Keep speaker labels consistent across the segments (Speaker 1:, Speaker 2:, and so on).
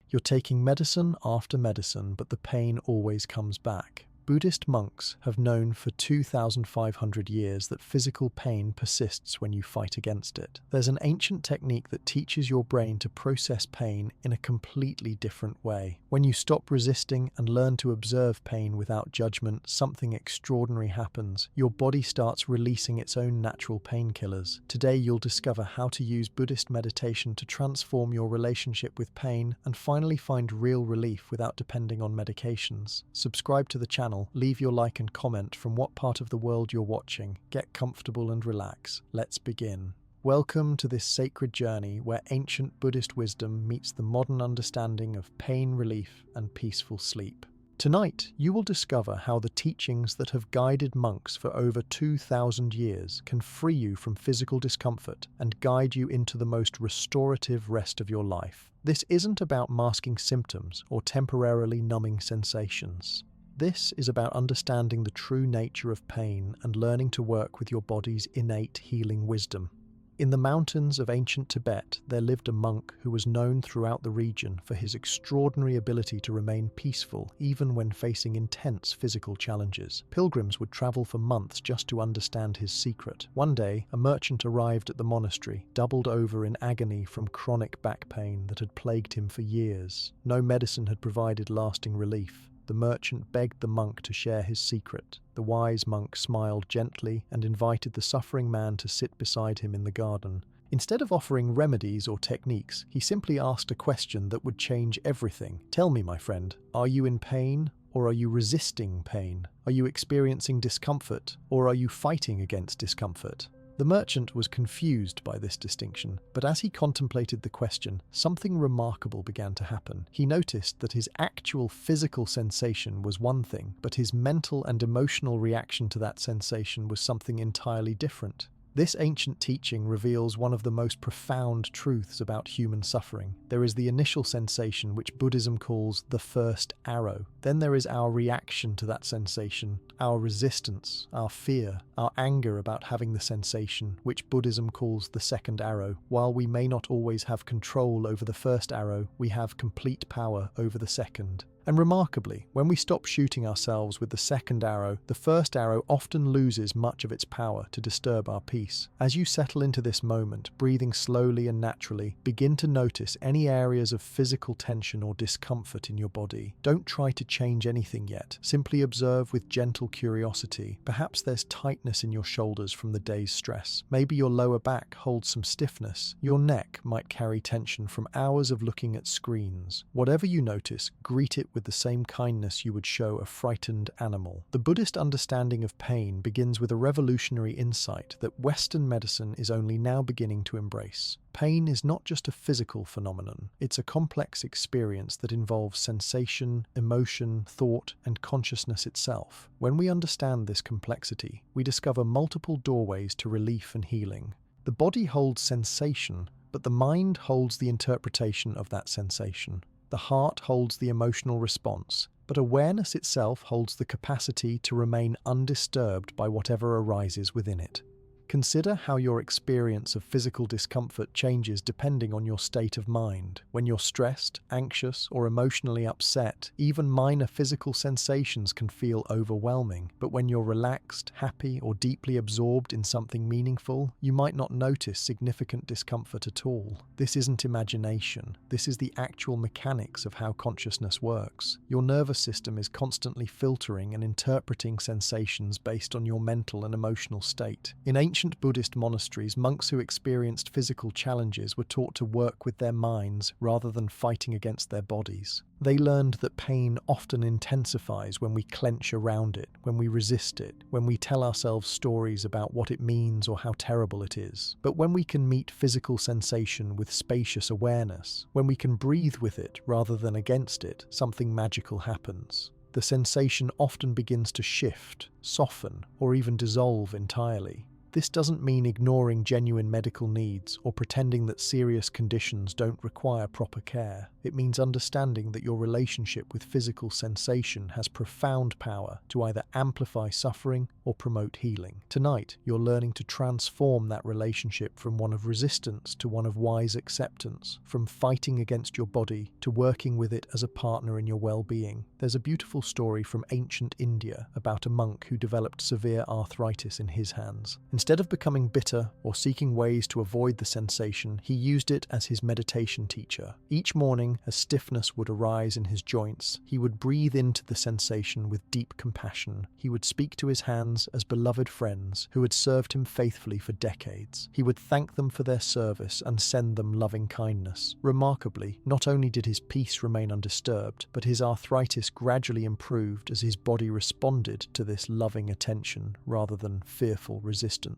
Speaker 1: You're taking medicine after medicine, but the pain always comes back. Buddhist monks have known for 2,500 years that physical pain persists when you fight against it. There's an ancient technique that teaches your brain to process pain in a completely different way. When you stop resisting and learn to observe pain without judgment, something extraordinary happens. Your body starts releasing its own natural painkillers. Today, you'll discover how to use Buddhist meditation to transform your relationship with pain and finally find real relief without depending on medications. Subscribe to the channel. Leave your like and comment from what part of the world you're watching. Get comfortable and relax. Let's begin. Welcome to this sacred journey where ancient Buddhist wisdom meets the modern understanding of pain relief and peaceful sleep. Tonight, you will discover how the teachings that have guided monks for over 2,000 years can free you from physical discomfort and guide you into the most restorative rest of your life. This isn't about masking symptoms or temporarily numbing sensations. This is about understanding the true nature of pain and learning to work with your body's innate healing wisdom. In the mountains of ancient Tibet, there lived a monk who was known throughout the region for his extraordinary ability to remain peaceful even when facing intense physical challenges. Pilgrims would travel for months just to understand his secret. One day, a merchant arrived at the monastery, doubled over in agony from chronic back pain that had plagued him for years. No medicine had provided lasting relief. The merchant begged the monk to share his secret. The wise monk smiled gently and invited the suffering man to sit beside him in the garden. Instead of offering remedies or techniques, he simply asked a question that would change everything. "Tell me, my friend, are you in pain or are you resisting pain? Are you experiencing discomfort or are you fighting against discomfort?" The merchant was confused by this distinction, but as he contemplated the question, something remarkable began to happen. He noticed that his actual physical sensation was one thing, but his mental and emotional reaction to that sensation was something entirely different. This ancient teaching reveals one of the most profound truths about human suffering. There is the initial sensation, which Buddhism calls the first arrow. Then there is our reaction to that sensation, our resistance, our fear, our anger about having the sensation, which Buddhism calls the second arrow. While we may not always have control over the first arrow, we have complete power over the second. And remarkably, when we stop shooting ourselves with the second arrow, the first arrow often loses much of its power to disturb our peace. As you settle into this moment, breathing slowly and naturally, begin to notice any areas of physical tension or discomfort in your body. Don't try to change anything yet. Simply observe with gentle curiosity. Perhaps there's tightness in your shoulders from the day's stress. Maybe your lower back holds some stiffness. Your neck might carry tension from hours of looking at screens. Whatever you notice, greet it with the same kindness you would show a frightened animal. The Buddhist understanding of pain begins with a revolutionary insight that Western medicine is only now beginning to embrace. Pain is not just a physical phenomenon, it's a complex experience that involves sensation, emotion, thought, and consciousness itself. When we understand this complexity, we discover multiple doorways to relief and healing. The body holds sensation, but the mind holds the interpretation of that sensation. The heart holds the emotional response, but awareness itself holds the capacity to remain undisturbed by whatever arises within it. Consider how your experience of physical discomfort changes depending on your state of mind. When you're stressed, anxious, or emotionally upset, even minor physical sensations can feel overwhelming. But when you're relaxed, happy, or deeply absorbed in something meaningful, you might not notice significant discomfort at all. This isn't imagination. This is the actual mechanics of how consciousness works. Your nervous system is constantly filtering and interpreting sensations based on your mental and emotional state. In ancient Buddhist monasteries, monks who experienced physical challenges were taught to work with their minds rather than fighting against their bodies. They learned that pain often intensifies when we clench around it, when we resist it, when we tell ourselves stories about what it means or how terrible it is. But when we can meet physical sensation with spacious awareness, when we can breathe with it rather than against it, something magical happens. The sensation often begins to shift, soften, or even dissolve entirely. This doesn't mean ignoring genuine medical needs or pretending that serious conditions don't require proper care. It means understanding that your relationship with physical sensation has profound power to either amplify suffering or promote healing. Tonight, you're learning to transform that relationship from one of resistance to one of wise acceptance, from fighting against your body to working with it as a partner in your well-being. There's a beautiful story from ancient India about a monk who developed severe arthritis in his hands. Instead of becoming bitter or seeking ways to avoid the sensation, he used it as his meditation teacher. Each morning, as stiffness would arise in his joints, he would breathe into the sensation with deep compassion. He would speak to his hands as beloved friends who had served him faithfully for decades. He would thank them for their service and send them loving kindness. Remarkably, not only did his peace remain undisturbed, but his arthritis gradually improved as his body responded to this loving attention rather than fearful resistance.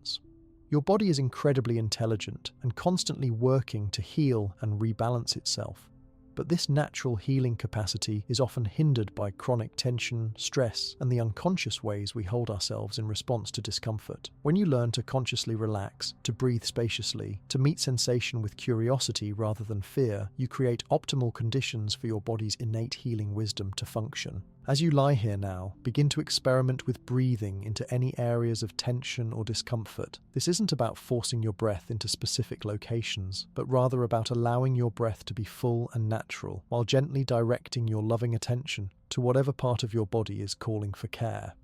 Speaker 1: Your body is incredibly intelligent and constantly working to heal and rebalance itself. But this natural healing capacity is often hindered by chronic tension, stress, and the unconscious ways we hold ourselves in response to discomfort. When you learn to consciously relax, to breathe spaciously, to meet sensation with curiosity rather than fear, you create optimal conditions for your body's innate healing wisdom to function. As you lie here now, begin to experiment with breathing into any areas of tension or discomfort. This isn't about forcing your breath into specific locations, but rather about allowing your breath to be full and natural, while gently directing your loving attention to whatever part of your body is calling for care.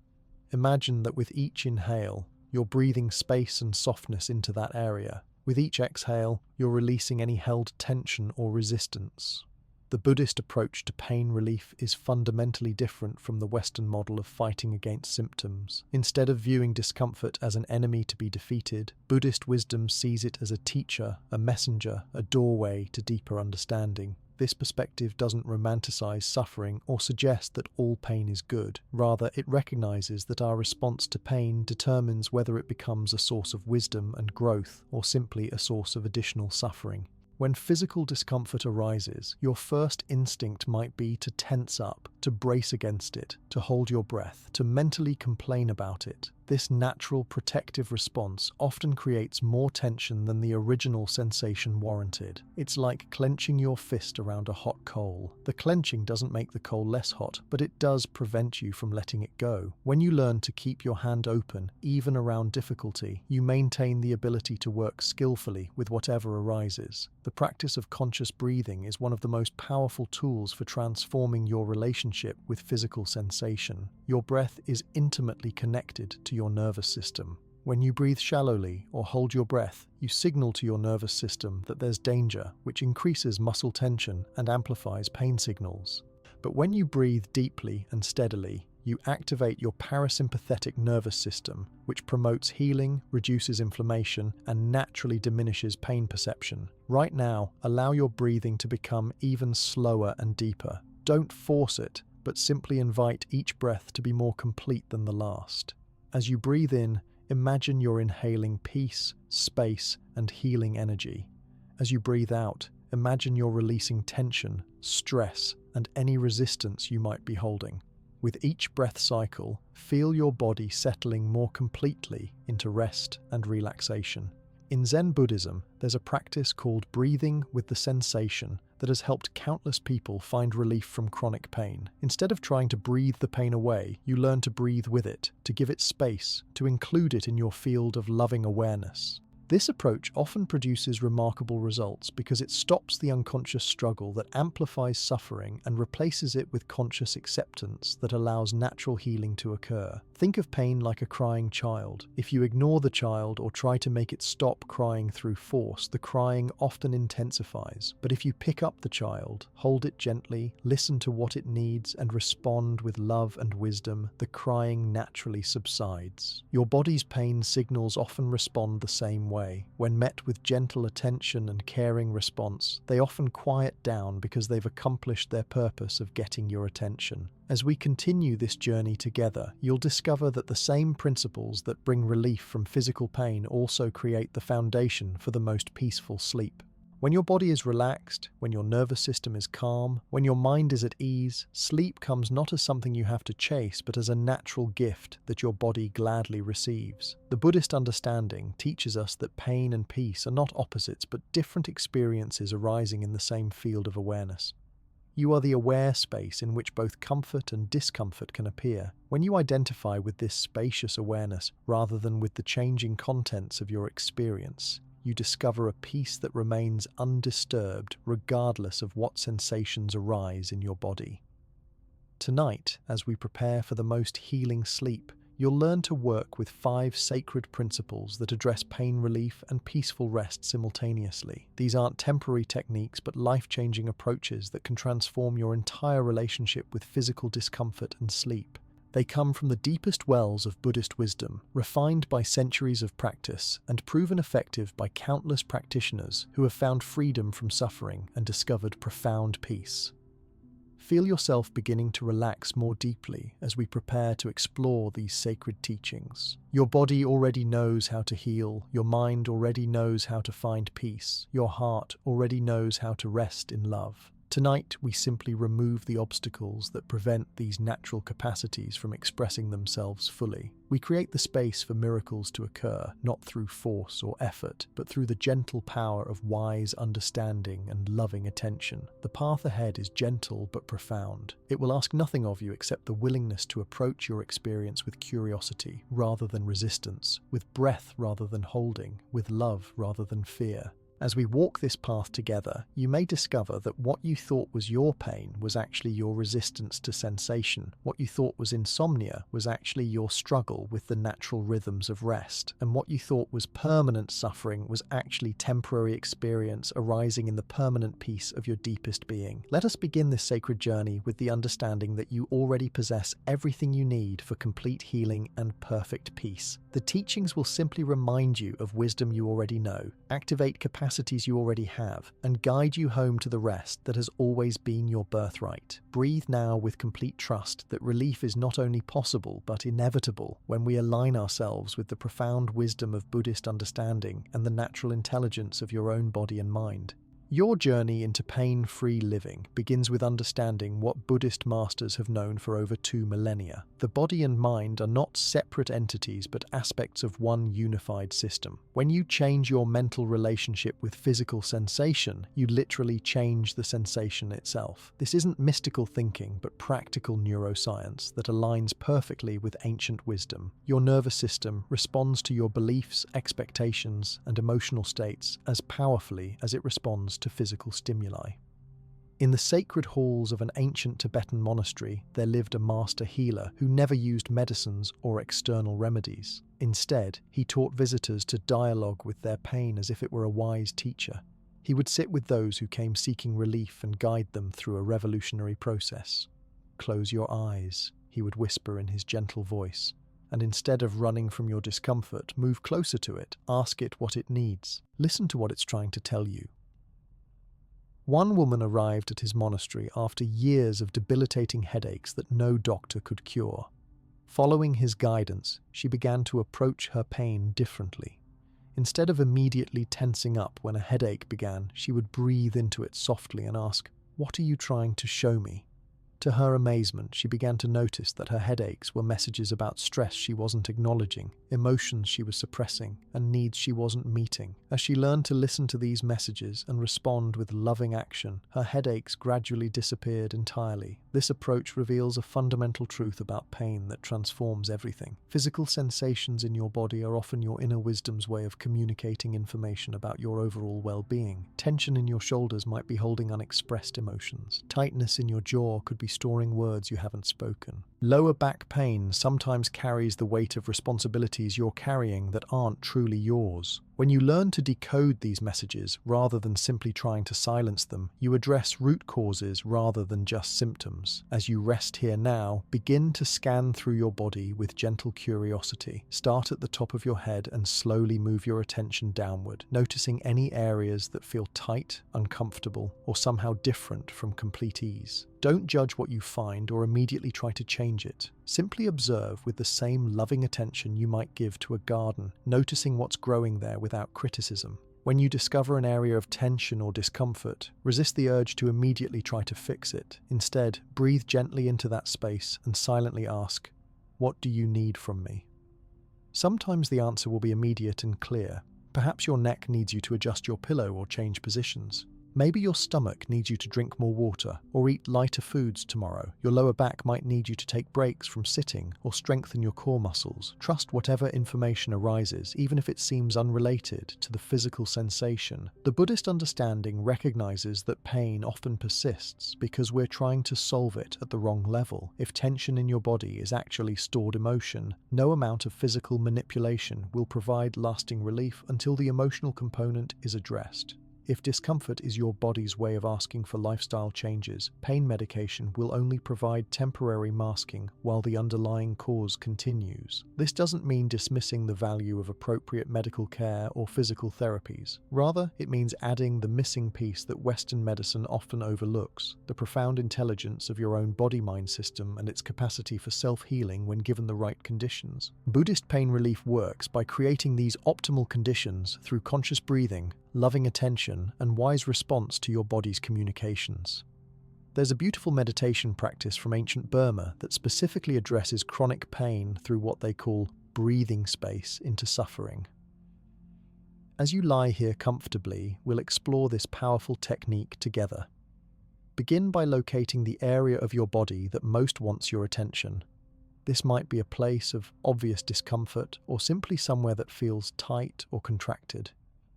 Speaker 1: Imagine that with each inhale, you're breathing space and softness into that area. With each exhale, you're releasing any held tension or resistance. The Buddhist approach to pain relief is fundamentally different from the Western model of fighting against symptoms. Instead of viewing discomfort as an enemy to be defeated, Buddhist wisdom sees it as a teacher, a messenger, a doorway to deeper understanding. This perspective doesn't romanticize suffering or suggest that all pain is good. Rather, it recognizes that our response to pain determines whether it becomes a source of wisdom and growth or simply a source of additional suffering. When physical discomfort arises, your first instinct might be to tense up, to brace against it, to hold your breath, to mentally complain about it. This natural protective response often creates more tension than the original sensation warranted. It's like clenching your fist around a hot coal. The clenching doesn't make the coal less hot, but it does prevent you from letting it go. When you learn to keep your hand open, even around difficulty, you maintain the ability to work skillfully with whatever arises. The practice of conscious breathing is one of the most powerful tools for transforming your relationship with physical sensation. Your breath is intimately connected to your nervous system. When you breathe shallowly or hold your breath, you signal to your nervous system that there's danger, which increases muscle tension and amplifies pain signals. But when you breathe deeply and steadily, you activate your parasympathetic nervous system, which promotes healing, reduces inflammation, and naturally diminishes pain perception. Right now, allow your breathing to become even slower and deeper. Don't force it, but simply invite each breath to be more complete than the last. As you breathe in, imagine you're inhaling peace, space, and healing energy. As you breathe out, imagine you're releasing tension, stress, and any resistance you might be holding. With each breath cycle, feel your body settling more completely into rest and relaxation. In Zen Buddhism, there's a practice called breathing with the sensation that has helped countless people find relief from chronic pain. Instead of trying to breathe the pain away, you learn to breathe with it, to give it space, to include it in your field of loving awareness. This approach often produces remarkable results because it stops the unconscious struggle that amplifies suffering and replaces it with conscious acceptance that allows natural healing to occur. Think of pain like a crying child. If you ignore the child or try to make it stop crying through force, the crying often intensifies. But if you pick up the child, hold it gently, listen to what it needs, and respond with love and wisdom, the crying naturally subsides. Your body's pain signals often respond the same way. When met with gentle attention and caring response, they often quiet down because they've accomplished their purpose of getting your attention. As we continue this journey together, you'll discover that the same principles that bring relief from physical pain also create the foundation for the most peaceful sleep. When your body is relaxed, when your nervous system is calm, when your mind is at ease, sleep comes not as something you have to chase, but as a natural gift that your body gladly receives. The Buddhist understanding teaches us that pain and peace are not opposites, but different experiences arising in the same field of awareness. You are the aware space in which both comfort and discomfort can appear. When you identify with this spacious awareness rather than with the changing contents of your experience, you discover a peace that remains undisturbed regardless of what sensations arise in your body. Tonight, as we prepare for the most healing sleep, you'll learn to work with 5 sacred principles that address pain relief and peaceful rest simultaneously. These aren't temporary techniques, but life-changing approaches that can transform your entire relationship with physical discomfort and sleep. They come from the deepest wells of Buddhist wisdom, refined by centuries of practice and proven effective by countless practitioners who have found freedom from suffering and discovered profound peace. Feel yourself beginning to relax more deeply as we prepare to explore these sacred teachings. Your body already knows how to heal, your mind already knows how to find peace, your heart already knows how to rest in love. Tonight, we simply remove the obstacles that prevent these natural capacities from expressing themselves fully. We create the space for miracles to occur, not through force or effort, but through the gentle power of wise understanding and loving attention. The path ahead is gentle but profound. It will ask nothing of you except the willingness to approach your experience with curiosity rather than resistance, with breath rather than holding, with love rather than fear. As we walk this path together, you may discover that what you thought was your pain was actually your resistance to sensation. What you thought was insomnia was actually your struggle with the natural rhythms of rest. And what you thought was permanent suffering was actually temporary experience arising in the permanent peace of your deepest being. Let us begin this sacred journey with the understanding that you already possess everything you need for complete healing and perfect peace. The teachings will simply remind you of wisdom you already know, activate capacities you already have, and guide you home to the rest that has always been your birthright. Breathe now with complete trust that relief is not only possible but inevitable when we align ourselves with the profound wisdom of Buddhist understanding and the natural intelligence of your own body and mind. Your journey into pain-free living begins with understanding what Buddhist masters have known for over 2 millennia. The body and mind are not separate entities but aspects of one unified system. When you change your mental relationship with physical sensation, you literally change the sensation itself. This isn't mystical thinking but practical neuroscience that aligns perfectly with ancient wisdom. Your nervous system responds to your beliefs, expectations, and emotional states as powerfully as it responds to physical stimuli. In the sacred halls of an ancient Tibetan monastery, there lived a master healer who never used medicines or external remedies. Instead, he taught visitors to dialogue with their pain as if it were a wise teacher. He would sit with those who came seeking relief and guide them through a revolutionary process. "Close your eyes," he would whisper in his gentle voice, and instead of running from your discomfort, move closer to it, ask it what it needs. Listen to what it's trying to tell you. One woman arrived at his monastery after years of debilitating headaches that no doctor could cure. Following his guidance, she began to approach her pain differently. Instead of immediately tensing up when a headache began, she would breathe into it softly and ask, "What are you trying to show me?" To her amazement, she began to notice that her headaches were messages about stress she wasn't acknowledging, emotions she was suppressing, and needs she wasn't meeting. As she learned to listen to these messages and respond with loving action, her headaches gradually disappeared entirely. This approach reveals a fundamental truth about pain that transforms everything. Physical sensations in your body are often your inner wisdom's way of communicating information about your overall well-being. Tension in your shoulders might be holding unexpressed emotions. Tightness in your jaw could be storing words you haven't spoken. Lower back pain sometimes carries the weight of responsibilities you're carrying that aren't truly yours. When you learn to decode these messages rather than simply trying to silence them, you address root causes rather than just symptoms. As you rest here now, begin to scan through your body with gentle curiosity. Start at the top of your head and slowly move your attention downward, noticing any areas that feel tight, uncomfortable, or somehow different from complete ease. Don't judge what you find or immediately try to change it. Simply observe with the same loving attention you might give to a garden, noticing what's growing there without criticism. When you discover an area of tension or discomfort, resist the urge to immediately try to fix it. Instead, breathe gently into that space and silently ask, "What do you need from me?" Sometimes the answer will be immediate and clear. Perhaps your neck needs you to adjust your pillow or change positions. Maybe your stomach needs you to drink more water or eat lighter foods tomorrow. Your lower back might need you to take breaks from sitting or strengthen your core muscles. Trust whatever information arises, even if it seems unrelated to the physical sensation. The Buddhist understanding recognizes that pain often persists because we're trying to solve it at the wrong level. If tension in your body is actually stored emotion, no amount of physical manipulation will provide lasting relief until the emotional component is addressed. If discomfort is your body's way of asking for lifestyle changes, pain medication will only provide temporary masking while the underlying cause continues. This doesn't mean dismissing the value of appropriate medical care or physical therapies. Rather, it means adding the missing piece that Western medicine often overlooks: the profound intelligence of your own body-mind system and its capacity for self-healing when given the right conditions. Buddhist pain relief works by creating these optimal conditions through conscious breathing, loving attention, and wise response to your body's communications. There's a beautiful meditation practice from ancient Burma that specifically addresses chronic pain through what they call breathing space into suffering. As you lie here comfortably, we'll explore this powerful technique together. Begin by locating the area of your body that most wants your attention. This might be a place of obvious discomfort or simply somewhere that feels tight or contracted.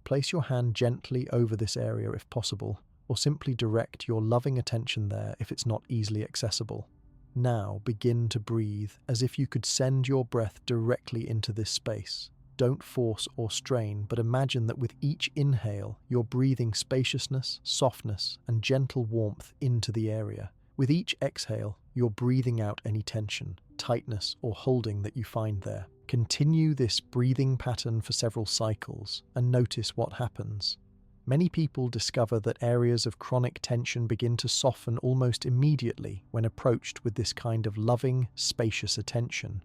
Speaker 1: Place your hand gently over this area if possible, or simply direct your loving attention there if it's not easily accessible. Now begin to breathe as if you could send your breath directly into this space. Don't force or strain, but imagine that with each inhale, you're breathing spaciousness, softness, and gentle warmth into the area. With each exhale, you're breathing out any tension, tightness, or holding that you find there. Continue this breathing pattern for several cycles and notice what happens. Many people discover that areas of chronic tension begin to soften almost immediately when approached with this kind of loving, spacious attention.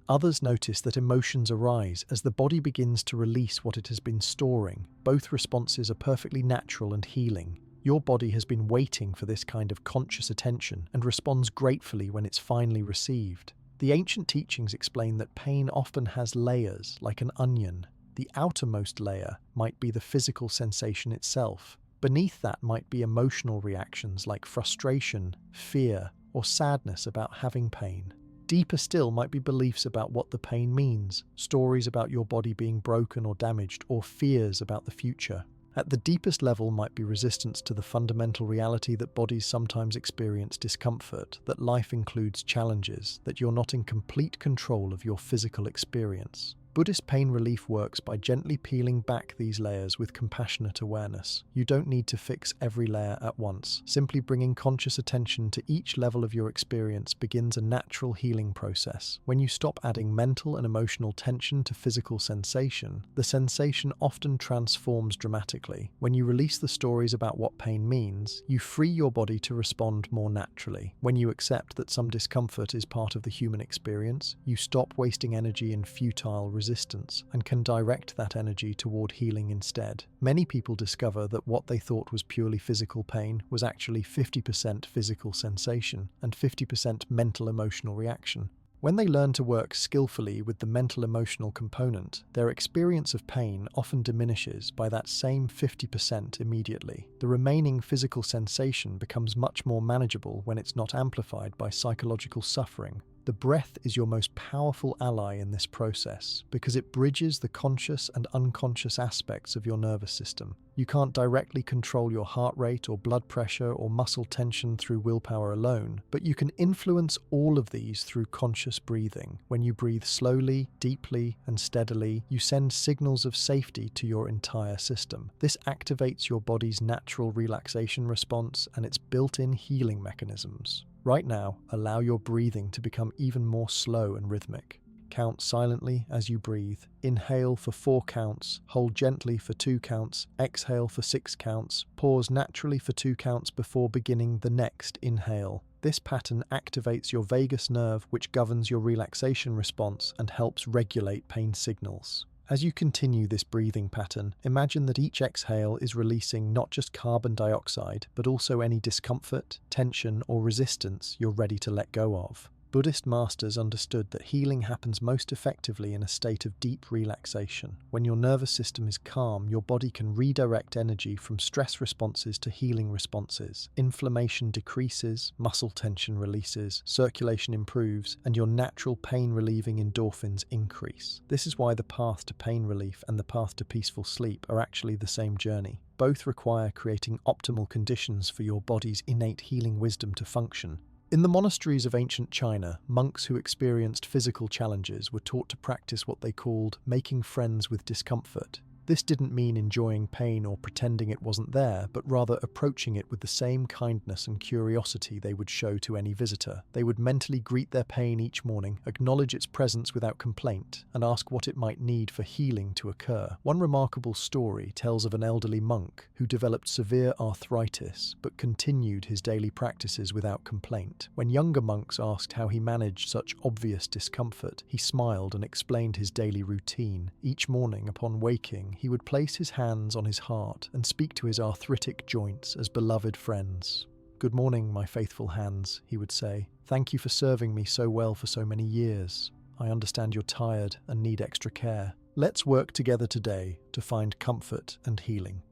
Speaker 1: Others notice that emotions arise as the body begins to release what it has been storing. Both responses are perfectly natural and healing. Your body has been waiting for this kind of conscious attention and responds gratefully when it's finally received. The ancient teachings explain that pain often has layers, like an onion. The outermost layer might be the physical sensation itself. Beneath that might be emotional reactions like frustration, fear, or sadness about having pain. Deeper still might be beliefs about what the pain means, stories about your body being broken or damaged, or fears about the future. At the deepest level might be resistance to the fundamental reality that bodies sometimes experience discomfort, that life includes challenges, that you're not in complete control of your physical experience. Buddhist pain relief works by gently peeling back these layers with compassionate awareness. You don't need to fix every layer at once. Simply bringing conscious attention to each level of your experience begins a natural healing process. When you stop adding mental and emotional tension to physical sensation, the sensation often transforms dramatically. When you release the stories about what pain means, you free your body to respond more naturally. When you accept that some discomfort is part of the human experience, you stop wasting energy in futile resistance and can direct that energy toward healing instead. Many people discover that what they thought was purely physical pain was actually 50% physical sensation and 50% mental emotional reaction. When they learn to work skillfully with the mental emotional component, their experience of pain often diminishes by that same 50% immediately. The remaining physical sensation becomes much more manageable when it's not amplified by psychological suffering. The breath is your most powerful ally in this process because it bridges the conscious and unconscious aspects of your nervous system. You can't directly control your heart rate or blood pressure or muscle tension through willpower alone, but you can influence all of these through conscious breathing. When you breathe slowly, deeply, and steadily, you send signals of safety to your entire system. This activates your body's natural relaxation response and its built-in healing mechanisms. Right now, allow your breathing to become even more slow and rhythmic. Count silently as you breathe. Inhale for 4 counts, hold gently for 2 counts, exhale for 6 counts, pause naturally for 2 counts before beginning the next inhale. This pattern activates your vagus nerve, which governs your relaxation response and helps regulate pain signals. As you continue this breathing pattern, imagine that each exhale is releasing not just carbon dioxide, but also any discomfort, tension, or resistance you're ready to let go of. Buddhist masters understood that healing happens most effectively in a state of deep relaxation. When your nervous system is calm, your body can redirect energy from stress responses to healing responses. Inflammation decreases, muscle tension releases, circulation improves, and your natural pain-relieving endorphins increase. This is why the path to pain relief and the path to peaceful sleep are actually the same journey. Both require creating optimal conditions for your body's innate healing wisdom to function. In the monasteries of ancient China, monks who experienced physical challenges were taught to practice what they called making friends with discomfort. This didn't mean enjoying pain or pretending it wasn't there, but rather approaching it with the same kindness and curiosity they would show to any visitor. They would mentally greet their pain each morning, acknowledge its presence without complaint, and ask what it might need for healing to occur. One remarkable story tells of an elderly monk who developed severe arthritis but continued his daily practices without complaint. When younger monks asked how he managed such obvious discomfort, he smiled and explained his daily routine. Each morning, upon waking, he would place his hands on his heart and speak to his arthritic joints as beloved friends. "Good morning, my faithful hands," he would say. "Thank you for serving me so well for so many years. I understand you're tired and need extra care. Let's work together today to find comfort and healing."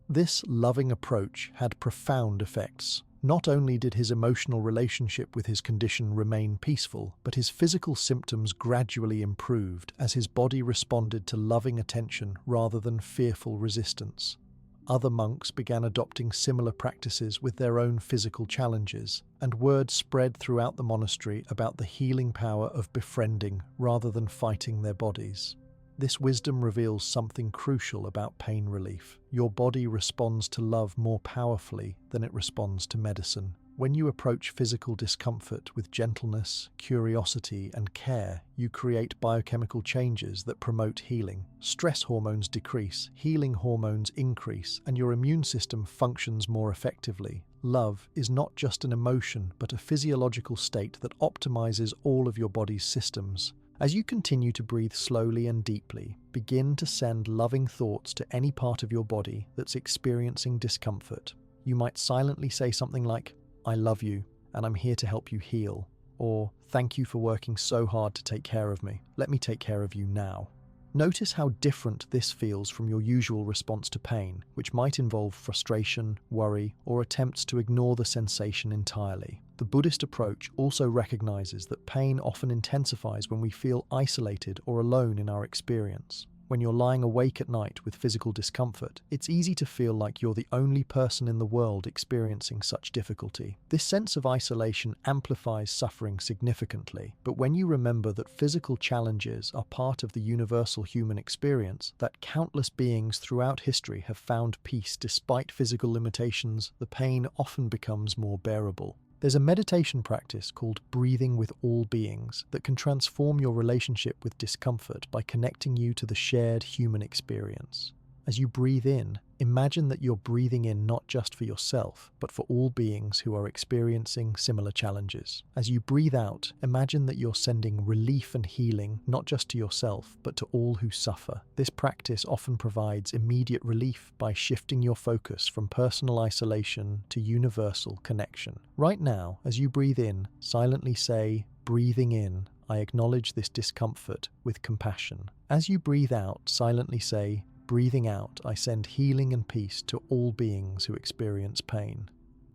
Speaker 1: This loving approach had profound effects. Not only did his emotional relationship with his condition remain peaceful, but his physical symptoms gradually improved as his body responded to loving attention rather than fearful resistance. Other monks began adopting similar practices with their own physical challenges, and word spread throughout the monastery about the healing power of befriending rather than fighting their bodies. This wisdom reveals something crucial about pain relief. Your body responds to love more powerfully than it responds to medicine. When you approach physical discomfort with gentleness, curiosity, and care, you create biochemical changes that promote healing. Stress hormones decrease, healing hormones increase, and your immune system functions more effectively. Love is not just an emotion, but a physiological state that optimizes all of your body's systems. As you continue to breathe slowly and deeply, begin to send loving thoughts to any part of your body that's experiencing discomfort. You might silently say something like, "I love you, and I'm here to help you heal," or "Thank you for working so hard to take care of me. Let me take care of you now." Notice how different this feels from your usual response to pain, which might involve frustration, worry, or attempts to ignore the sensation entirely. The Buddhist approach also recognizes that pain often intensifies when we feel isolated or alone in our experience. When you're lying awake at night with physical discomfort, it's easy to feel like you're the only person in the world experiencing such difficulty. This sense of isolation amplifies suffering significantly, but when you remember that physical challenges are part of the universal human experience, that countless beings throughout history have found peace despite physical limitations, the pain often becomes more bearable. There's a meditation practice called breathing with all beings that can transform your relationship with discomfort by connecting you to the shared human experience. As you breathe in, imagine that you're breathing in not just for yourself, but for all beings who are experiencing similar challenges. As you breathe out, imagine that you're sending relief and healing not just to yourself, but to all who suffer. This practice often provides immediate relief by shifting your focus from personal isolation to universal connection. Right now, as you breathe in, silently say, "Breathing in, I acknowledge this discomfort with compassion." As you breathe out, silently say, "Breathing out, I send healing and peace to all beings who experience pain."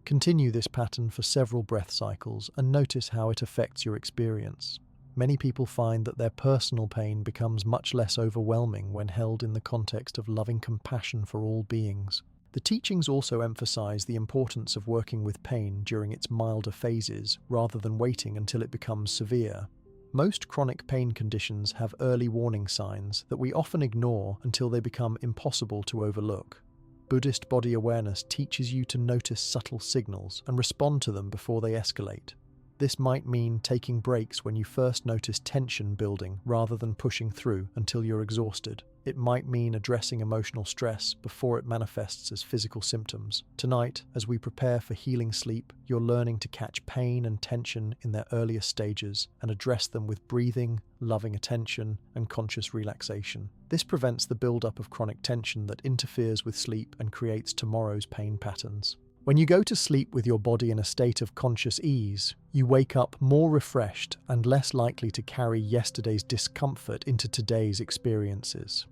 Speaker 1: Continue this pattern for several breath cycles and notice how it affects your experience. Many people find that their personal pain becomes much less overwhelming when held in the context of loving compassion for all beings. The teachings also emphasize the importance of working with pain during its milder phases rather than waiting until it becomes severe. Most chronic pain conditions have early warning signs that we often ignore until they become impossible to overlook. Buddhist body awareness teaches you to notice subtle signals and respond to them before they escalate. This might mean taking breaks when you first notice tension building rather than pushing through until you're exhausted. It might mean addressing emotional stress before it manifests as physical symptoms. Tonight, as we prepare for healing sleep, you're learning to catch pain and tension in their earliest stages and address them with breathing, loving attention, and conscious relaxation. This prevents the buildup of chronic tension that interferes with sleep and creates tomorrow's pain patterns. When you go to sleep with your body in a state of conscious ease, you wake up more refreshed and less likely to carry yesterday's discomfort into today's experiences.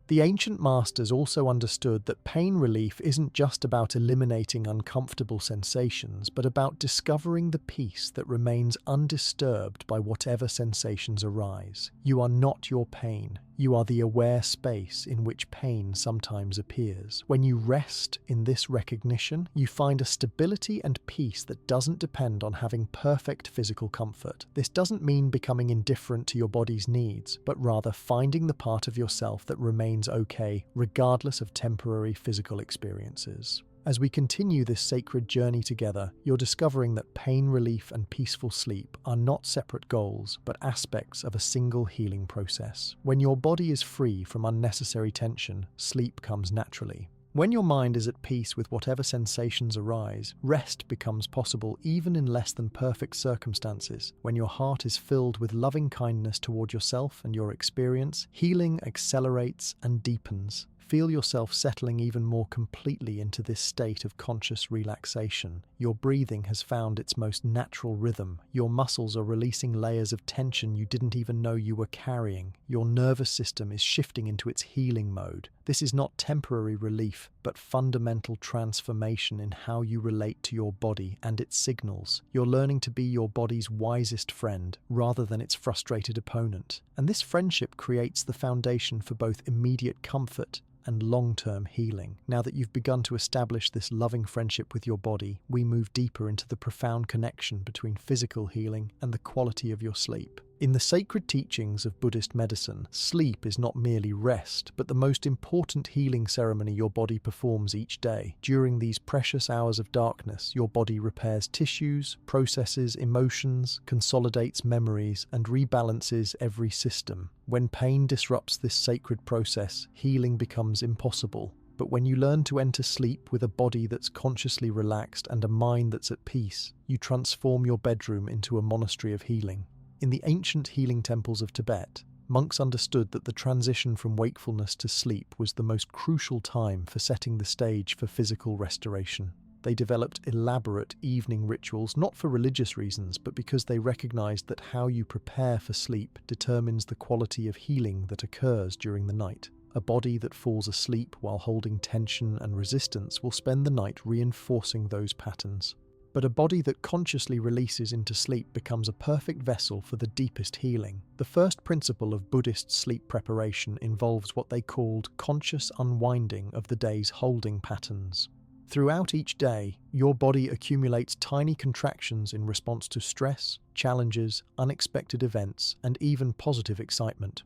Speaker 1: The ancient masters also understood that pain relief isn't just about eliminating uncomfortable sensations, but about discovering the peace that remains undisturbed by whatever sensations arise. You are not your pain. You are the aware space in which pain sometimes appears. When you rest in this recognition, you find a stability and peace that doesn't depend on having perfect physical comfort. This doesn't mean becoming indifferent to your body's needs, but rather finding the part of yourself that remains okay, regardless of temporary physical experiences. As we continue this sacred journey together, you're discovering that pain relief and peaceful sleep are not separate goals, but aspects of a single healing process. When your body is free from unnecessary tension, sleep comes naturally. When your mind is at peace with whatever sensations arise, rest becomes possible even in less than perfect circumstances. When your heart is filled with loving kindness toward yourself and your experience, healing accelerates and deepens. Feel yourself settling even more completely into this state of conscious relaxation. Your breathing has found its most natural rhythm. Your muscles are releasing layers of tension you didn't even know you were carrying. Your nervous system is shifting into its healing mode. This is not temporary relief, but fundamental transformation in how you relate to your body and its signals. You're learning to be your body's wisest friend rather than its frustrated opponent. And this friendship creates the foundation for both immediate comfort and long-term healing. Now that you've begun to establish this loving friendship with your body, we move deeper into the profound connection between physical healing and the quality of your sleep. In the sacred teachings of Buddhist medicine, sleep is not merely rest, but the most important healing ceremony your body performs each day. During these precious hours of darkness, your body repairs tissues, processes emotions, consolidates memories, and rebalances every system. When pain disrupts this sacred process, healing becomes impossible. But when you learn to enter sleep with a body that's consciously relaxed and a mind that's at peace, you transform your bedroom into a monastery of healing. In the ancient healing temples of Tibet, monks understood that the transition from wakefulness to sleep was the most crucial time for setting the stage for physical restoration. They developed elaborate evening rituals, not for religious reasons, but because they recognized that how you prepare for sleep determines the quality of healing that occurs during the night. A body that falls asleep while holding tension and resistance will spend the night reinforcing those patterns. But a body that consciously releases into sleep becomes a perfect vessel for the deepest healing. The first principle of Buddhist sleep preparation involves what they called conscious unwinding of the day's holding patterns. Throughout each day, your body accumulates tiny contractions in response to stress, challenges, unexpected events, and even positive excitement.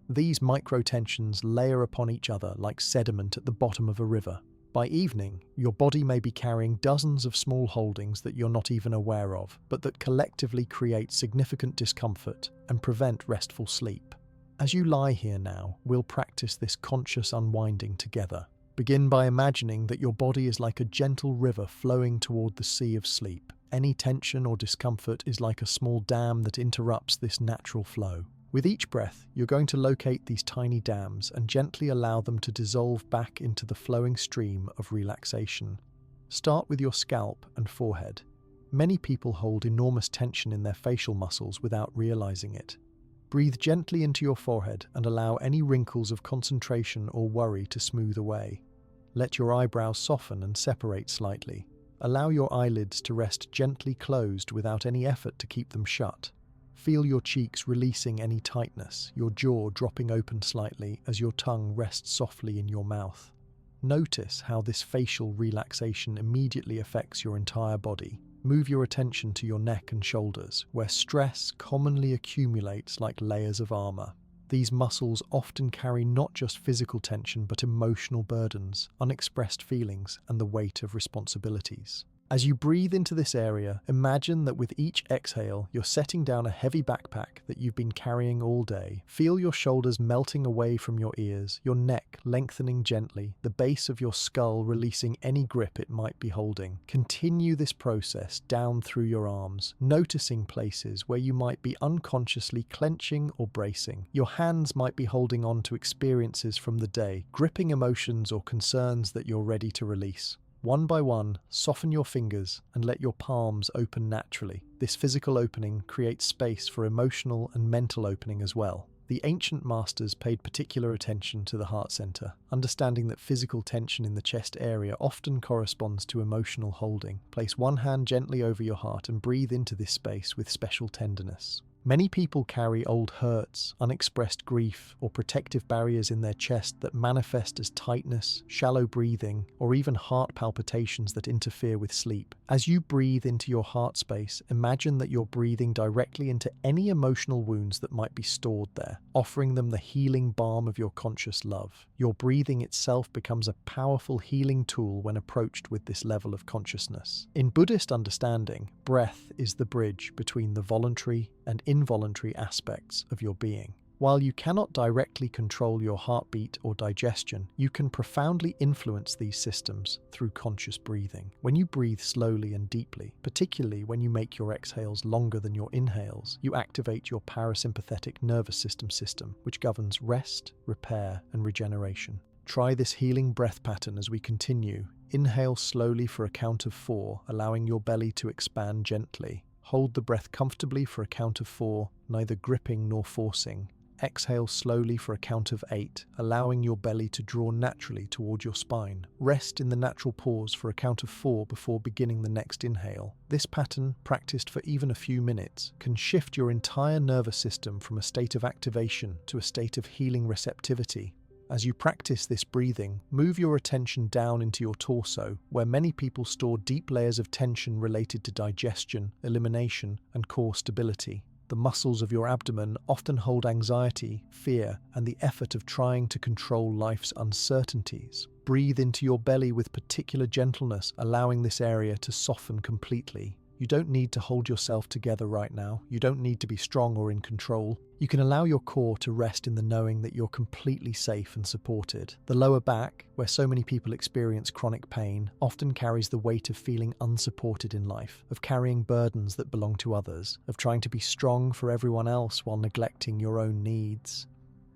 Speaker 1: These micro-tensions layer upon each other like sediment at the bottom of a river. By evening, your body may be carrying dozens of small holdings that you're not even aware of, but that collectively create significant discomfort and prevent restful sleep. As you lie here now, we'll practice this conscious unwinding together. Begin by imagining that your body is like a gentle river flowing toward the sea of sleep. Any tension or discomfort is like a small dam that interrupts this natural flow. With each breath, you're going to locate these tiny dams and gently allow them to dissolve back into the flowing stream of relaxation. Start with your scalp and forehead. Many people hold enormous tension in their facial muscles without realizing it. Breathe gently into your forehead and allow any wrinkles of concentration or worry to smooth away. Let your eyebrows soften and separate slightly. Allow your eyelids to rest gently closed without any effort to keep them shut. Feel your cheeks releasing any tightness, your jaw dropping open slightly as your tongue rests softly in your mouth. Notice how this facial relaxation immediately affects your entire body. Move your attention to your neck and shoulders, where stress commonly accumulates like layers of armor. These muscles often carry not just physical tension but emotional burdens, unexpressed feelings, and the weight of responsibilities. As you breathe into this area, imagine that with each exhale, you're setting down a heavy backpack that you've been carrying all day. Feel your shoulders melting away from your ears, your neck lengthening gently, the base of your skull releasing any grip it might be holding. Continue this process down through your arms, noticing places where you might be unconsciously clenching or bracing. Your hands might be holding on to experiences from the day, gripping emotions or concerns that you're ready to release. One by one, soften your fingers and let your palms open naturally. This physical opening creates space for emotional and mental opening as well. The ancient masters paid particular attention to the heart center, understanding that physical tension in the chest area often corresponds to emotional holding. Place one hand gently over your heart and breathe into this space with special tenderness. Many people carry old hurts, unexpressed grief, or protective barriers in their chest that manifest as tightness, shallow breathing, or even heart palpitations that interfere with sleep. As you breathe into your heart space, imagine that you're breathing directly into any emotional wounds that might be stored there, offering them the healing balm of your conscious love. Your breathing itself becomes a powerful healing tool when approached with this level of consciousness. In Buddhist understanding, breath is the bridge between the voluntary and involuntary aspects of your being. While you cannot directly control your heartbeat or digestion, you can profoundly influence these systems through conscious breathing. When you breathe slowly and deeply, particularly when you make your exhales longer than your inhales, you activate your parasympathetic nervous system, which governs rest, repair, and regeneration. Try this healing breath pattern as we continue. Inhale slowly for a count of 4, allowing your belly to expand gently. Hold the breath comfortably for a count of 4, neither gripping nor forcing. Exhale slowly for a count of 8, allowing your belly to draw naturally toward your spine. Rest in the natural pause for a count of 4 before beginning the next inhale. This pattern, practiced for even a few minutes, can shift your entire nervous system from a state of activation to a state of healing receptivity. As you practice this breathing, move your attention down into your torso, where many people store deep layers of tension related to digestion, elimination, and core stability. The muscles of your abdomen often hold anxiety, fear, and the effort of trying to control life's uncertainties. Breathe into your belly with particular gentleness, allowing this area to soften completely. You don't need to hold yourself together right now. You don't need to be strong or in control. You can allow your core to rest in the knowing that you're completely safe and supported. The lower back, where so many people experience chronic pain, often carries the weight of feeling unsupported in life, of carrying burdens that belong to others, of trying to be strong for everyone else while neglecting your own needs.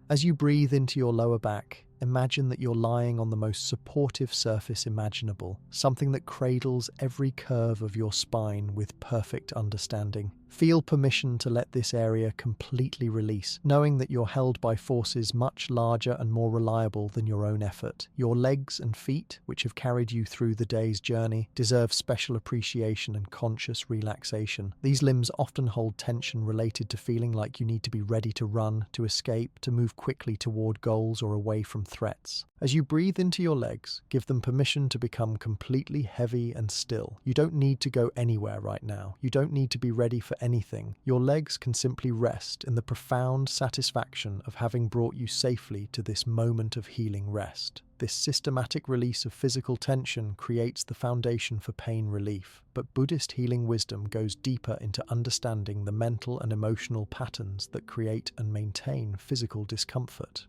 Speaker 1: As you breathe into your lower back, imagine that you're lying on the most supportive surface imaginable, something that cradles every curve of your spine with perfect understanding. Feel permission to let this area completely release, knowing that you're held by forces much larger and more reliable than your own effort. Your legs and feet, which have carried you through the day's journey, deserve special appreciation and conscious relaxation. These limbs often hold tension related to feeling like you need to be ready to run, to escape, to move quickly toward goals or away from threats. As you breathe into your legs, give them permission to become completely heavy and still. You don't need to go anywhere right now. You don't need to be ready for anything. Your legs can simply rest in the profound satisfaction of having brought you safely to this moment of healing rest. This systematic release of physical tension creates the foundation for pain relief, but Buddhist healing wisdom goes deeper into understanding the mental and emotional patterns that create and maintain physical discomfort.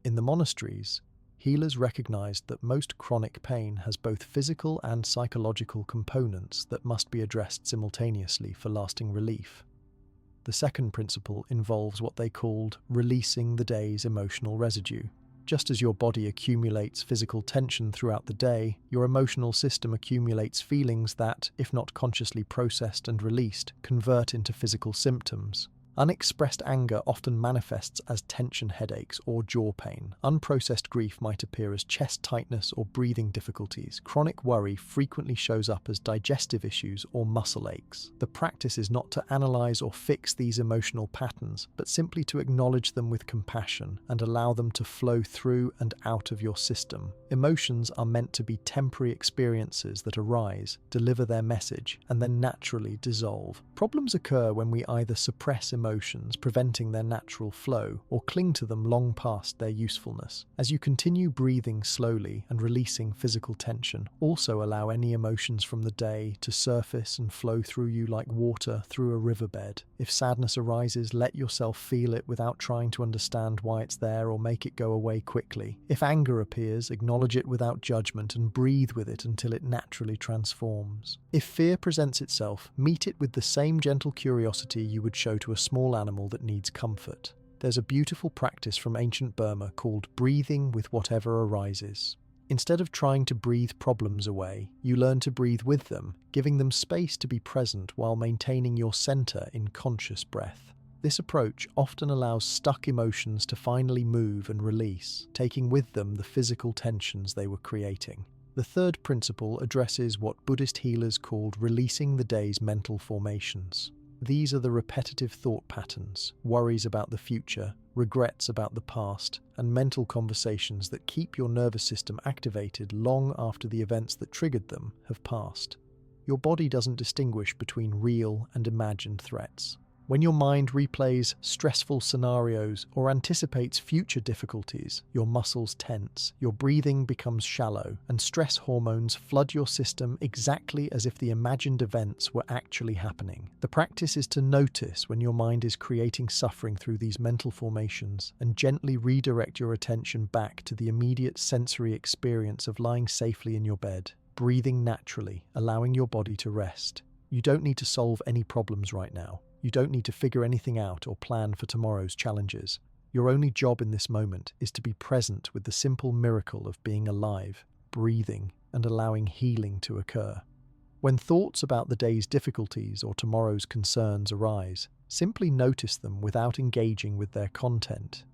Speaker 1: In the monasteries, healers recognized that most chronic pain has both physical and psychological components that must be addressed simultaneously for lasting relief. The second principle involves what they called releasing the day's emotional residue. Just as your body accumulates physical tension throughout the day, your emotional system accumulates feelings that, if not consciously processed and released, convert into physical symptoms. Unexpressed anger often manifests as tension headaches or jaw pain. Unprocessed grief might appear as chest tightness or breathing difficulties. Chronic worry frequently shows up as digestive issues or muscle aches. The practice is not to analyze or fix these emotional patterns, but simply to acknowledge them with compassion and allow them to flow through and out of your system. Emotions are meant to be temporary experiences that arise, deliver their message, and then naturally dissolve. Problems occur when we either suppress emotions, preventing their natural flow, or cling to them long past their usefulness. As you continue breathing slowly and releasing physical tension, also allow any emotions from the day to surface and flow through you like water through a riverbed. If sadness arises, let yourself feel it without trying to understand why it's there or make it go away quickly. If anger appears, acknowledge it without judgment and breathe with it until it naturally transforms. If fear presents itself, meet it with the same gentle curiosity you would show to a small animal that needs comfort. There's a beautiful practice from ancient Burma called breathing with whatever arises. Instead of trying to breathe problems away, you learn to breathe with them, giving them space to be present while maintaining your center in conscious breath. This approach often allows stuck emotions to finally move and release, taking with them the physical tensions they were creating. The third principle addresses what Buddhist healers called releasing the day's mental formations. These are the repetitive thought patterns, worries about the future, regrets about the past, and mental conversations that keep your nervous system activated long after the events that triggered them have passed. Your body doesn't distinguish between real and imagined threats. When your mind replays stressful scenarios or anticipates future difficulties, your muscles tense, your breathing becomes shallow, and stress hormones flood your system exactly as if the imagined events were actually happening. The practice is to notice when your mind is creating suffering through these mental formations and gently redirect your attention back to the immediate sensory experience of lying safely in your bed, breathing naturally, allowing your body to rest. You don't need to solve any problems right now. You don't need to figure anything out or plan for tomorrow's challenges. Your only job in this moment is to be present with the simple miracle of being alive, breathing, and allowing healing to occur. When thoughts about the day's difficulties or tomorrow's concerns arise, simply notice them without engaging with their content.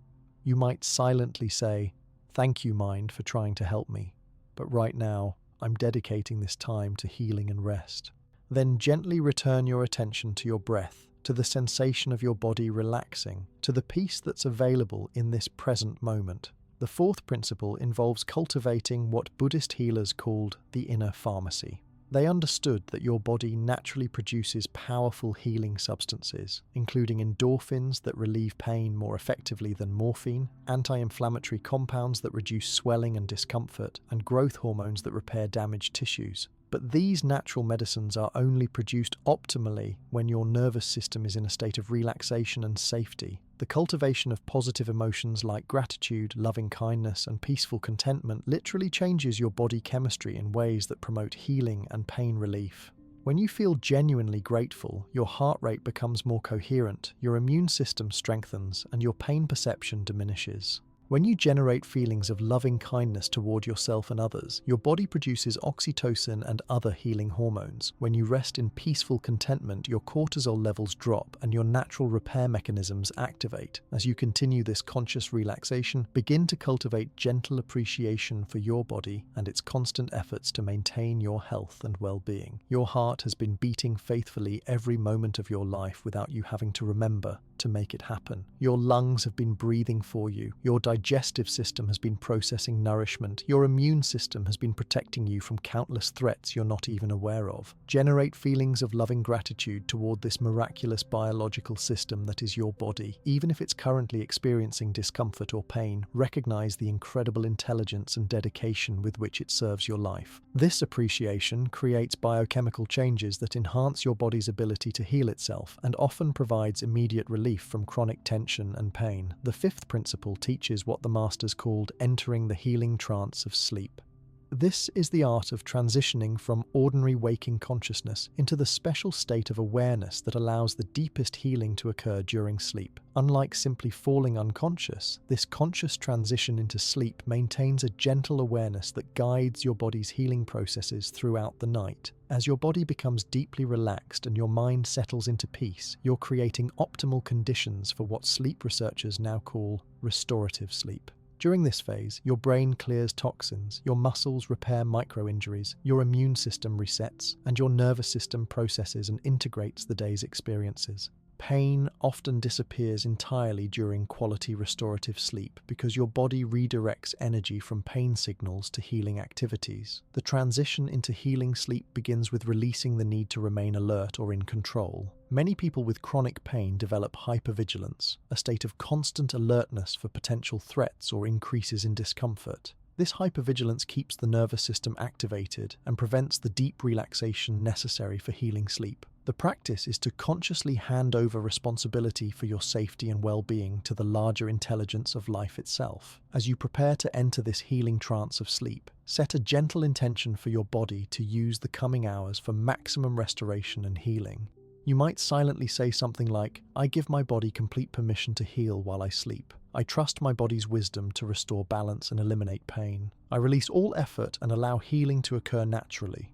Speaker 1: You might silently say, "Thank you, mind, for trying to help me, but right now, I'm dedicating this time to healing and rest." Then gently return your attention to your breath, to the sensation of your body relaxing, to the peace that's available in this present moment. The fourth principle involves cultivating what Buddhist healers called the inner pharmacy. They understood that your body naturally produces powerful healing substances, including endorphins that relieve pain more effectively than morphine, anti-inflammatory compounds that reduce swelling and discomfort, and growth hormones that repair damaged tissues. But these natural medicines are only produced optimally when your nervous system is in a state of relaxation and safety. The cultivation of positive emotions like gratitude, loving kindness, and peaceful contentment literally changes your body chemistry in ways that promote healing and pain relief. When you feel genuinely grateful, your heart rate becomes more coherent, your immune system strengthens, and your pain perception diminishes. When you generate feelings of loving kindness toward yourself and others, your body produces oxytocin and other healing hormones. When you rest in peaceful contentment, your cortisol levels drop and your natural repair mechanisms activate. As you continue this conscious relaxation, begin to cultivate gentle appreciation for your body and its constant efforts to maintain your health and well-being. Your heart has been beating faithfully every moment of your life without you having to remember to make it happen. Your lungs have been breathing for you. Your digestive system has been processing nourishment. Your immune system has been protecting you from countless threats you're not even aware of. Generate feelings of loving gratitude toward this miraculous biological system that is your body. Even if it's currently experiencing discomfort or pain, recognize the incredible intelligence and dedication with which it serves your life. This appreciation creates biochemical changes that enhance your body's ability to heal itself and often provides immediate relief from chronic tension and pain. The fifth principle teaches what the masters called entering the healing trance of sleep. This is the art of transitioning from ordinary waking consciousness into the special state of awareness that allows the deepest healing to occur during sleep. Unlike simply falling unconscious, this conscious transition into sleep maintains a gentle awareness that guides your body's healing processes throughout the night. As your body becomes deeply relaxed and your mind settles into peace, you're creating optimal conditions for what sleep researchers now call restorative sleep. During this phase, your brain clears toxins, your muscles repair micro-injuries, your immune system resets, and your nervous system processes and integrates the day's experiences. Pain often disappears entirely during quality restorative sleep because your body redirects energy from pain signals to healing activities. The transition into healing sleep begins with releasing the need to remain alert or in control. Many people with chronic pain develop hypervigilance, a state of constant alertness for potential threats or increases in discomfort. This hypervigilance keeps the nervous system activated and prevents the deep relaxation necessary for healing sleep. The practice is to consciously hand over responsibility for your safety and well-being to the larger intelligence of life itself. As you prepare to enter this healing trance of sleep, set a gentle intention for your body to use the coming hours for maximum restoration and healing. You might silently say something like, "I give my body complete permission to heal while I sleep. I trust my body's wisdom to restore balance and eliminate pain. I release all effort and allow healing to occur naturally."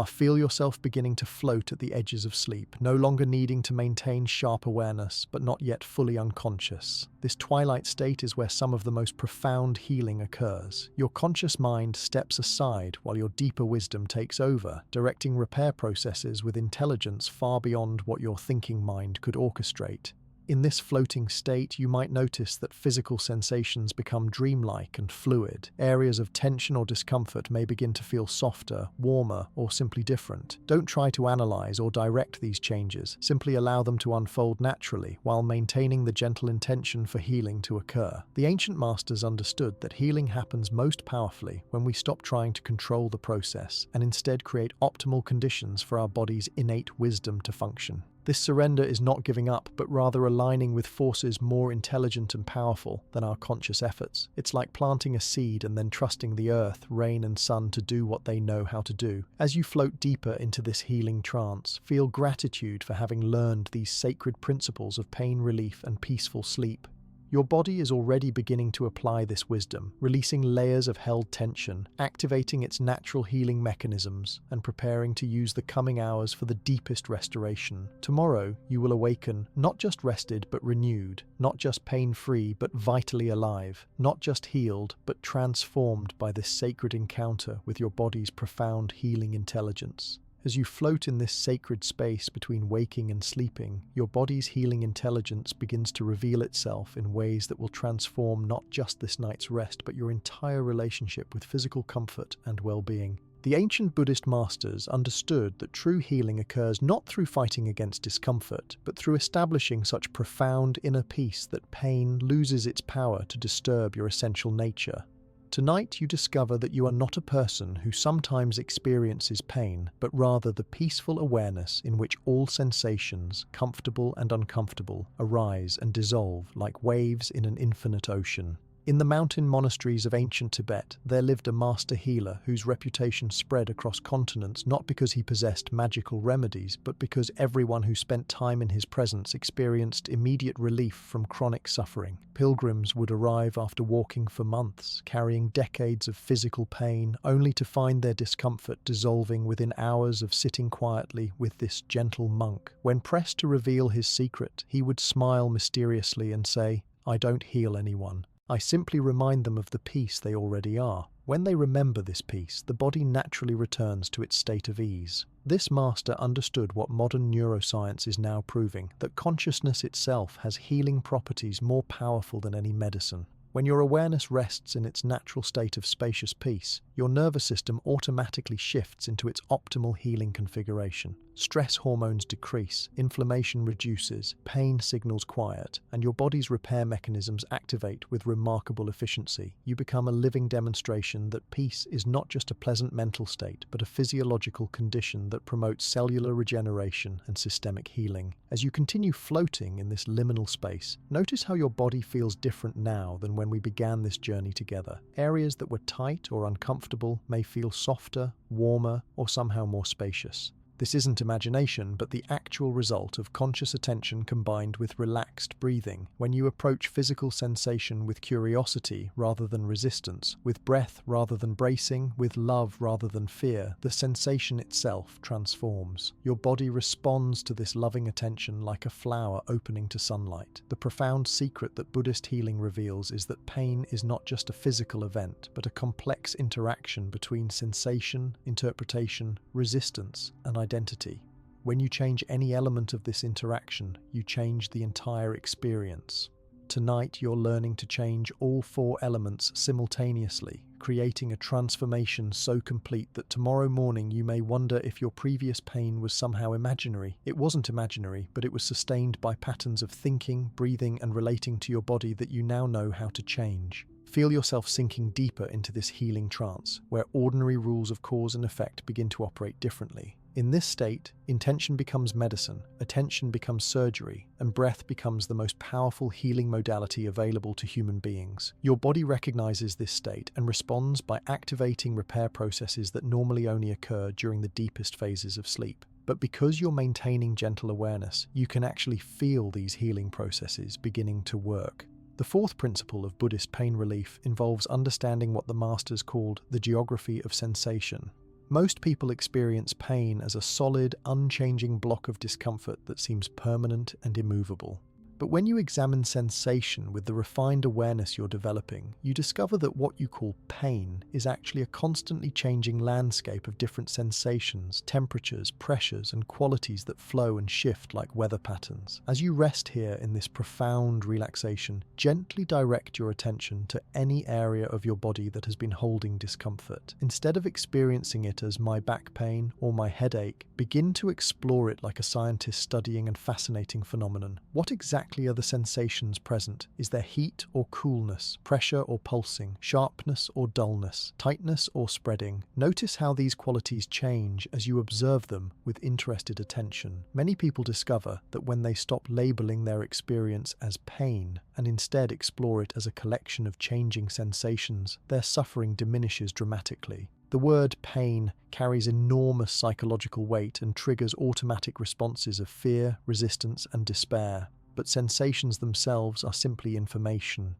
Speaker 1: Feel yourself beginning to float at the edges of sleep, no longer needing to maintain sharp awareness, but not yet fully unconscious. This twilight state is where some of the most profound healing occurs. Your conscious mind steps aside while your deeper wisdom takes over, directing repair processes with intelligence far beyond what your thinking mind could orchestrate. In this floating state, you might notice that physical sensations become dreamlike and fluid. Areas of tension or discomfort may begin to feel softer, warmer, or simply different. Don't try to analyze or direct these changes. Simply allow them to unfold naturally, while maintaining the gentle intention for healing to occur. The ancient masters understood that healing happens most powerfully when we stop trying to control the process and instead create optimal conditions for our body's innate wisdom to function. This surrender is not giving up, but rather aligning with forces more intelligent and powerful than our conscious efforts. It's like planting a seed and then trusting the earth, rain, and sun to do what they know how to do. As you float deeper into this healing trance, feel gratitude for having learned these sacred principles of pain relief and peaceful sleep. Your body is already beginning to apply this wisdom, releasing layers of held tension, activating its natural healing mechanisms, and preparing to use the coming hours for the deepest restoration. Tomorrow, you will awaken not just rested but renewed, not just pain-free but vitally alive, not just healed but transformed by this sacred encounter with your body's profound healing intelligence. As you float in this sacred space between waking and sleeping, your body's healing intelligence begins to reveal itself in ways that will transform not just this night's rest, but your entire relationship with physical comfort and well-being. The ancient Buddhist masters understood that true healing occurs not through fighting against discomfort, but through establishing such profound inner peace that pain loses its power to disturb your essential nature. Tonight you discover that you are not a person who sometimes experiences pain, but rather the peaceful awareness in which all sensations, comfortable and uncomfortable, arise and dissolve like waves in an infinite ocean. In the mountain monasteries of ancient Tibet, there lived a master healer whose reputation spread across continents not because he possessed magical remedies, but because everyone who spent time in his presence experienced immediate relief from chronic suffering. Pilgrims would arrive after walking for months, carrying decades of physical pain, only to find their discomfort dissolving within hours of sitting quietly with this gentle monk. When pressed to reveal his secret, he would smile mysteriously and say, "I don't heal anyone. I simply remind them of the peace they already are." When they remember this peace, the body naturally returns to its state of ease. This master understood what modern neuroscience is now proving, that consciousness itself has healing properties more powerful than any medicine. When your awareness rests in its natural state of spacious peace, your nervous system automatically shifts into its optimal healing configuration. Stress hormones decrease, inflammation reduces, pain signals quiet, and your body's repair mechanisms activate with remarkable efficiency. You become a living demonstration that peace is not just a pleasant mental state, but a physiological condition that promotes cellular regeneration and systemic healing. As you continue floating in this liminal space, notice how your body feels different now than when we began this journey together. Areas that were tight or uncomfortable may feel softer, warmer, or somehow more spacious. This isn't imagination, but the actual result of conscious attention combined with relaxed breathing. When you approach physical sensation with curiosity rather than resistance, with breath rather than bracing, with love rather than fear, the sensation itself transforms. Your body responds to this loving attention like a flower opening to sunlight. The profound secret that Buddhist healing reveals is that pain is not just a physical event, but a complex interaction between sensation, interpretation, resistance, and identity. When you change any element of this interaction, you change the entire experience. Tonight, you're learning to change all 4 elements simultaneously, creating a transformation so complete that tomorrow morning you may wonder if your previous pain was somehow imaginary. It wasn't imaginary, but it was sustained by patterns of thinking, breathing, and relating to your body that you now know how to change. Feel yourself sinking deeper into this healing trance, where ordinary rules of cause and effect begin to operate differently. In this state, intention becomes medicine, attention becomes surgery, and breath becomes the most powerful healing modality available to human beings. Your body recognizes this state and responds by activating repair processes that normally only occur during the deepest phases of sleep. But because you're maintaining gentle awareness, you can actually feel these healing processes beginning to work. The 4th principle of Buddhist pain relief involves understanding what the masters called the geography of sensation. Most people experience pain as a solid, unchanging block of discomfort that seems permanent and immovable. But when you examine sensation with the refined awareness you're developing, you discover that what you call pain is actually a constantly changing landscape of different sensations, temperatures, pressures, and qualities that flow and shift like weather patterns. As you rest here in this profound relaxation, gently direct your attention to any area of your body that has been holding discomfort. Instead of experiencing it as my back pain or my headache, begin to explore it like a scientist studying a fascinating phenomenon. What exactly are the sensations present? Is there heat or coolness, pressure or pulsing, sharpness or dullness, tightness or spreading? Notice how these qualities change as you observe them with interested attention. Many people discover that when they stop labeling their experience as pain and instead explore it as a collection of changing sensations, their suffering diminishes dramatically. The word pain carries enormous psychological weight and triggers automatic responses of fear, resistance, and despair. But sensations themselves are simply information.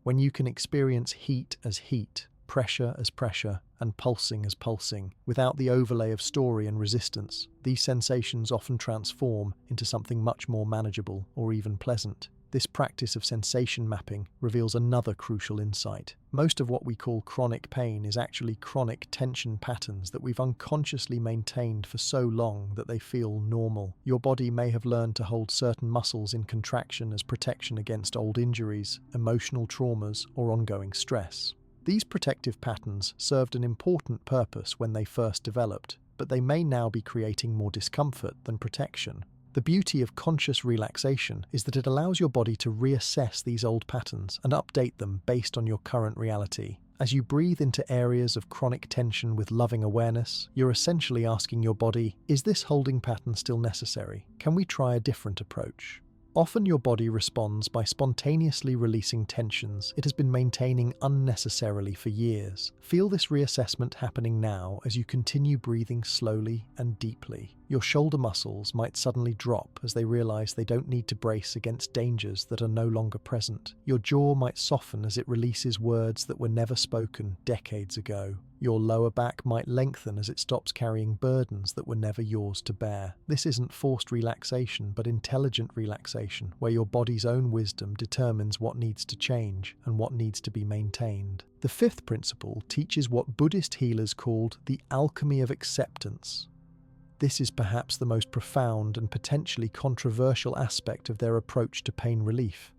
Speaker 1: When you can experience heat as heat, pressure as pressure, and pulsing as pulsing, without the overlay of story and resistance, these sensations often transform into something much more manageable or even pleasant. This practice of sensation mapping reveals another crucial insight. Most of what we call chronic pain is actually chronic tension patterns that we've unconsciously maintained for so long that they feel normal. Your body may have learned to hold certain muscles in contraction as protection against old injuries, emotional traumas, or ongoing stress. These protective patterns served an important purpose when they first developed, but they may now be creating more discomfort than protection. The beauty of conscious relaxation is that it allows your body to reassess these old patterns and update them based on your current reality. As you breathe into areas of chronic tension with loving awareness, you're essentially asking your body, is this holding pattern still necessary? Can we try a different approach? Often your body responds by spontaneously releasing tensions it has been maintaining unnecessarily for years. Feel this reassessment happening now as you continue breathing slowly and deeply. Your shoulder muscles might suddenly drop as they realize they don't need to brace against dangers that are no longer present. Your jaw might soften as it releases words that were never spoken decades ago. Your lower back might lengthen as it stops carrying burdens that were never yours to bear. This isn't forced relaxation, but intelligent relaxation, where your body's own wisdom determines what needs to change and what needs to be maintained. The 5th principle teaches what Buddhist healers called the alchemy of acceptance. This is perhaps the most profound and potentially controversial aspect of their approach to pain relief.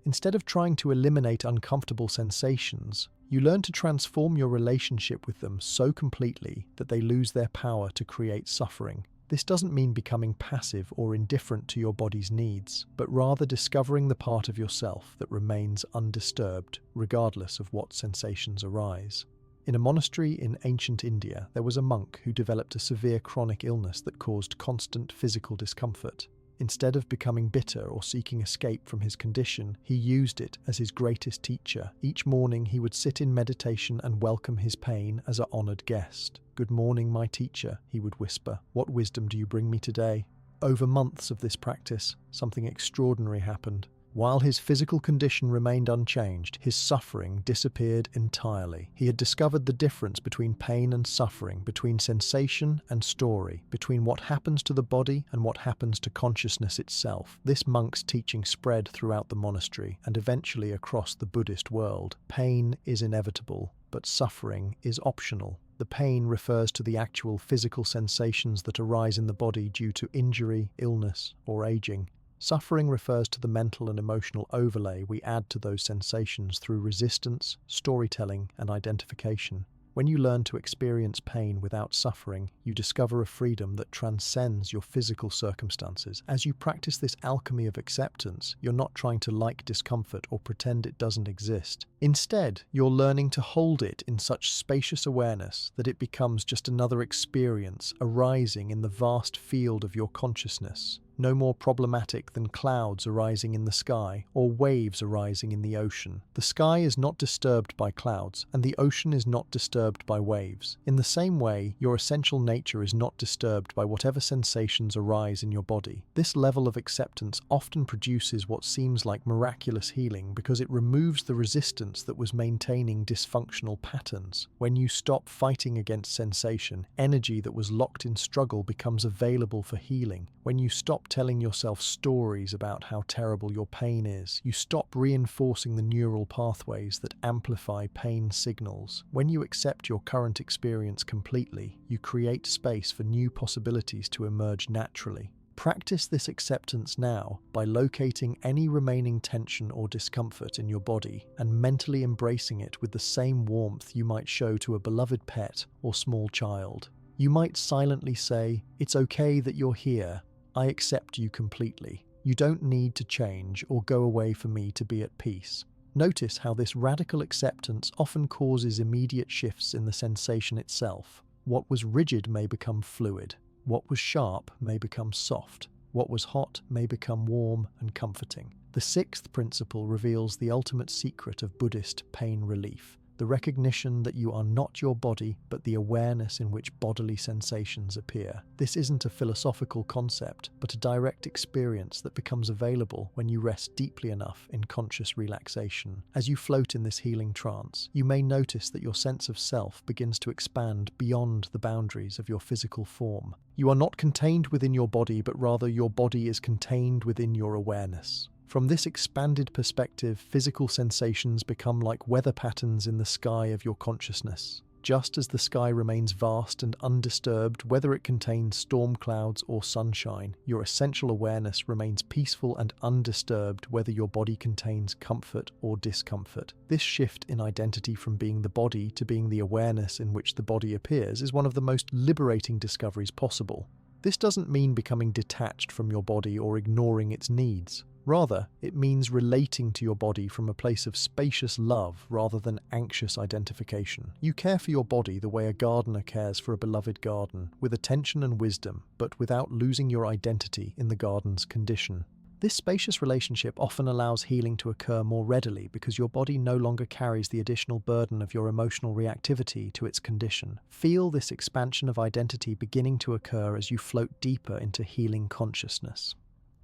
Speaker 1: Instead of trying to eliminate uncomfortable sensations, you learn to transform your relationship with them so completely that they lose their power to create suffering. This doesn't mean becoming passive or indifferent to your body's needs, but rather discovering the part of yourself that remains undisturbed, regardless of what sensations arise. In a monastery in ancient India, there was a monk who developed a severe chronic illness that caused constant physical discomfort. Instead of becoming bitter or seeking escape from his condition, he used it as his greatest teacher. Each morning he would sit in meditation and welcome his pain as an honored guest. "Good morning, my teacher," he would whisper. "What wisdom do you bring me today?" Over months of this practice, something extraordinary happened. While his physical condition remained unchanged, his suffering disappeared entirely. He had discovered the difference between pain and suffering, between sensation and story, between what happens to the body and what happens to consciousness itself. This monk's teaching spread throughout the monastery and eventually across the Buddhist world. Pain is inevitable, but suffering is optional. The pain refers to the actual physical sensations that arise in the body due to injury, illness, or aging. Suffering refers to the mental and emotional overlay we add to those sensations through resistance, storytelling, and identification. When you learn to experience pain without suffering, you discover a freedom that transcends your physical circumstances. As you practice this alchemy of acceptance, you're not trying to like discomfort or pretend it doesn't exist. Instead, you're learning to hold it in such spacious awareness that it becomes just another experience arising in the vast field of your consciousness. No more problematic than clouds arising in the sky or waves arising in the ocean. The sky is not disturbed by clouds, and the ocean is not disturbed by waves. In the same way, your essential nature is not disturbed by whatever sensations arise in your body. This level of acceptance often produces what seems like miraculous healing because it removes the resistance that was maintaining dysfunctional patterns. When you stop fighting against sensation, energy that was locked in struggle becomes available for healing. When you stop telling yourself stories about how terrible your pain is, you stop reinforcing the neural pathways that amplify pain signals. When you accept your current experience completely, you create space for new possibilities to emerge naturally. Practice this acceptance now by locating any remaining tension or discomfort in your body and mentally embracing it with the same warmth you might show to a beloved pet or small child. You might silently say, "It's okay that you're here. I accept you completely. You don't need to change or go away for me to be at peace." Notice how this radical acceptance often causes immediate shifts in the sensation itself. What was rigid may become fluid. What was sharp may become soft. What was hot may become warm and comforting. The sixth principle reveals the ultimate secret of Buddhist pain relief. The recognition that you are not your body, but the awareness in which bodily sensations appear. This isn't a philosophical concept, but a direct experience that becomes available when you rest deeply enough in conscious relaxation. As you float in this healing trance, you may notice that your sense of self begins to expand beyond the boundaries of your physical form. You are not contained within your body, but rather your body is contained within your awareness. From this expanded perspective, physical sensations become like weather patterns in the sky of your consciousness. Just as the sky remains vast and undisturbed, whether it contains storm clouds or sunshine, your essential awareness remains peaceful and undisturbed whether your body contains comfort or discomfort. This shift in identity from being the body to being the awareness in which the body appears is one of the most liberating discoveries possible. This doesn't mean becoming detached from your body or ignoring its needs. Rather, it means relating to your body from a place of spacious love rather than anxious identification. You care for your body the way a gardener cares for a beloved garden, with attention and wisdom, but without losing your identity in the garden's condition. This spacious relationship often allows healing to occur more readily because your body no longer carries the additional burden of your emotional reactivity to its condition. Feel this expansion of identity beginning to occur as you float deeper into healing consciousness.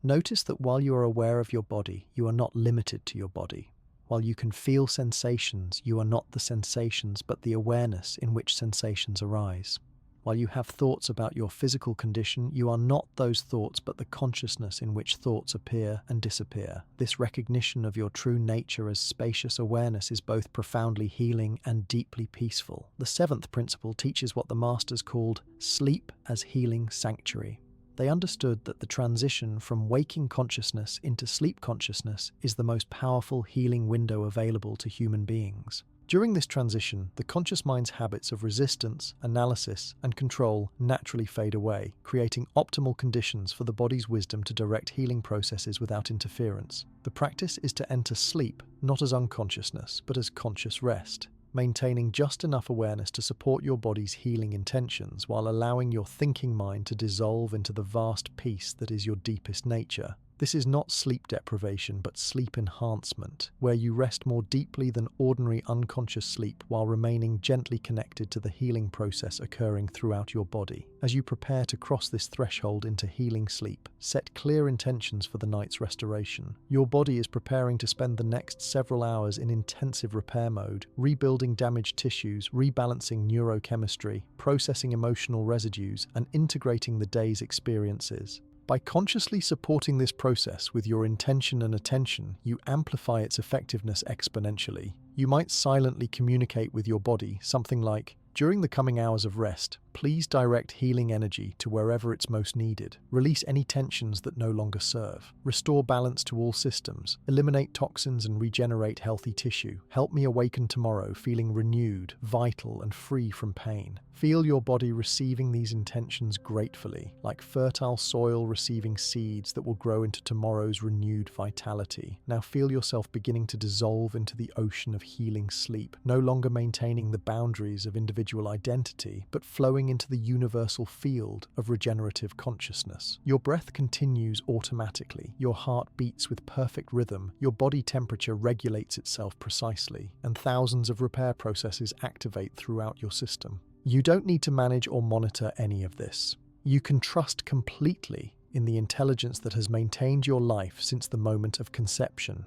Speaker 1: Notice that while you are aware of your body, you are not limited to your body. While you can feel sensations, you are not the sensations but the awareness in which sensations arise. While you have thoughts about your physical condition, you are not those thoughts but the consciousness in which thoughts appear and disappear. This recognition of your true nature as spacious awareness is both profoundly healing and deeply peaceful. The seventh principle teaches what the masters called sleep as healing sanctuary. They understood that the transition from waking consciousness into sleep consciousness is the most powerful healing window available to human beings. During this transition, the conscious mind's habits of resistance, analysis, and control naturally fade away, creating optimal conditions for the body's wisdom to direct healing processes without interference. The practice is to enter sleep not as unconsciousness, but as conscious rest, maintaining just enough awareness to support your body's healing intentions while allowing your thinking mind to dissolve into the vast peace that is your deepest nature. This is not sleep deprivation, but sleep enhancement, where you rest more deeply than ordinary unconscious sleep while remaining gently connected to the healing process occurring throughout your body. As you prepare to cross this threshold into healing sleep, set clear intentions for the night's restoration. Your body is preparing to spend the next several hours in intensive repair mode, rebuilding damaged tissues, rebalancing neurochemistry, processing emotional residues, and integrating the day's experiences. By consciously supporting this process with your intention and attention, you amplify its effectiveness exponentially. You might silently communicate with your body something like, During the coming hours of rest, please direct healing energy to wherever it's most needed. Release any tensions that no longer serve. Restore balance to all systems. Eliminate toxins and regenerate healthy tissue. Help me awaken tomorrow feeling renewed, vital, and free from pain. Feel your body receiving these intentions gratefully, like fertile soil receiving seeds that will grow into tomorrow's renewed vitality. Now feel yourself beginning to dissolve into the ocean of healing sleep, no longer maintaining the boundaries of individual identity, but flowing into the universal field of regenerative consciousness. Your breath continues automatically, your heart beats with perfect rhythm, your body temperature regulates itself precisely, and thousands of repair processes activate throughout your system. You don't need to manage or monitor any of this. You can trust completely in the intelligence that has maintained your life since the moment of conception.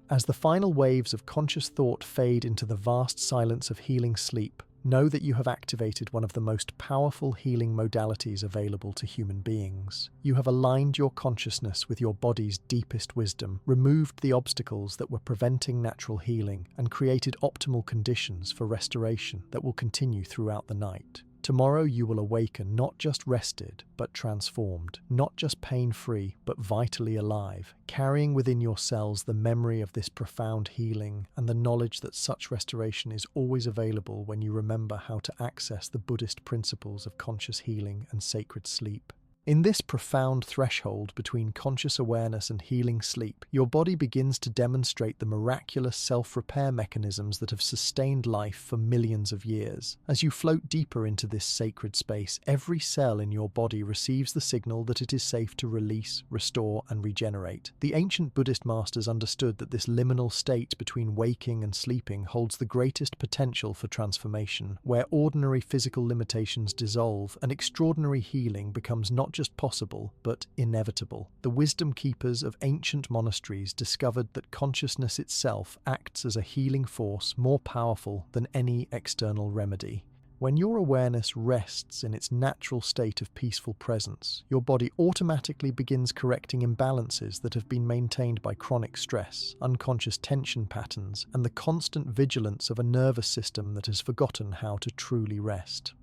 Speaker 1: As the final waves of conscious thought fade into the vast silence of healing sleep, know that you have activated one of the most powerful healing modalities available to human beings. You have aligned your consciousness with your body's deepest wisdom, removed the obstacles that were preventing natural healing, and created optimal conditions for restoration that will continue throughout the night. Tomorrow you will awaken not just rested, but transformed, not just pain-free, but vitally alive, carrying within your cells the memory of this profound healing and the knowledge that such restoration is always available when you remember how to access the Buddhist principles of conscious healing and sacred sleep. In this profound threshold between conscious awareness and healing sleep, your body begins to demonstrate the miraculous self-repair mechanisms that have sustained life for millions of years. As you float deeper into this sacred space, every cell in your body receives the signal that it is safe to release, restore, and regenerate. The ancient Buddhist masters understood that this liminal state between waking and sleeping holds the greatest potential for transformation, where ordinary physical limitations dissolve and extraordinary healing becomes not just possible, but inevitable. The wisdom keepers of ancient monasteries discovered that consciousness itself acts as a healing force more powerful than any external remedy. When your awareness rests in its natural state of peaceful presence, your body automatically begins correcting imbalances that have been maintained by chronic stress, unconscious tension patterns, and the constant vigilance of a nervous system that has forgotten how to truly rest.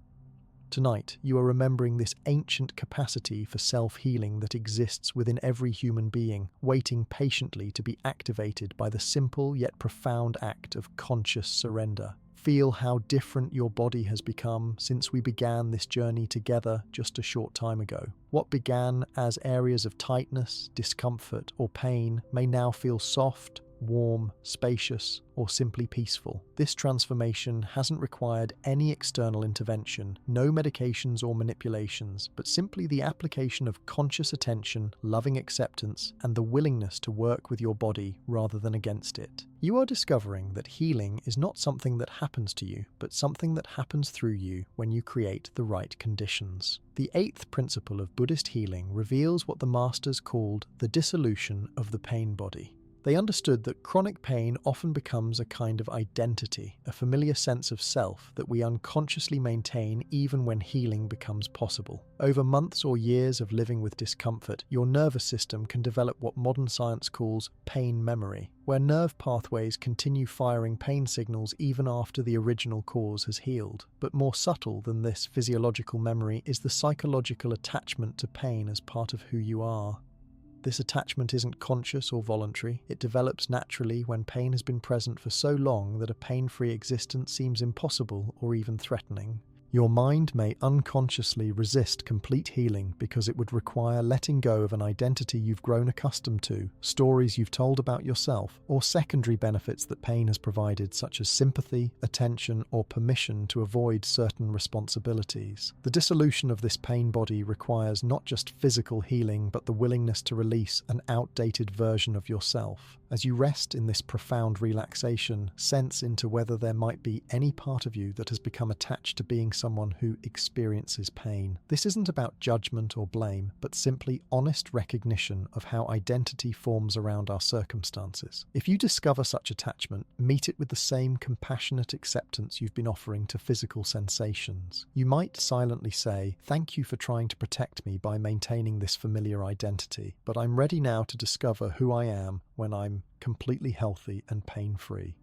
Speaker 1: Tonight, you are remembering this ancient capacity for self-healing that exists within every human being, waiting patiently to be activated by the simple yet profound act of conscious surrender. Feel how different your body has become since we began this journey together just a short time ago. What began as areas of tightness, discomfort, or pain may now feel soft, warm, spacious, or simply peaceful. This transformation hasn't required any external intervention, no medications or manipulations, but simply the application of conscious attention, loving acceptance, and the willingness to work with your body rather than against it. You are discovering that healing is not something that happens to you, but something that happens through you when you create the right conditions. The eighth principle of Buddhist healing reveals what the masters called the dissolution of the pain body. They understood that chronic pain often becomes a kind of identity, a familiar sense of self that we unconsciously maintain even when healing becomes possible. Over months or years of living with discomfort, your nervous system can develop what modern science calls pain memory, where nerve pathways continue firing pain signals even after the original cause has healed. But more subtle than this physiological memory is the psychological attachment to pain as part of who you are. This attachment isn't conscious or voluntary. It develops naturally when pain has been present for so long that a pain-free existence seems impossible or even threatening. Your mind may unconsciously resist complete healing because it would require letting go of an identity you've grown accustomed to, stories you've told about yourself, or secondary benefits that pain has provided, such as sympathy, attention, or permission to avoid certain responsibilities. The dissolution of this pain body requires not just physical healing, but the willingness to release an outdated version of yourself. As you rest in this profound relaxation, sense into whether there might be any part of you that has become attached to being someone who experiences pain. This isn't about judgment or blame, but simply honest recognition of how identity forms around our circumstances. If you discover such attachment, meet it with the same compassionate acceptance you've been offering to physical sensations. You might silently say, "Thank you for trying to protect me by maintaining this familiar identity, but I'm ready now to discover who I am when I'm completely healthy and pain-free."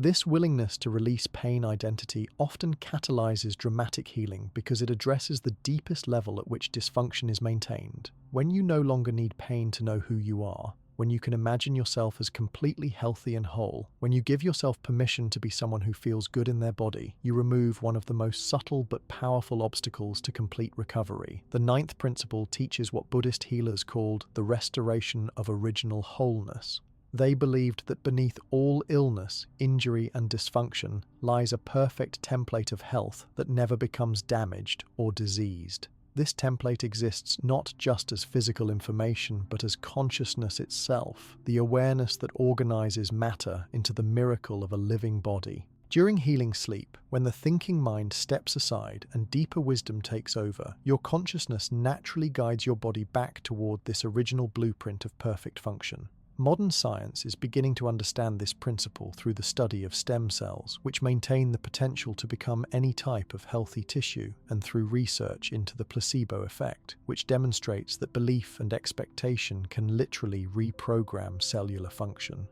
Speaker 1: This willingness to release pain identity often catalyzes dramatic healing because it addresses the deepest level at which dysfunction is maintained. When you no longer need pain to know who you are, when you can imagine yourself as completely healthy and whole, when you give yourself permission to be someone who feels good in their body, you remove one of the most subtle but powerful obstacles to complete recovery. The ninth principle teaches what Buddhist healers called the restoration of original wholeness. They believed that beneath all illness, injury, and dysfunction lies a perfect template of health that never becomes damaged or diseased. This template exists not just as physical information, but as consciousness itself, the awareness that organizes matter into the miracle of a living body. During healing sleep, when the thinking mind steps aside and deeper wisdom takes over, your consciousness naturally guides your body back toward this original blueprint of perfect function. Modern science is beginning to understand this principle through the study of stem cells, which maintain the potential to become any type of healthy tissue, and through research into the placebo effect, which demonstrates that belief and expectation can literally reprogram cellular function.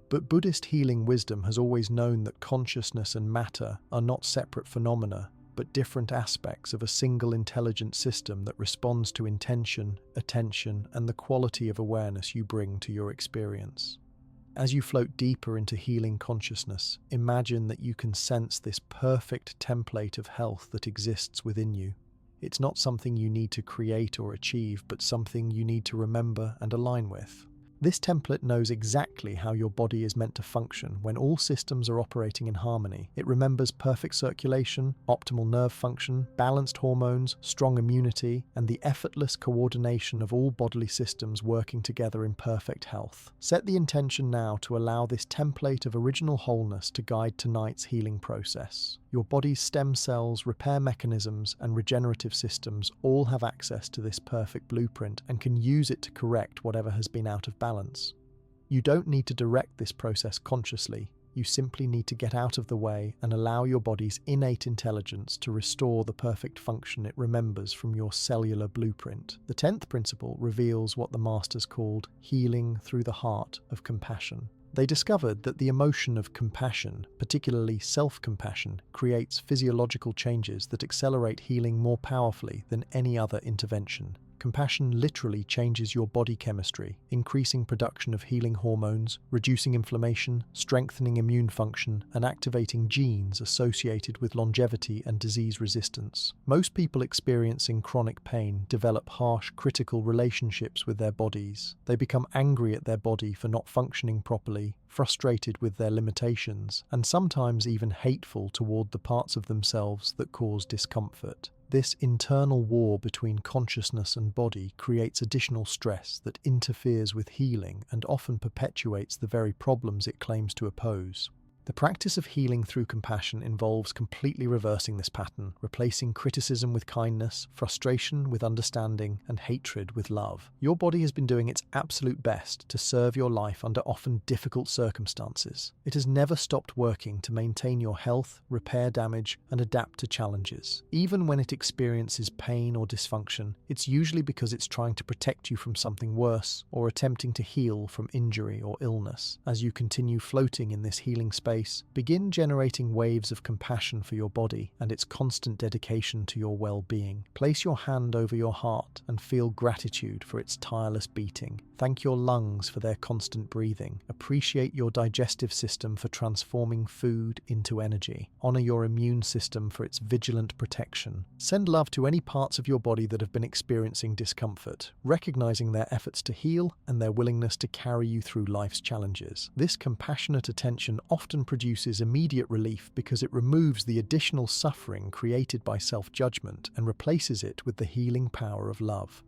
Speaker 1: But Buddhist healing wisdom has always known that consciousness and matter are not separate phenomena, but different aspects of a single intelligent system that responds to intention, attention, and the quality of awareness you bring to your experience. As you float deeper into healing consciousness, imagine that you can sense this perfect template of health that exists within you. It's not something you need to create or achieve, but something you need to remember and align with. This template knows exactly how your body is meant to function when all systems are operating in harmony. It remembers perfect circulation, optimal nerve function, balanced hormones, strong immunity, and the effortless coordination of all bodily systems working together in perfect health. Set the intention now to allow this template of original wholeness to guide tonight's healing process. Your body's stem cells, repair mechanisms, and regenerative systems all have access to this perfect blueprint and can use it to correct whatever has been out of balance. You don't need to direct this process consciously. You simply need to get out of the way and allow your body's innate intelligence to restore the perfect function it remembers from your cellular blueprint. The 10th principle reveals what the masters called healing through the heart of compassion. They discovered that the emotion of compassion, particularly self-compassion, creates physiological changes that accelerate healing more powerfully than any other intervention. Compassion literally changes your body chemistry, increasing production of healing hormones, reducing inflammation, strengthening immune function, and activating genes associated with longevity and disease resistance. Most people experiencing chronic pain develop harsh, critical relationships with their bodies. They become angry at their body for not functioning properly, frustrated with their limitations, and sometimes even hateful toward the parts of themselves that cause discomfort. This internal war between consciousness and body creates additional stress that interferes with healing and often perpetuates the very problems it claims to oppose. The practice of healing through compassion involves completely reversing this pattern, replacing criticism with kindness, frustration with understanding, and hatred with love. Your body has been doing its absolute best to serve your life under often difficult circumstances. It has never stopped working to maintain your health, repair damage, and adapt to challenges. Even when it experiences pain or dysfunction, it's usually because it's trying to protect you from something worse or attempting to heal from injury or illness. As you continue floating in this healing space, begin generating waves of compassion for your body and its constant dedication to your well-being. Place your hand over your heart and feel gratitude for its tireless beating. Thank your lungs for their constant breathing. Appreciate your digestive system for transforming food into energy. Honor your immune system for its vigilant protection. Send love to any parts of your body that have been experiencing discomfort, recognizing their efforts to heal and their willingness to carry you through life's challenges. This compassionate attention often produces immediate relief because it removes the additional suffering created by self-judgment and replaces it with the healing power of love.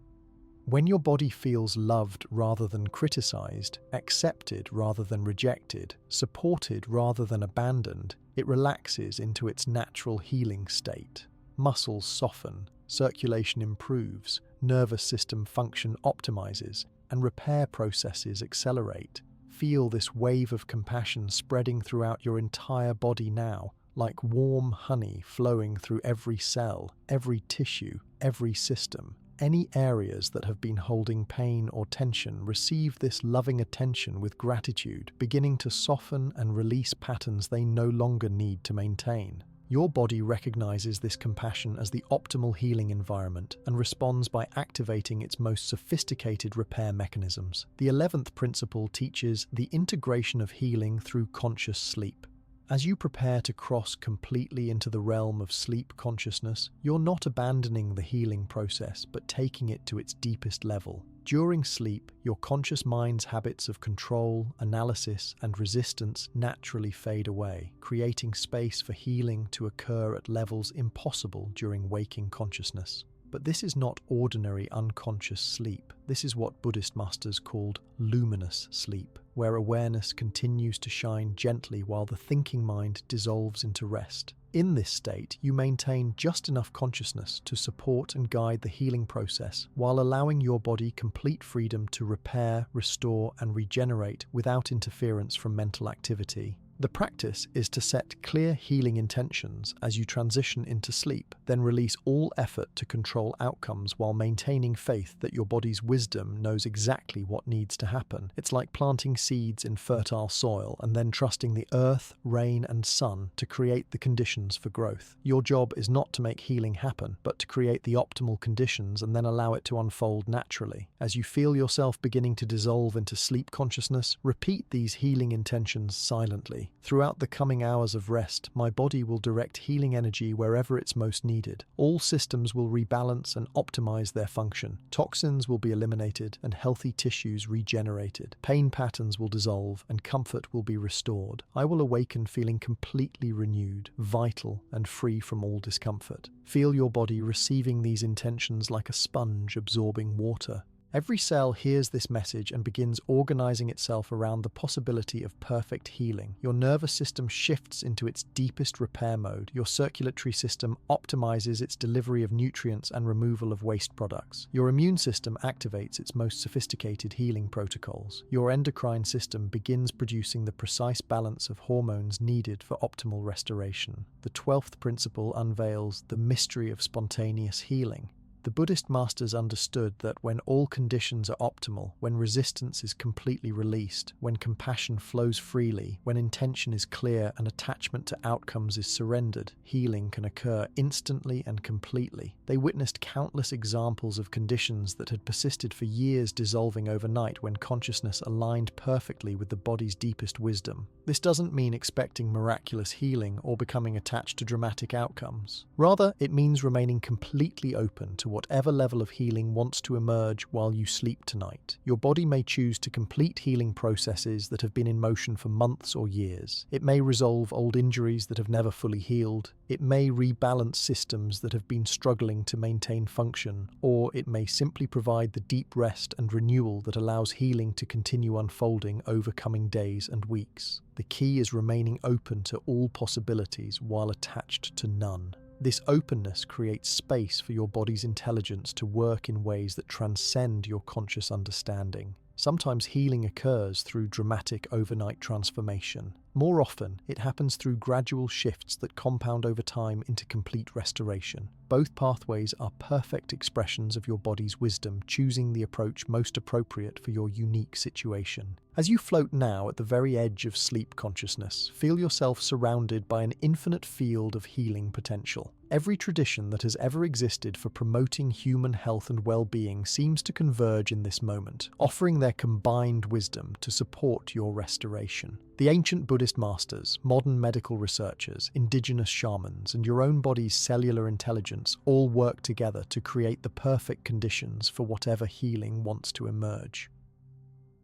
Speaker 1: When your body feels loved rather than criticized, accepted rather than rejected, supported rather than abandoned, it relaxes into its natural healing state. Muscles soften, circulation improves, nervous system function optimizes, and repair processes accelerate. Feel this wave of compassion spreading throughout your entire body now, like warm honey flowing through every cell, every tissue, every system. any areas that have been holding pain or tension receive this loving attention with gratitude, beginning to soften and release patterns they no longer need to maintain. Your body recognizes this compassion as the optimal healing environment and responds by activating its most sophisticated repair mechanisms. The 11th principle teaches the integration of healing through conscious sleep. As you prepare to cross completely into the realm of sleep consciousness, you're not abandoning the healing process, but taking it to its deepest level. During sleep, your conscious mind's habits of control, analysis, and resistance naturally fade away, creating space for healing to occur at levels impossible during waking consciousness. But this is not ordinary unconscious sleep. This is what Buddhist masters called luminous sleep, where awareness continues to shine gently while the thinking mind dissolves into rest. In this state, you maintain just enough consciousness to support and guide the healing process, while allowing your body complete freedom to repair, restore, and regenerate without interference from mental activity. The practice is to set clear healing intentions as you transition into sleep, then release all effort to control outcomes while maintaining faith that your body's wisdom knows exactly what needs to happen. It's like planting seeds in fertile soil and then trusting the earth, rain, and sun to create the conditions for growth. Your job is not to make healing happen, but to create the optimal conditions and then allow it to unfold naturally. As you feel yourself beginning to dissolve into sleep consciousness, repeat these healing intentions silently. Throughout the coming hours of rest, my body will direct healing energy wherever it's most needed. All systems will rebalance and optimize their function. Toxins will be eliminated and healthy tissues regenerated. Pain patterns will dissolve and comfort will be restored. I will awaken feeling completely renewed, vital, and free from all discomfort. Feel your body receiving these intentions like a sponge absorbing water. Every cell hears this message and begins organizing itself around the possibility of perfect healing. Your nervous system shifts into its deepest repair mode. Your circulatory system optimizes its delivery of nutrients and removal of waste products. Your immune system activates its most sophisticated healing protocols. Your endocrine system begins producing the precise balance of hormones needed for optimal restoration. The 12th principle unveils the mystery of spontaneous healing. The Buddhist masters understood that when all conditions are optimal, when resistance is completely released, when compassion flows freely, when intention is clear and attachment to outcomes is surrendered, healing can occur instantly and completely. They witnessed countless examples of conditions that had persisted for years dissolving overnight when consciousness aligned perfectly with the body's deepest wisdom. This doesn't mean expecting miraculous healing or becoming attached to dramatic outcomes. Rather, it means remaining completely open to whatever level of healing wants to emerge while you sleep tonight. Your body may choose to complete healing processes that have been in motion for months or years. It may resolve old injuries that have never fully healed. It may rebalance systems that have been struggling to maintain function, or it may simply provide the deep rest and renewal that allows healing to continue unfolding over coming days and weeks. The key is remaining open to all possibilities while attached to none. This openness creates space for your body's intelligence to work in ways that transcend your conscious understanding. Sometimes healing occurs through dramatic overnight transformation. More often, it happens through gradual shifts that compound over time into complete restoration. Both pathways are perfect expressions of your body's wisdom, choosing the approach most appropriate for your unique situation. As you float now at the very edge of sleep consciousness, feel yourself surrounded by an infinite field of healing potential. Every tradition that has ever existed for promoting human health and well-being seems to converge in this moment, offering their combined wisdom to support your restoration. The ancient Buddhist masters, modern medical researchers, indigenous shamans, and your own body's cellular intelligence all work together to create the perfect conditions for whatever healing wants to emerge.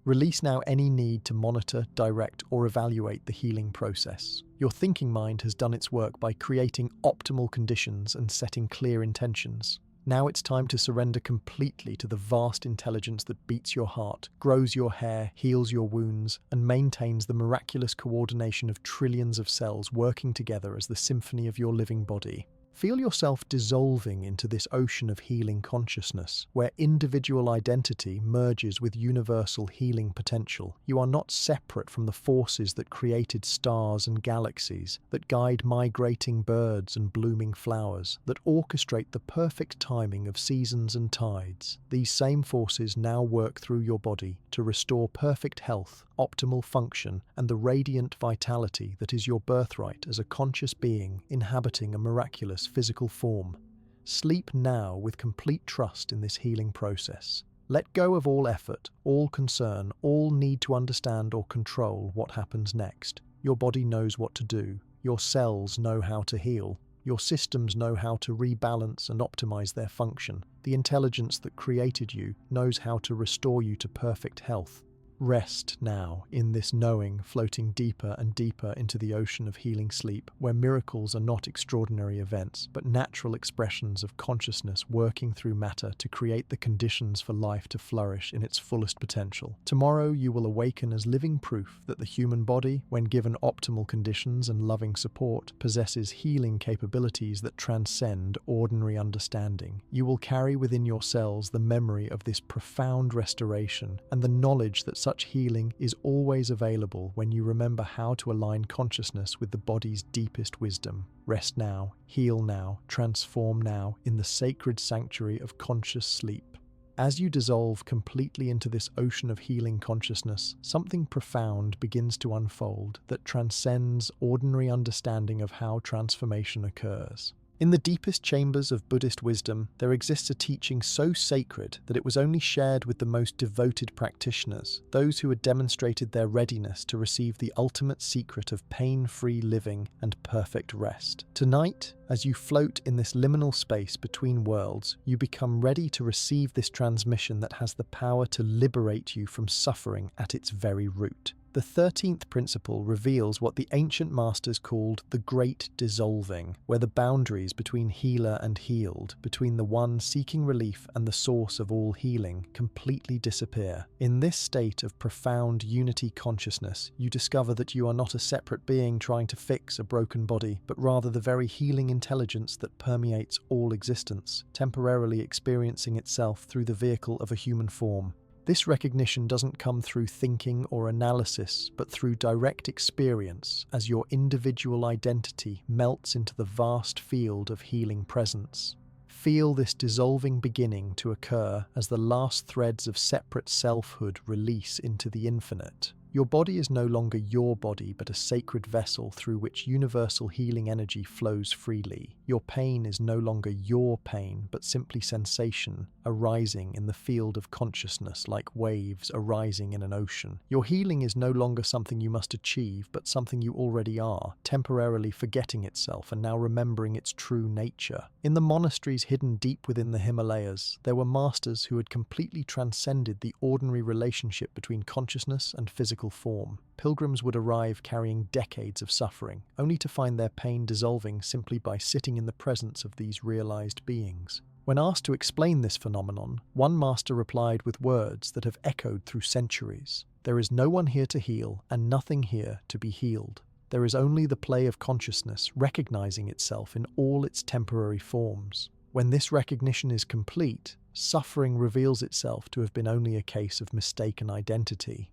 Speaker 1: Release now any need to monitor, direct, or evaluate the healing process. Your thinking mind has done its work by creating optimal conditions and setting clear intentions. Now it's time to surrender completely to the vast intelligence that beats your heart, grows your hair, heals your wounds, and maintains the miraculous coordination of trillions of cells working together as the symphony of your living body. Feel yourself dissolving into this ocean of healing consciousness, where individual identity merges with universal healing potential. You are not separate from the forces that created stars and galaxies, that guide migrating birds and blooming flowers, that orchestrate the perfect timing of seasons and tides. These same forces now work through your body to restore perfect health, optimal function, and the radiant vitality that is your birthright as a conscious being inhabiting a miraculous physical form. Sleep now with complete trust in this healing process. Let go of all effort, all concern, all need to understand or control what happens next. Your body knows what to do. Your cells know how to heal. Your systems know how to rebalance and optimize their function. The intelligence that created you knows how to restore you to perfect health. Rest now in this knowing, floating deeper and deeper into the ocean of healing sleep, where miracles are not extraordinary events, but natural expressions of consciousness working through matter to create the conditions for life to flourish in its fullest potential. Tomorrow you will awaken as living proof that the human body, when given optimal conditions and loving support, possesses healing capabilities that transcend ordinary understanding. You will carry within your cells the memory of this profound restoration and the knowledge that such healing is always available when you remember how to align consciousness with the body's deepest wisdom. Rest now, heal now, transform now in the sacred sanctuary of conscious sleep. As you dissolve completely into this ocean of healing consciousness, something profound begins to unfold that transcends ordinary understanding of how transformation occurs. In the deepest chambers of Buddhist wisdom, there exists a teaching so sacred that it was only shared with the most devoted practitioners, those who had demonstrated their readiness to receive the ultimate secret of pain-free living and perfect rest. Tonight, as you float in this liminal space between worlds, you become ready to receive this transmission that has the power to liberate you from suffering at its very root. The 13th principle reveals what the ancient masters called the Great Dissolving, where the boundaries between healer and healed, between the one seeking relief and the source of all healing, completely disappear. In this state of profound unity consciousness, you discover that you are not a separate being trying to fix a broken body, but rather the very healing intelligence that permeates all existence, temporarily experiencing itself through the vehicle of a human form. This recognition doesn't come through thinking or analysis, but through direct experience as your individual identity melts into the vast field of healing presence. Feel this dissolving beginning to occur as the last threads of separate selfhood release into the infinite. Your body is no longer your body, but a sacred vessel through which universal healing energy flows freely. Your pain is no longer your pain, but simply sensation arising in the field of consciousness like waves arising in an ocean. Your healing is no longer something you must achieve, but something you already are, temporarily forgetting itself and now remembering its true nature. In the monasteries hidden deep within the Himalayas, there were masters who had completely transcended the ordinary relationship between consciousness and physical form. Pilgrims would arrive carrying decades of suffering, only to find their pain dissolving simply by sitting in the presence of these realized beings. When asked to explain this phenomenon, one master replied with words that have echoed through centuries. "There is no one here to heal, and nothing here to be healed. There is only the play of consciousness recognizing itself in all its temporary forms. When this recognition is complete, suffering reveals itself to have been only a case of mistaken identity."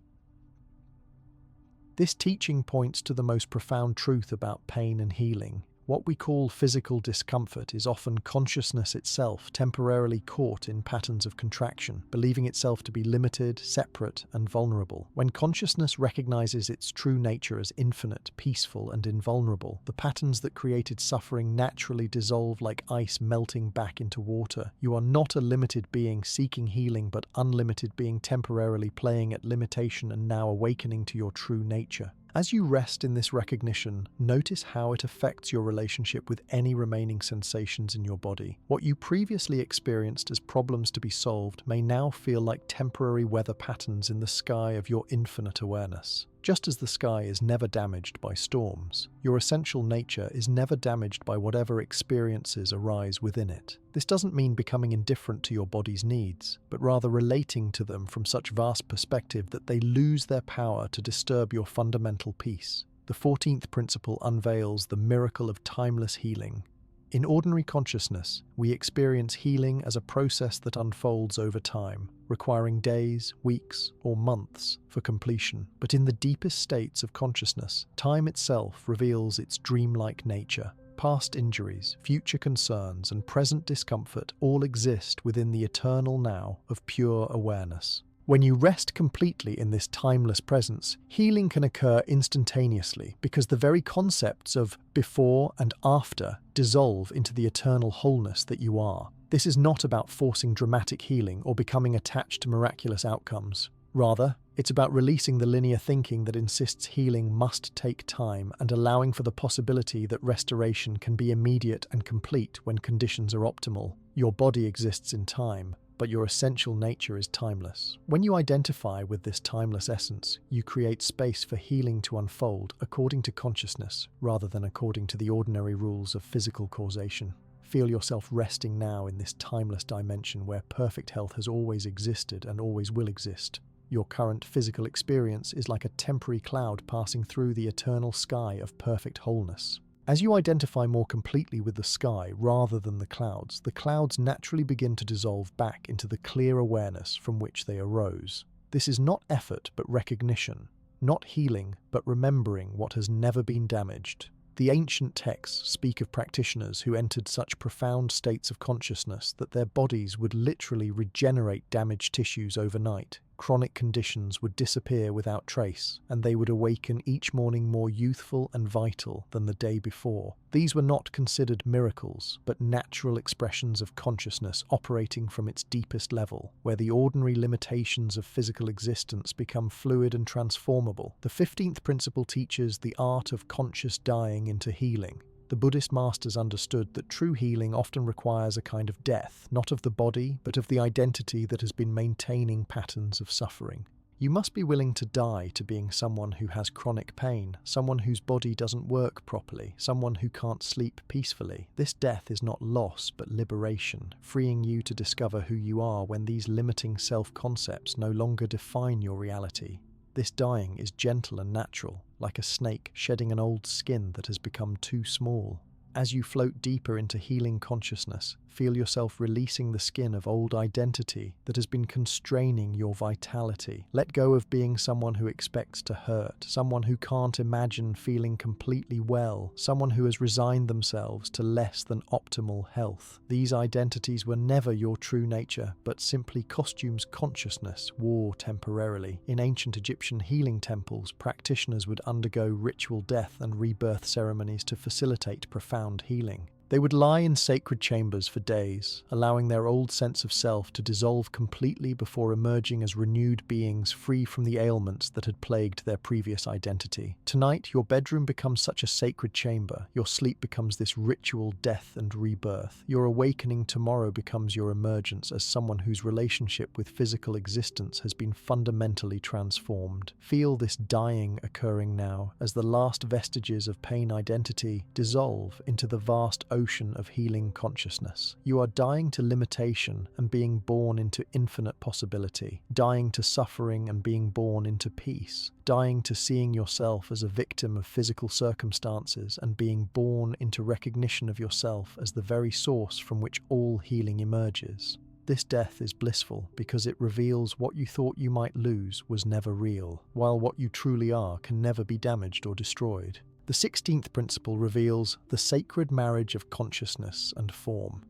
Speaker 1: This teaching points to the most profound truth about pain and healing. What we call physical discomfort is often consciousness itself temporarily caught in patterns of contraction, believing itself to be limited, separate, and vulnerable. When consciousness recognizes its true nature as infinite, peaceful, and invulnerable, the patterns that created suffering naturally dissolve like ice melting back into water. You are not a limited being seeking healing, but unlimited being temporarily playing at limitation and now awakening to your true nature. As you rest in this recognition, notice how it affects your relationship with any remaining sensations in your body. What you previously experienced as problems to be solved may now feel like temporary weather patterns in the sky of your infinite awareness. Just as the sky is never damaged by storms, your essential nature is never damaged by whatever experiences arise within it. This doesn't mean becoming indifferent to your body's needs, but rather relating to them from such vast perspective that they lose their power to disturb your fundamental peace. The 14th principle unveils the miracle of timeless healing. In ordinary consciousness, we experience healing as a process that unfolds over time, requiring days, weeks, or months for completion. But in the deepest states of consciousness, time itself reveals its dreamlike nature. Past injuries, future concerns, and present discomfort all exist within the eternal now of pure awareness. When you rest completely in this timeless presence, healing can occur instantaneously because the very concepts of before and after dissolve into the eternal wholeness that you are. This is not about forcing dramatic healing or becoming attached to miraculous outcomes. Rather, it's about releasing the linear thinking that insists healing must take time and allowing for the possibility that restoration can be immediate and complete when conditions are optimal. Your body exists in time, but your essential nature is timeless. When you identify with this timeless essence, you create space for healing to unfold according to consciousness rather than according to the ordinary rules of physical causation. Feel yourself resting now in this timeless dimension where perfect health has always existed and always will exist. Your current physical experience is like a temporary cloud passing through the eternal sky of perfect wholeness. As you identify more completely with the sky rather than the clouds naturally begin to dissolve back into the clear awareness from which they arose. This is not effort but recognition, not healing but remembering what has never been damaged. The ancient texts speak of practitioners who entered such profound states of consciousness that their bodies would literally regenerate damaged tissues overnight. Chronic conditions would disappear without trace, and they would awaken each morning more youthful and vital than the day before. These were not considered miracles, but natural expressions of consciousness operating from its deepest level, where the ordinary limitations of physical existence become fluid and transformable. The 15th principle teaches the art of conscious dying into healing. The Buddhist masters understood that true healing often requires a kind of death, not of the body, but of the identity that has been maintaining patterns of suffering. You must be willing to die to being someone who has chronic pain, someone whose body doesn't work properly, someone who can't sleep peacefully. This death is not loss, but liberation, freeing you to discover who you are when these limiting self-concepts no longer define your reality. This dying is gentle and natural, like a snake shedding an old skin that has become too small. As you float deeper into healing consciousness, feel yourself releasing the skin of old identity that has been constraining your vitality. Let go of being someone who expects to hurt, someone who can't imagine feeling completely well, someone who has resigned themselves to less than optimal health. These identities were never your true nature, but simply costumes consciousness wore temporarily. In ancient Egyptian healing temples, practitioners would undergo ritual death and rebirth ceremonies to facilitate profound healing. They would lie in sacred chambers for days, allowing their old sense of self to dissolve completely before emerging as renewed beings free from the ailments that had plagued their previous identity. Tonight, your bedroom becomes such a sacred chamber. Your sleep becomes this ritual death and rebirth. Your awakening tomorrow becomes your emergence as someone whose relationship with physical existence has been fundamentally transformed. Feel this dying occurring now as the last vestiges of pain identity dissolve into the vast ocean of healing consciousness. You are dying to limitation and being born into infinite possibility, dying to suffering and being born into peace, dying to seeing yourself as a victim of physical circumstances and being born into recognition of yourself as the very source from which all healing emerges. This death is blissful because it reveals what you thought you might lose was never real, while what you truly are can never be damaged or destroyed. The 16th principle reveals the sacred marriage of consciousness and form.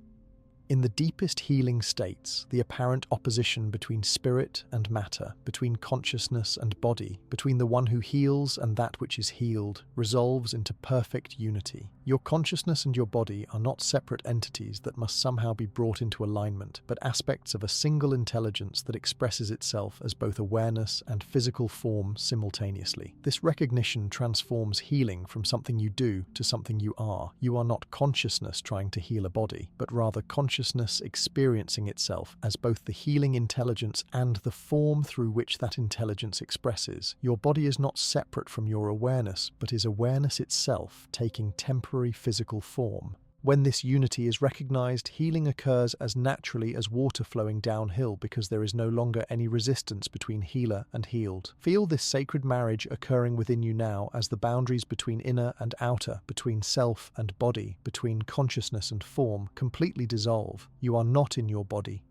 Speaker 1: In the deepest healing states, the apparent opposition between spirit and matter, between consciousness and body, between the one who heals and that which is healed, resolves into perfect unity. Your consciousness and your body are not separate entities that must somehow be brought into alignment, but aspects of a single intelligence that expresses itself as both awareness and physical form simultaneously. This recognition transforms healing from something you do to something you are. You are not consciousness trying to heal a body, but rather consciousness experiencing itself as both the healing intelligence and the form through which that intelligence expresses. Your body is not separate from your awareness, but is awareness itself taking temporary physical form. When this unity is recognized, healing occurs as naturally as water flowing downhill because there is no longer any resistance between healer and healed. Feel this sacred marriage occurring within you now as the boundaries between inner and outer, between self and body, between consciousness and form completely dissolve. You are not in your body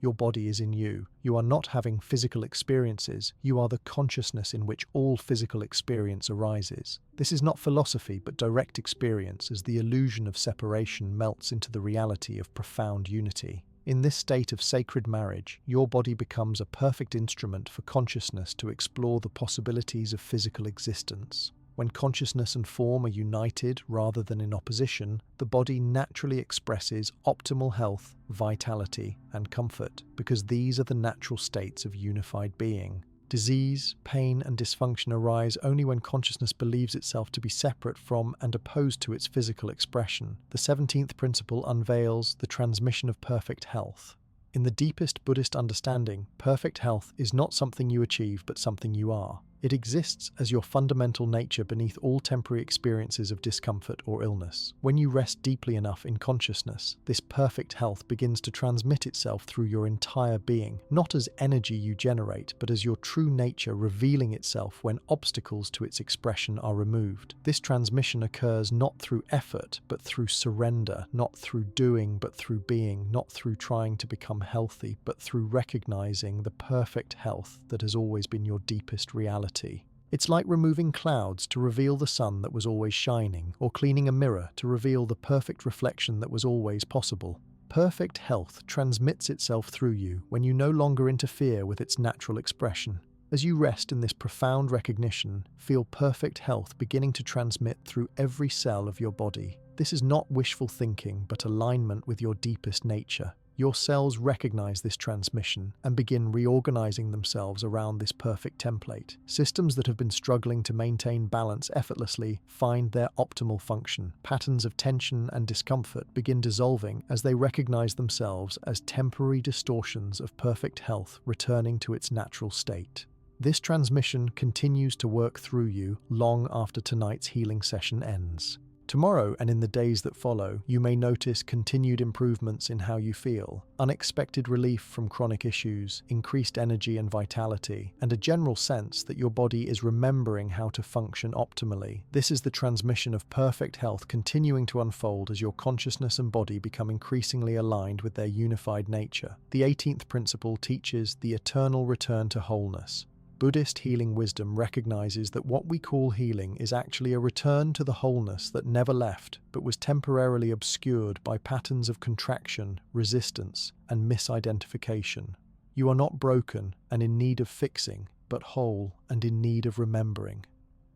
Speaker 1: is in you. You are not having physical experiences, you are the consciousness in which all physical experience arises. This is not philosophy but direct experience as the illusion of separation melts into the reality of profound unity. In this state of sacred marriage, your body becomes a perfect instrument for consciousness to explore the possibilities of physical existence. When consciousness and form are united rather than in opposition, the body naturally expresses optimal health, vitality, and comfort, because these are the natural states of unified being. Disease, pain, and dysfunction arise only when consciousness believes itself to be separate from and opposed to its physical expression. The 17th principle unveils the transmission of perfect health. In the deepest Buddhist understanding, perfect health is not something you achieve but something you are. It exists as your fundamental nature beneath all temporary experiences of discomfort or illness. When you rest deeply enough in consciousness, this perfect health begins to transmit itself through your entire being, not as energy you generate, but as your true nature revealing itself when obstacles to its expression are removed. This transmission occurs not through effort, but through surrender, not through doing, but through being, not through trying to become healthy, but through recognizing the perfect health that has always been your deepest reality. It's like removing clouds to reveal the sun that was always shining, or cleaning a mirror to reveal the perfect reflection that was always possible. Perfect health transmits itself through you when you no longer interfere with its natural expression. As you rest in this profound recognition, feel perfect health beginning to transmit through every cell of your body. This is not wishful thinking, but alignment with your deepest nature. Your cells recognize this transmission and begin reorganizing themselves around this perfect template. Systems that have been struggling to maintain balance effortlessly find their optimal function. Patterns of tension and discomfort begin dissolving as they recognize themselves as temporary distortions of perfect health returning to its natural state. This transmission continues to work through you long after tonight's healing session ends. Tomorrow and in the days that follow, you may notice continued improvements in how you feel, unexpected relief from chronic issues, increased energy and vitality, and a general sense that your body is remembering how to function optimally. This is the transmission of perfect health continuing to unfold as your consciousness and body become increasingly aligned with their unified nature. The 18th principle teaches the eternal return to wholeness. Buddhist healing wisdom recognizes that what we call healing is actually a return to the wholeness that never left, but was temporarily obscured by patterns of contraction, resistance, and misidentification. You are not broken and in need of fixing, but whole and in need of remembering.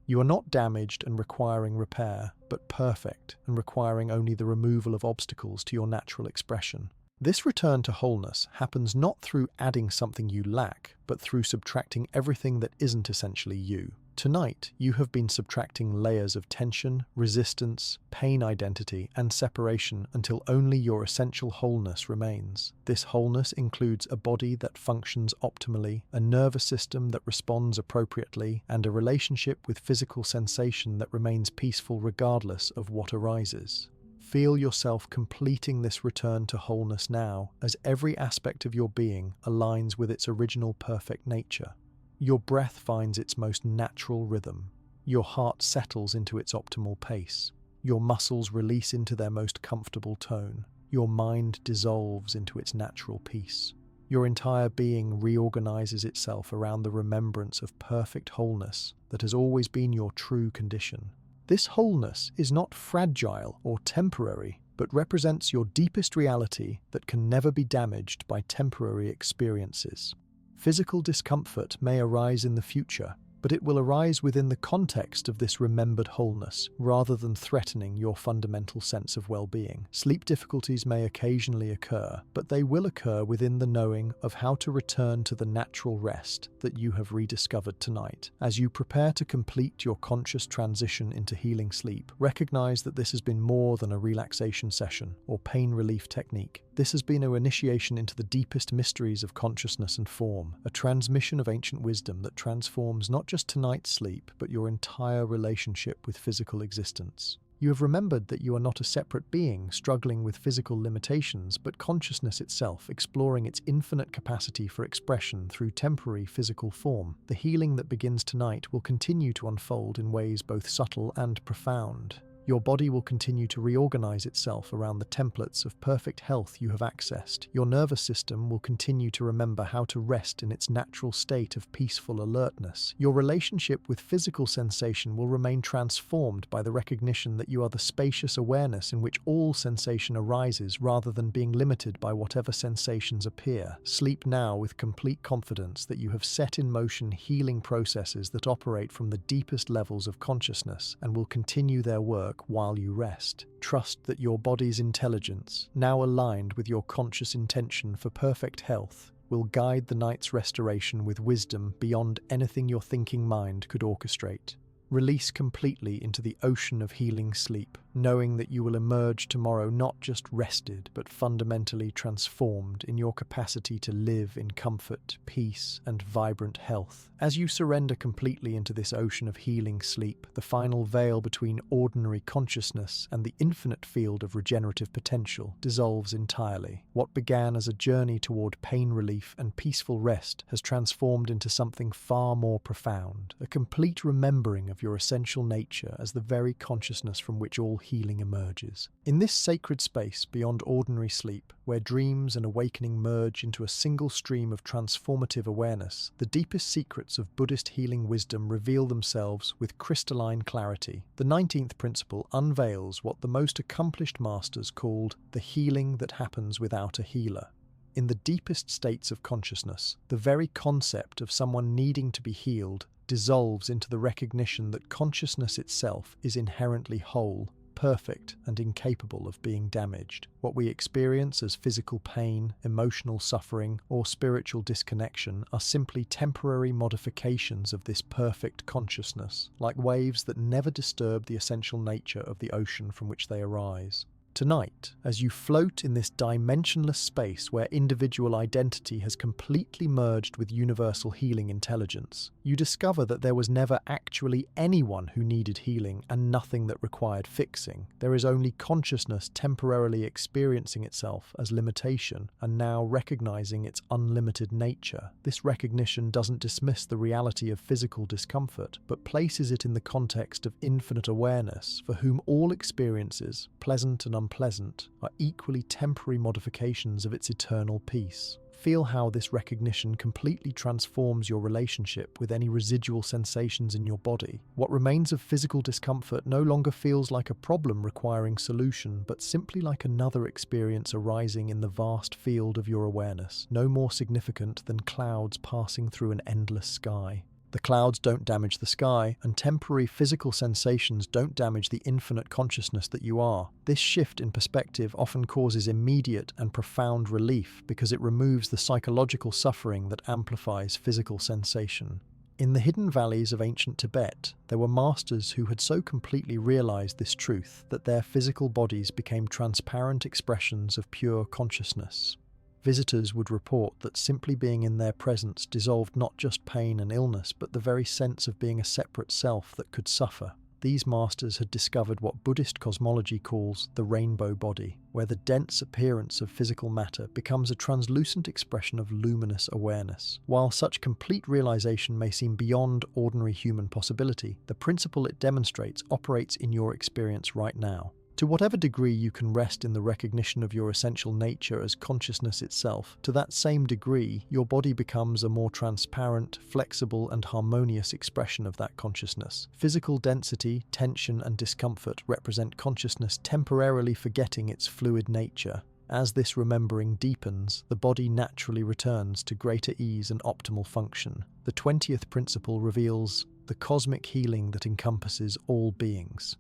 Speaker 1: You are not damaged and requiring repair, but perfect and requiring only the removal of obstacles to your natural expression. This return to wholeness happens not through adding something you lack, but through subtracting everything that isn't essentially you. Tonight, you have been subtracting layers of tension, resistance, pain identity, and separation until only your essential wholeness remains. This wholeness includes a body that functions optimally, a nervous system that responds appropriately, and a relationship with physical sensation that remains peaceful regardless of what arises. Feel yourself completing this return to wholeness now, as every aspect of your being aligns with its original perfect nature. Your breath finds its most natural rhythm. Your heart settles into its optimal pace. Your muscles release into their most comfortable tone. Your mind dissolves into its natural peace. Your entire being reorganizes itself around the remembrance of perfect wholeness that has always been your true condition. This wholeness is not fragile or temporary, but represents your deepest reality that can never be damaged by temporary experiences. Physical discomfort may arise in the future, but it will arise within the context of this remembered wholeness, rather than threatening your fundamental sense of well-being. Sleep difficulties may occasionally occur, but they will occur within the knowing of how to return to the natural rest that you have rediscovered tonight. As you prepare to complete your conscious transition into healing sleep, recognize that this has been more than a relaxation session or pain relief technique. This has been an initiation into the deepest mysteries of consciousness and form, a transmission of ancient wisdom that transforms not just tonight's sleep, but your entire relationship with physical existence. You have remembered that you are not a separate being struggling with physical limitations, but consciousness itself exploring its infinite capacity for expression through temporary physical form. The healing that begins tonight will continue to unfold in ways both subtle and profound. Your body will continue to reorganize itself around the templates of perfect health you have accessed. Your nervous system will continue to remember how to rest in its natural state of peaceful alertness. Your relationship with physical sensation will remain transformed by the recognition that you are the spacious awareness in which all sensation arises rather than being limited by whatever sensations appear. Sleep now with complete confidence that you have set in motion healing processes that operate from the deepest levels of consciousness and will continue their work while you rest. Trust that your body's intelligence, now aligned with your conscious intention for perfect health, will guide the night's restoration with wisdom beyond anything your thinking mind could orchestrate. Release completely into the ocean of healing sleep, knowing that you will emerge tomorrow not just rested, but fundamentally transformed in your capacity to live in comfort, peace, and vibrant health. As you surrender completely into this ocean of healing sleep, the final veil between ordinary consciousness and the infinite field of regenerative potential dissolves entirely. What began as a journey toward pain relief and peaceful rest has transformed into something far more profound, a complete remembering of your essential nature as the very consciousness from which all healing emerges. In this sacred space beyond ordinary sleep, where dreams and awakening merge into a single stream of transformative awareness, the deepest secrets of Buddhist healing wisdom reveal themselves with crystalline clarity. The 19th principle unveils what the most accomplished masters called the healing that happens without a healer. In the deepest states of consciousness, the very concept of someone needing to be healed dissolves into the recognition that consciousness itself is inherently whole, perfect, and incapable of being damaged. What we experience as physical pain, emotional suffering, or spiritual disconnection are simply temporary modifications of this perfect consciousness, like waves that never disturb the essential nature of the ocean from which they arise. Tonight, as you float in this dimensionless space where individual identity has completely merged with universal healing intelligence, you discover that there was never actually anyone who needed healing and nothing that required fixing. There is only consciousness temporarily experiencing itself as limitation and now recognizing its unlimited nature. This recognition doesn't dismiss the reality of physical discomfort, but places it in the context of infinite awareness, for whom all experiences, pleasant and unpleasant, are equally temporary modifications of its eternal peace. Feel how this recognition completely transforms your relationship with any residual sensations in your body. What remains of physical discomfort no longer feels like a problem requiring solution, but simply like another experience arising in the vast field of your awareness, no more significant than clouds passing through an endless sky. The clouds don't damage the sky, and temporary physical sensations don't damage the infinite consciousness that you are. This shift in perspective often causes immediate and profound relief because it removes the psychological suffering that amplifies physical sensation. In the hidden valleys of ancient Tibet, there were masters who had so completely realized this truth that their physical bodies became transparent expressions of pure consciousness. Visitors would report that simply being in their presence dissolved not just pain and illness, but the very sense of being a separate self that could suffer. These masters had discovered what Buddhist cosmology calls the rainbow body, where the dense appearance of physical matter becomes a translucent expression of luminous awareness. While such complete realization may seem beyond ordinary human possibility, the principle it demonstrates operates in your experience right now. To whatever degree you can rest in the recognition of your essential nature as consciousness itself, to that same degree, your body becomes a more transparent, flexible, and harmonious expression of that consciousness. Physical density, tension, and discomfort represent consciousness temporarily forgetting its fluid nature. As this remembering deepens, the body naturally returns to greater ease and optimal function. The 20th principle reveals the cosmic healing that encompasses all beings.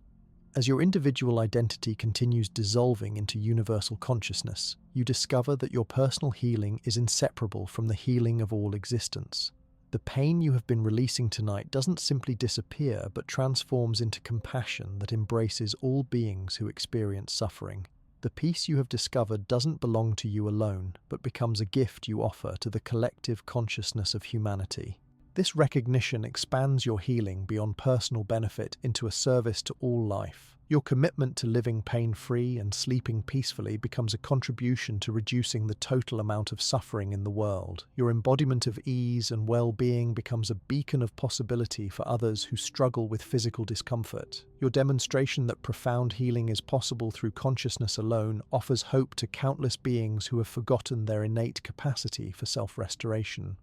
Speaker 1: As your individual identity continues dissolving into universal consciousness, you discover that your personal healing is inseparable from the healing of all existence. The pain you have been releasing tonight doesn't simply disappear, but transforms into compassion that embraces all beings who experience suffering. The peace you have discovered doesn't belong to you alone, but becomes a gift you offer to the collective consciousness of humanity. This recognition expands your healing beyond personal benefit into a service to all life. Your commitment to living pain-free and sleeping peacefully becomes a contribution to reducing the total amount of suffering in the world. Your embodiment of ease and well-being becomes a beacon of possibility for others who struggle with physical discomfort. Your demonstration that profound healing is possible through consciousness alone offers hope to countless beings who have forgotten their innate capacity for self-restoration.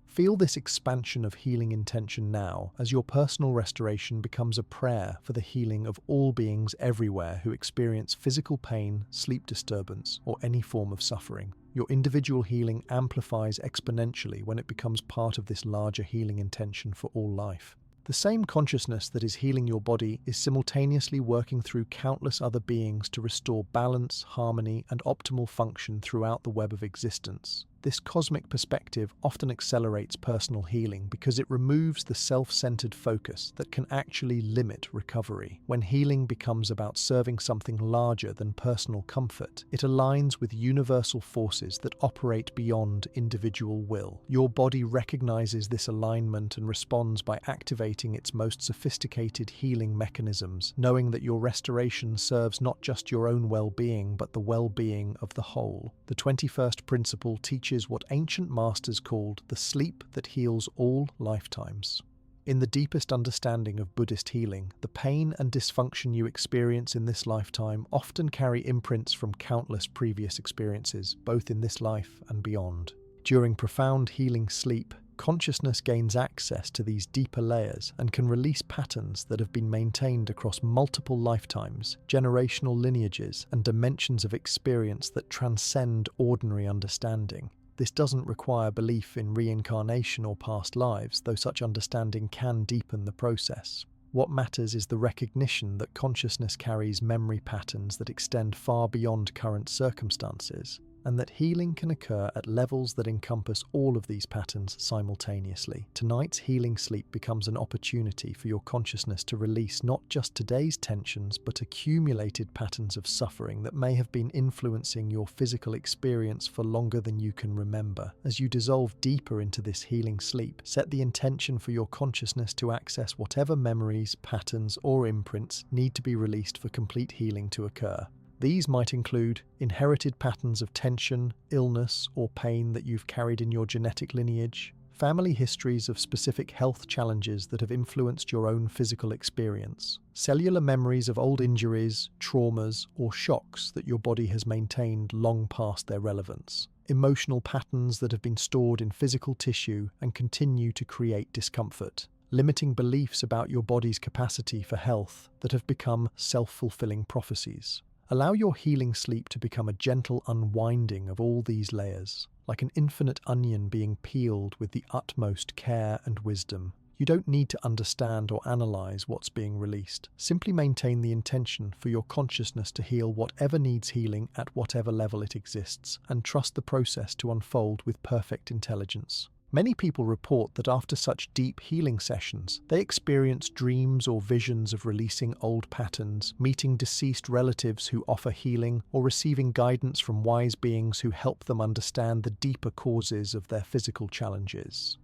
Speaker 1: Feel this expansion of healing intention now, as your personal restoration becomes a prayer for the healing of all beings everywhere who experience physical pain, sleep disturbance, or any form of suffering. Your individual healing amplifies exponentially when it becomes part of this larger healing intention for all life. The same consciousness that is healing your body is simultaneously working through countless other beings to restore balance, harmony, and optimal function throughout the web of existence. This cosmic perspective often accelerates personal healing because it removes the self-centered focus that can actually limit recovery. When healing becomes about serving something larger than personal comfort, it aligns with universal forces that operate beyond individual will. Your body recognizes this alignment and responds by activating its most sophisticated healing mechanisms, knowing that your restoration serves not just your own well-being but the well-being of the whole. The 21st principle teaches what ancient masters called the sleep that heals all lifetimes. In the deepest understanding of Buddhist healing, the pain and dysfunction you experience in this lifetime often carry imprints from countless previous experiences, both in this life and beyond. During profound healing sleep, consciousness gains access to these deeper layers and can release patterns that have been maintained across multiple lifetimes, generational lineages, and dimensions of experience that transcend ordinary understanding. This doesn't require belief in reincarnation or past lives, though such understanding can deepen the process. What matters is the recognition that consciousness carries memory patterns that extend far beyond current circumstances, and that healing can occur at levels that encompass all of these patterns simultaneously. Tonight's healing sleep becomes an opportunity for your consciousness to release not just today's tensions, but accumulated patterns of suffering that may have been influencing your physical experience for longer than you can remember. As you dissolve deeper into this healing sleep, set the intention for your consciousness to access whatever memories, patterns, or imprints need to be released for complete healing to occur. These might include inherited patterns of tension, illness, or pain that you've carried in your genetic lineage, family histories of specific health challenges that have influenced your own physical experience, cellular memories of old injuries, traumas, or shocks that your body has maintained long past their relevance, emotional patterns that have been stored in physical tissue and continue to create discomfort, limiting beliefs about your body's capacity for health that have become self-fulfilling prophecies. Allow your healing sleep to become a gentle unwinding of all these layers, like an infinite onion being peeled with the utmost care and wisdom. You don't need to understand or analyze what's being released. Simply maintain the intention for your consciousness to heal whatever needs healing at whatever level it exists, and trust the process to unfold with perfect intelligence. Many people report that after such deep healing sessions, they experience dreams or visions of releasing old patterns, meeting deceased relatives who offer healing, or receiving guidance from wise beings who help them understand the deeper causes of their physical challenges.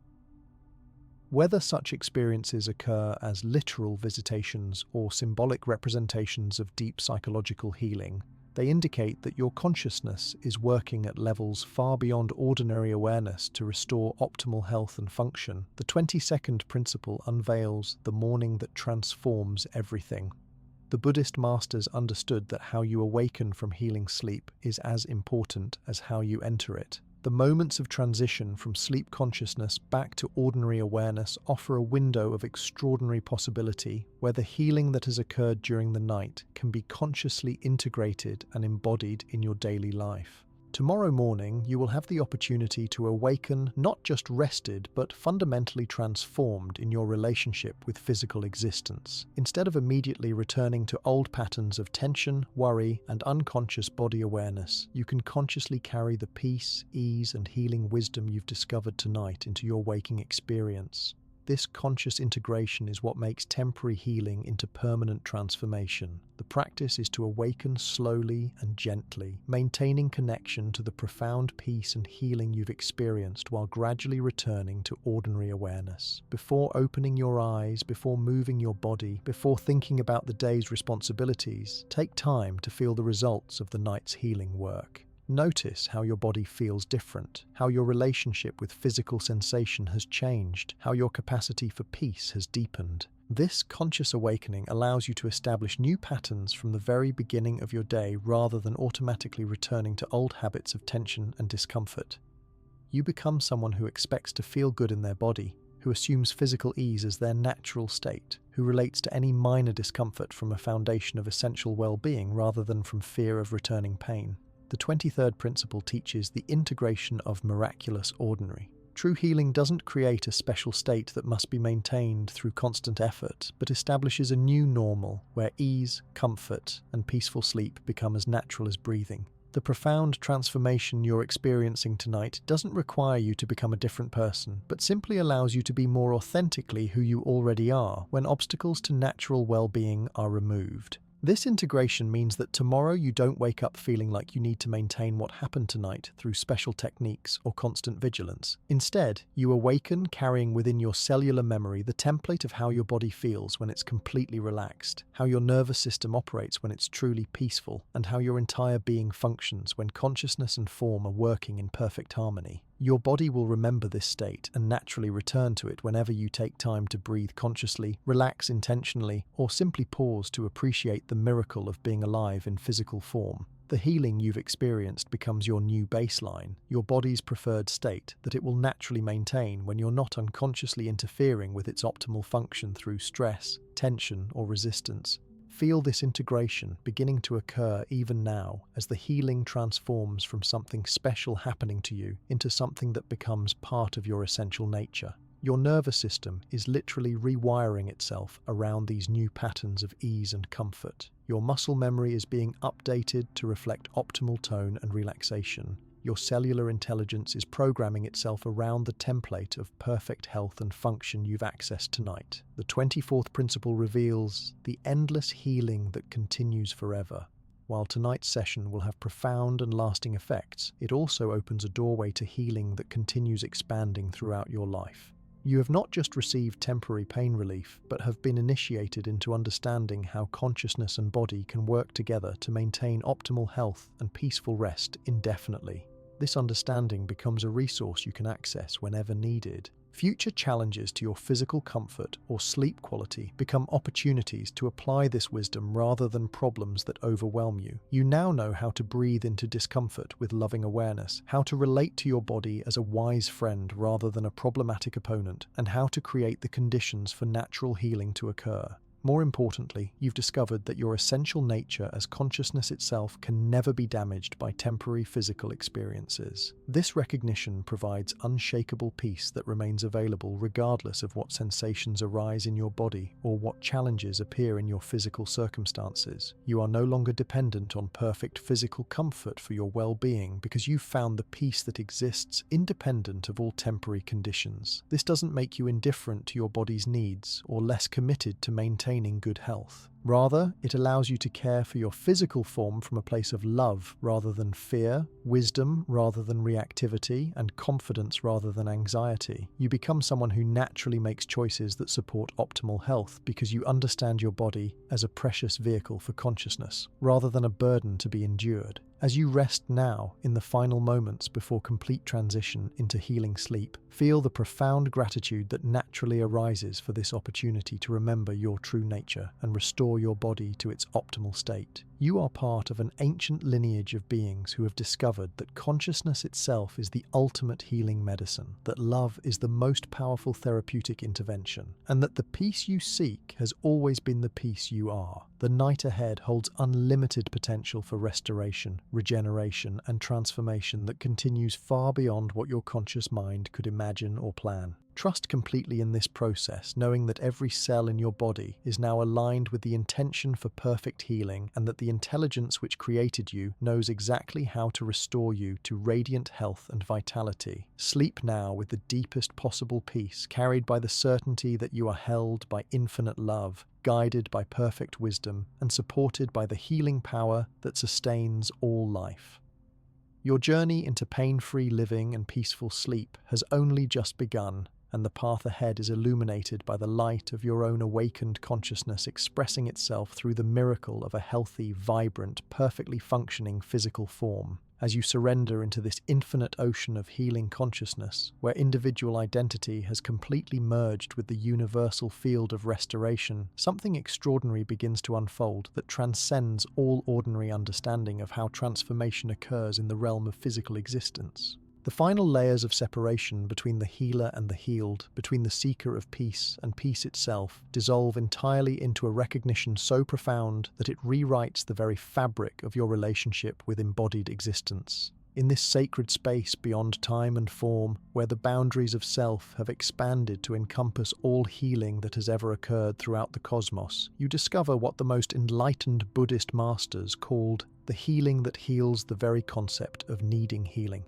Speaker 1: Whether such experiences occur as literal visitations or symbolic representations of deep psychological healing, they indicate that your consciousness is working at levels far beyond ordinary awareness to restore optimal health and function. The 22nd principle unveils the morning that transforms everything. The Buddhist masters understood that how you awaken from healing sleep is as important as how you enter it. The moments of transition from sleep consciousness back to ordinary awareness offer a window of extraordinary possibility where the healing that has occurred during the night can be consciously integrated and embodied in your daily life. Tomorrow morning, you will have the opportunity to awaken not just rested, but fundamentally transformed in your relationship with physical existence. Instead of immediately returning to old patterns of tension, worry, and unconscious body awareness, you can consciously carry the peace, ease, and healing wisdom you've discovered tonight into your waking experience. This conscious integration is what makes temporary healing into permanent transformation. The practice is to awaken slowly and gently, maintaining connection to the profound peace and healing you've experienced while gradually returning to ordinary awareness. Before opening your eyes, before moving your body, before thinking about the day's responsibilities, take time to feel the results of the night's healing work. Notice how your body feels different, how your relationship with physical sensation has changed, how your capacity for peace has deepened. This conscious awakening allows you to establish new patterns from the very beginning of your day rather than automatically returning to old habits of tension and discomfort. You become someone who expects to feel good in their body, who assumes physical ease as their natural state, who relates to any minor discomfort from a foundation of essential well-being rather than from fear of returning pain. The 23rd principle teaches the integration of miraculous ordinary. True healing doesn't create a special state that must be maintained through constant effort, but establishes a new normal where ease, comfort, and peaceful sleep become as natural as breathing. The profound transformation you're experiencing tonight doesn't require you to become a different person, but simply allows you to be more authentically who you already are when obstacles to natural well-being are removed. This integration means that tomorrow you don't wake up feeling like you need to maintain what happened tonight through special techniques or constant vigilance. Instead, you awaken carrying within your cellular memory the template of how your body feels when it's completely relaxed, how your nervous system operates when it's truly peaceful, and how your entire being functions when consciousness and form are working in perfect harmony. Your body will remember this state and naturally return to it whenever you take time to breathe consciously, relax intentionally, or simply pause to appreciate the miracle of being alive in physical form. The healing you've experienced becomes your new baseline, your body's preferred state that it will naturally maintain when you're not unconsciously interfering with its optimal function through stress, tension, or resistance. Feel this integration beginning to occur even now as the healing transforms from something special happening to you into something that becomes part of your essential nature. Your nervous system is literally rewiring itself around these new patterns of ease and comfort. Your muscle memory is being updated to reflect optimal tone and relaxation. Your cellular intelligence is programming itself around the template of perfect health and function you've accessed tonight. The 24th principle reveals the endless healing that continues forever. While tonight's session will have profound and lasting effects, it also opens a doorway to healing that continues expanding throughout your life. You have not just received temporary pain relief, but have been initiated into understanding how consciousness and body can work together to maintain optimal health and peaceful rest indefinitely. This understanding becomes a resource you can access whenever needed. Future challenges to your physical comfort or sleep quality become opportunities to apply this wisdom rather than problems that overwhelm you. You now know how to breathe into discomfort with loving awareness, how to relate to your body as a wise friend rather than a problematic opponent, and how to create the conditions for natural healing to occur. More importantly, you've discovered that your essential nature as consciousness itself can never be damaged by temporary physical experiences. This recognition provides unshakable peace that remains available regardless of what sensations arise in your body or what challenges appear in your physical circumstances. You are no longer dependent on perfect physical comfort for your well-being because you've found the peace that exists independent of all temporary conditions. This doesn't make you indifferent to your body's needs or less committed to maintaining good health. Rather, it allows you to care for your physical form from a place of love rather than fear, wisdom rather than reactivity, and confidence rather than anxiety. You become someone who naturally makes choices that support optimal health because you understand your body as a precious vehicle for consciousness, rather than a burden to be endured. As you rest now, in the final moments before complete transition into healing sleep, feel the profound gratitude that naturally arises for this opportunity to remember your true nature and restore your body to its optimal state. You are part of an ancient lineage of beings who have discovered that consciousness itself is the ultimate healing medicine, that love is the most powerful therapeutic intervention, and that the peace you seek has always been the peace you are. The night ahead holds unlimited potential for restoration, regeneration, and transformation that continues far beyond what your conscious mind could imagine or plan. Trust completely in this process, knowing that every cell in your body is now aligned with the intention for perfect healing and that the intelligence which created you knows exactly how to restore you to radiant health and vitality. Sleep now with the deepest possible peace, carried by the certainty that you are held by infinite love, guided by perfect wisdom, and supported by the healing power that sustains all life. Your journey into pain-free living and peaceful sleep has only just begun, and the path ahead is illuminated by the light of your own awakened consciousness expressing itself through the miracle of a healthy, vibrant, perfectly functioning physical form. As you surrender into this infinite ocean of healing consciousness, where individual identity has completely merged with the universal field of restoration, something extraordinary begins to unfold that transcends all ordinary understanding of how transformation occurs in the realm of physical existence. The final layers of separation between the healer and the healed, between the seeker of peace and peace itself, dissolve entirely into a recognition so profound that it rewrites the very fabric of your relationship with embodied existence. In this sacred space beyond time and form, where the boundaries of self have expanded to encompass all healing that has ever occurred throughout the cosmos, you discover what the most enlightened Buddhist masters called the healing that heals the very concept of needing healing.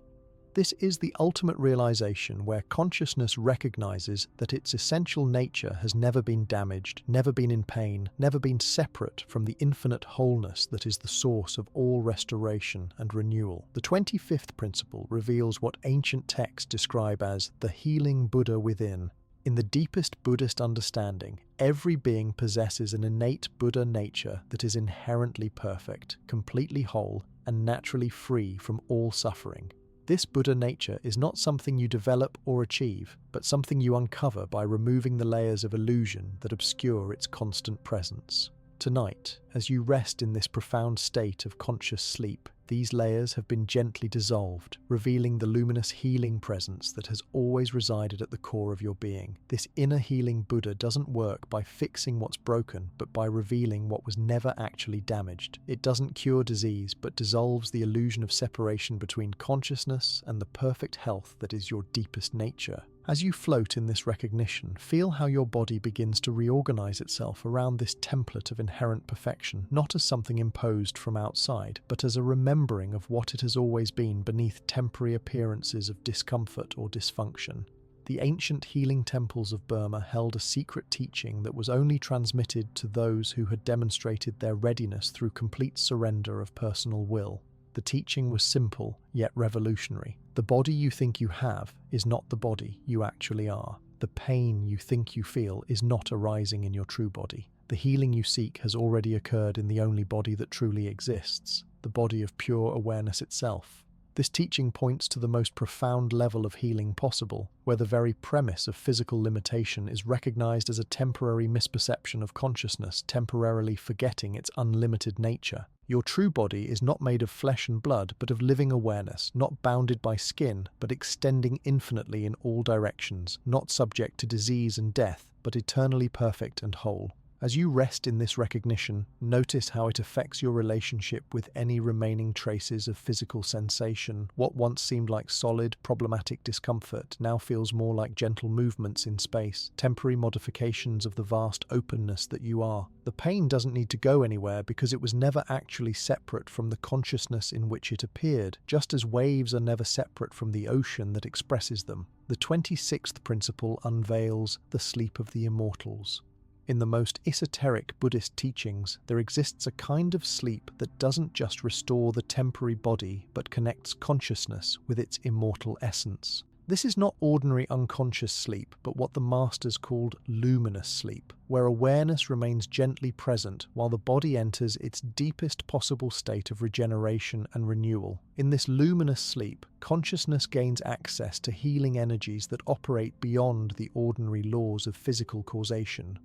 Speaker 1: This is the ultimate realization where consciousness recognizes that its essential nature has never been damaged, never been in pain, never been separate from the infinite wholeness that is the source of all restoration and renewal. The 25th principle reveals what ancient texts describe as the healing Buddha within. In the deepest Buddhist understanding, every being possesses an innate Buddha nature that is inherently perfect, completely whole, and naturally free from all suffering. This Buddha nature is not something you develop or achieve, but something you uncover by removing the layers of illusion that obscure its constant presence. Tonight, as you rest in this profound state of conscious sleep, these layers have been gently dissolved, revealing the luminous healing presence that has always resided at the core of your being. This inner healing Buddha doesn't work by fixing what's broken, but by revealing what was never actually damaged. It doesn't cure disease, but dissolves the illusion of separation between consciousness and the perfect health that is your deepest nature. As you float in this recognition, feel how your body begins to reorganize itself around this template of inherent perfection, not as something imposed from outside, but as a remembering of what it has always been beneath temporary appearances of discomfort or dysfunction. The ancient healing temples of Burma held a secret teaching that was only transmitted to those who had demonstrated their readiness through complete surrender of personal will. The teaching was simple, yet revolutionary. The body you think you have is not the body you actually are. The pain you think you feel is not arising in your true body. The healing you seek has already occurred in the only body that truly exists, the body of pure awareness itself. This teaching points to the most profound level of healing possible, where the very premise of physical limitation is recognized as a temporary misperception of consciousness, temporarily forgetting its unlimited nature. Your true body is not made of flesh and blood, but of living awareness, not bounded by skin, but extending infinitely in all directions, not subject to disease and death, but eternally perfect and whole. As you rest in this recognition, notice how it affects your relationship with any remaining traces of physical sensation. What once seemed like solid, problematic discomfort now feels more like gentle movements in space, temporary modifications of the vast openness that you are. The pain doesn't need to go anywhere because it was never actually separate from the consciousness in which it appeared, just as waves are never separate from the ocean that expresses them. The 26th principle unveils the sleep of the immortals. In the most esoteric Buddhist teachings, there exists a kind of sleep that doesn't just restore the temporary body, but connects consciousness with its immortal essence. This is not ordinary unconscious sleep, but what the masters called luminous sleep, where awareness remains gently present while the body enters its deepest possible state of regeneration and renewal. In this luminous sleep, consciousness gains access to healing energies that operate beyond the ordinary laws of physical causation.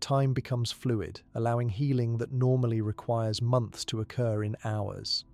Speaker 1: Time becomes fluid, allowing healing that normally requires months to occur in hours.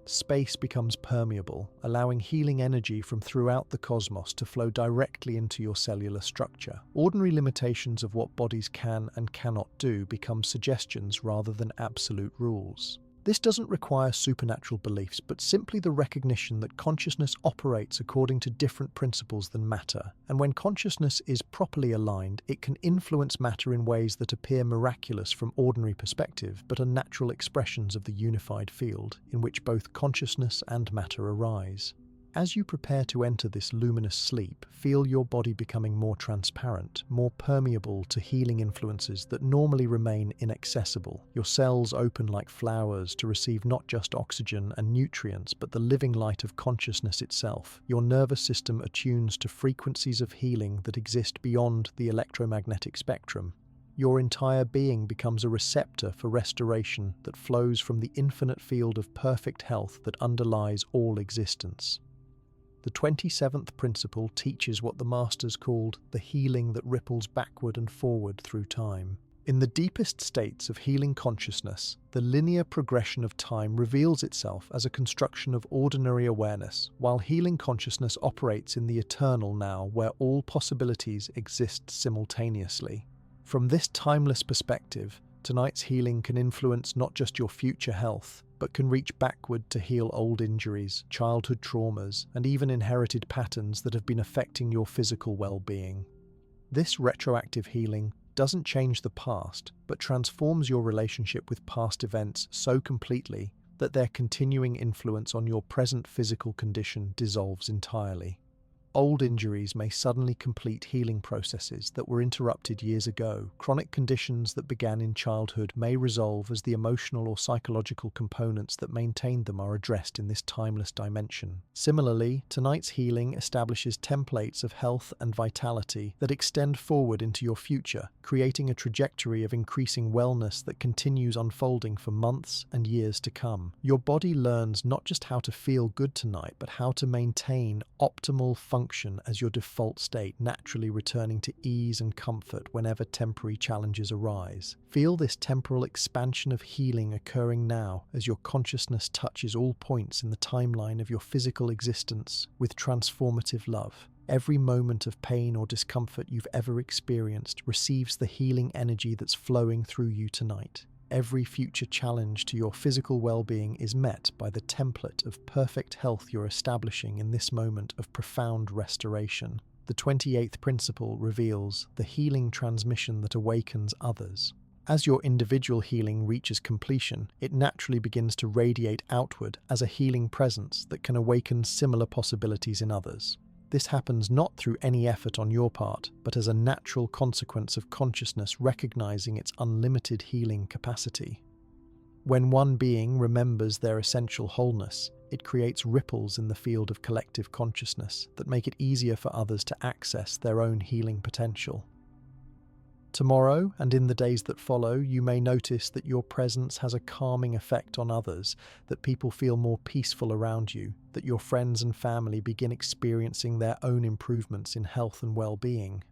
Speaker 1: Space becomes permeable, allowing healing energy from throughout the cosmos to flow directly into your cellular structure. Ordinary limitations of what bodies can and cannot do become suggestions rather than absolute rules. This doesn't require supernatural beliefs, but simply the recognition that consciousness operates according to different principles than matter, and when consciousness is properly aligned, it can influence matter in ways that appear miraculous from ordinary perspective, but are natural expressions of the unified field in which both consciousness and matter arise. As you prepare to enter this luminous sleep, feel your body becoming more transparent, more permeable to healing influences that normally remain inaccessible. Your cells open like flowers to receive not just oxygen and nutrients, but the living light of consciousness itself. Your nervous system attunes to frequencies of healing that exist beyond the electromagnetic spectrum. Your entire being becomes a receptor for restoration that flows from the infinite field of perfect health that underlies all existence. The 27th principle teaches what the masters called the healing that ripples backward and forward through time. In the deepest states of healing consciousness, the linear progression of time reveals itself as a construction of ordinary awareness, while healing consciousness operates in the eternal now where all possibilities exist simultaneously. From this timeless perspective, tonight's healing can influence not just your future health, but can reach backward to heal old injuries, childhood traumas, and even inherited patterns that have been affecting your physical well-being. This retroactive healing doesn't change the past, but transforms your relationship with past events so completely that their continuing influence on your present physical condition dissolves entirely. Old injuries may suddenly complete healing processes that were interrupted years ago. Chronic conditions that began in childhood may resolve as the emotional or psychological components that maintained them are addressed in this timeless dimension. Similarly, tonight's healing establishes templates of health and vitality that extend forward into your future, creating a trajectory of increasing wellness that continues unfolding for months and years to come. Your body learns not just how to feel good tonight, but how to maintain optimal function as your default state, naturally returning to ease and comfort whenever temporary challenges arise. Feel this temporal expansion of healing occurring now as your consciousness touches all points in the timeline of your physical existence with transformative love. Every moment of pain or discomfort you've ever experienced receives the healing energy that's flowing through you tonight. Every future challenge to your physical well-being is met by the template of perfect health you're establishing in this moment of profound restoration. The 28th principle reveals the healing transmission that awakens others. As your individual healing reaches completion, it naturally begins to radiate outward as a healing presence that can awaken similar possibilities in others. This happens not through any effort on your part, but as a natural consequence of consciousness recognizing its unlimited healing capacity. When one being remembers their essential wholeness, it creates ripples in the field of collective consciousness that make it easier for others to access their own healing potential. Tomorrow, and in the days that follow, you may notice that your presence has a calming effect on others, that people feel more peaceful around you, that your friends and family begin experiencing their own improvements in health and well-being.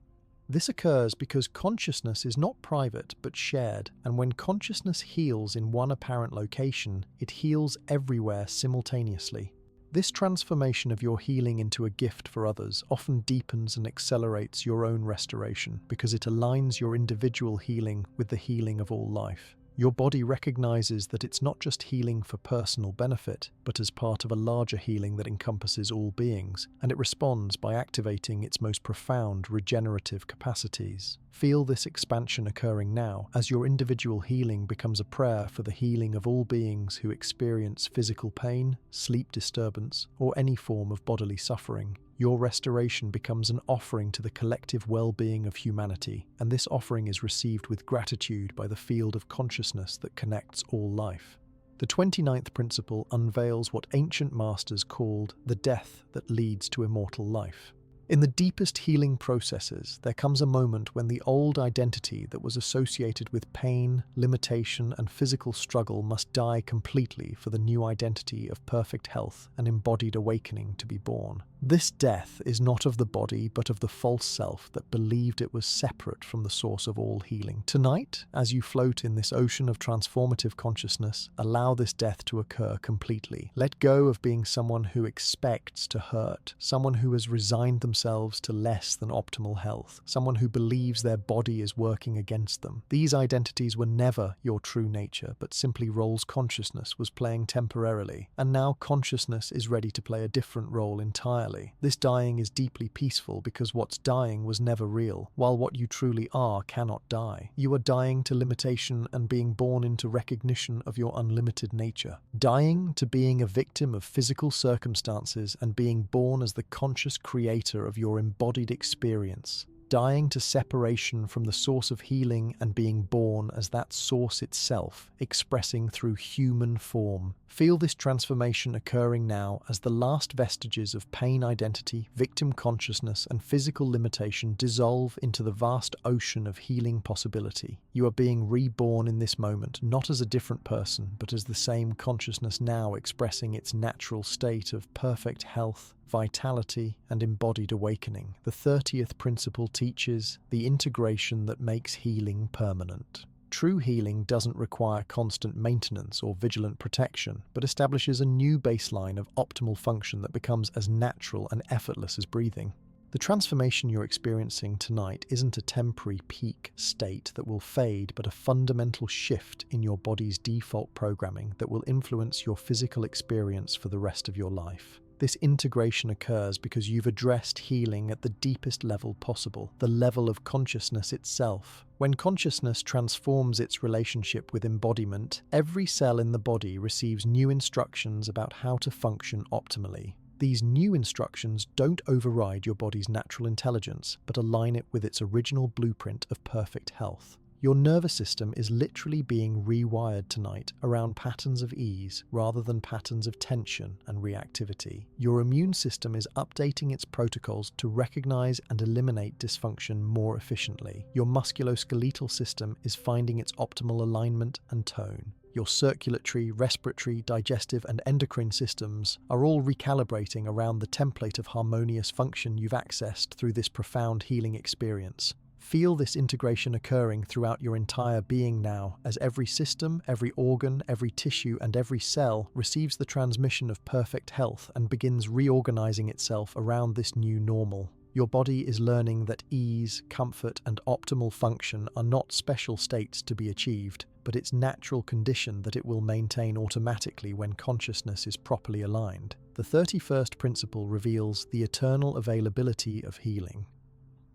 Speaker 1: This occurs because consciousness is not private but shared, and when consciousness heals in one apparent location, it heals everywhere simultaneously. This transformation of your healing into a gift for others often deepens and accelerates your own restoration because it aligns your individual healing with the healing of all life. Your body recognizes that it's not just healing for personal benefit, but as part of a larger healing that encompasses all beings, and it responds by activating its most profound regenerative capacities. Feel this expansion occurring now, as your individual healing becomes a prayer for the healing of all beings who experience physical pain, sleep disturbance, or any form of bodily suffering. Your restoration becomes an offering to the collective well-being of humanity, and this offering is received with gratitude by the field of consciousness that connects all life. The 29th principle unveils what ancient masters called the death that leads to immortal life. In the deepest healing processes, there comes a moment when the old identity that was associated with pain, limitation, and physical struggle must die completely for the new identity of perfect health and embodied awakening to be born. This death is not of the body, but of the false self that believed it was separate from the source of all healing. Tonight, as you float in this ocean of transformative consciousness, allow this death to occur completely. Let go of being someone who expects to hurt, someone who has resigned themselves themselves to less than optimal health, someone who believes their body is working against them. These identities were never your true nature, but simply roles consciousness was playing temporarily, and now consciousness is ready to play a different role entirely. This dying is deeply peaceful because what's dying was never real, while what you truly are cannot die. You are dying to limitation and being born into recognition of your unlimited nature. Dying to being a victim of physical circumstances and being born as the conscious creator of your embodied experience. Dying to separation from the source of healing and being born as that source itself, expressing through human form. Feel this transformation occurring now as the last vestiges of pain identity, victim consciousness, and physical limitation dissolve into the vast ocean of healing possibility. You are being reborn in this moment, not as a different person, but as the same consciousness now expressing its natural state of perfect health, vitality, and embodied awakening. The 30th principle teaches the integration that makes healing permanent. True healing doesn't require constant maintenance or vigilant protection, but establishes a new baseline of optimal function that becomes as natural and effortless as breathing. The transformation you're experiencing tonight isn't a temporary peak state that will fade, but a fundamental shift in your body's default programming that will influence your physical experience for the rest of your life. This integration occurs because you've addressed healing at the deepest level possible, the level of consciousness itself. When consciousness transforms its relationship with embodiment, every cell in the body receives new instructions about how to function optimally. These new instructions don't override your body's natural intelligence, but align it with its original blueprint of perfect health. Your nervous system is literally being rewired tonight around patterns of ease rather than patterns of tension and reactivity. Your immune system is updating its protocols to recognize and eliminate dysfunction more efficiently. Your musculoskeletal system is finding its optimal alignment and tone. Your circulatory, respiratory, digestive, and endocrine systems are all recalibrating around the template of harmonious function you've accessed through this profound healing experience. Feel this integration occurring throughout your entire being now, as every system, every organ, every tissue, and every cell receives the transmission of perfect health and begins reorganizing itself around this new normal. Your body is learning that ease, comfort, and optimal function are not special states to be achieved, but its natural condition that it will maintain automatically when consciousness is properly aligned. The 31st principle reveals the eternal availability of healing.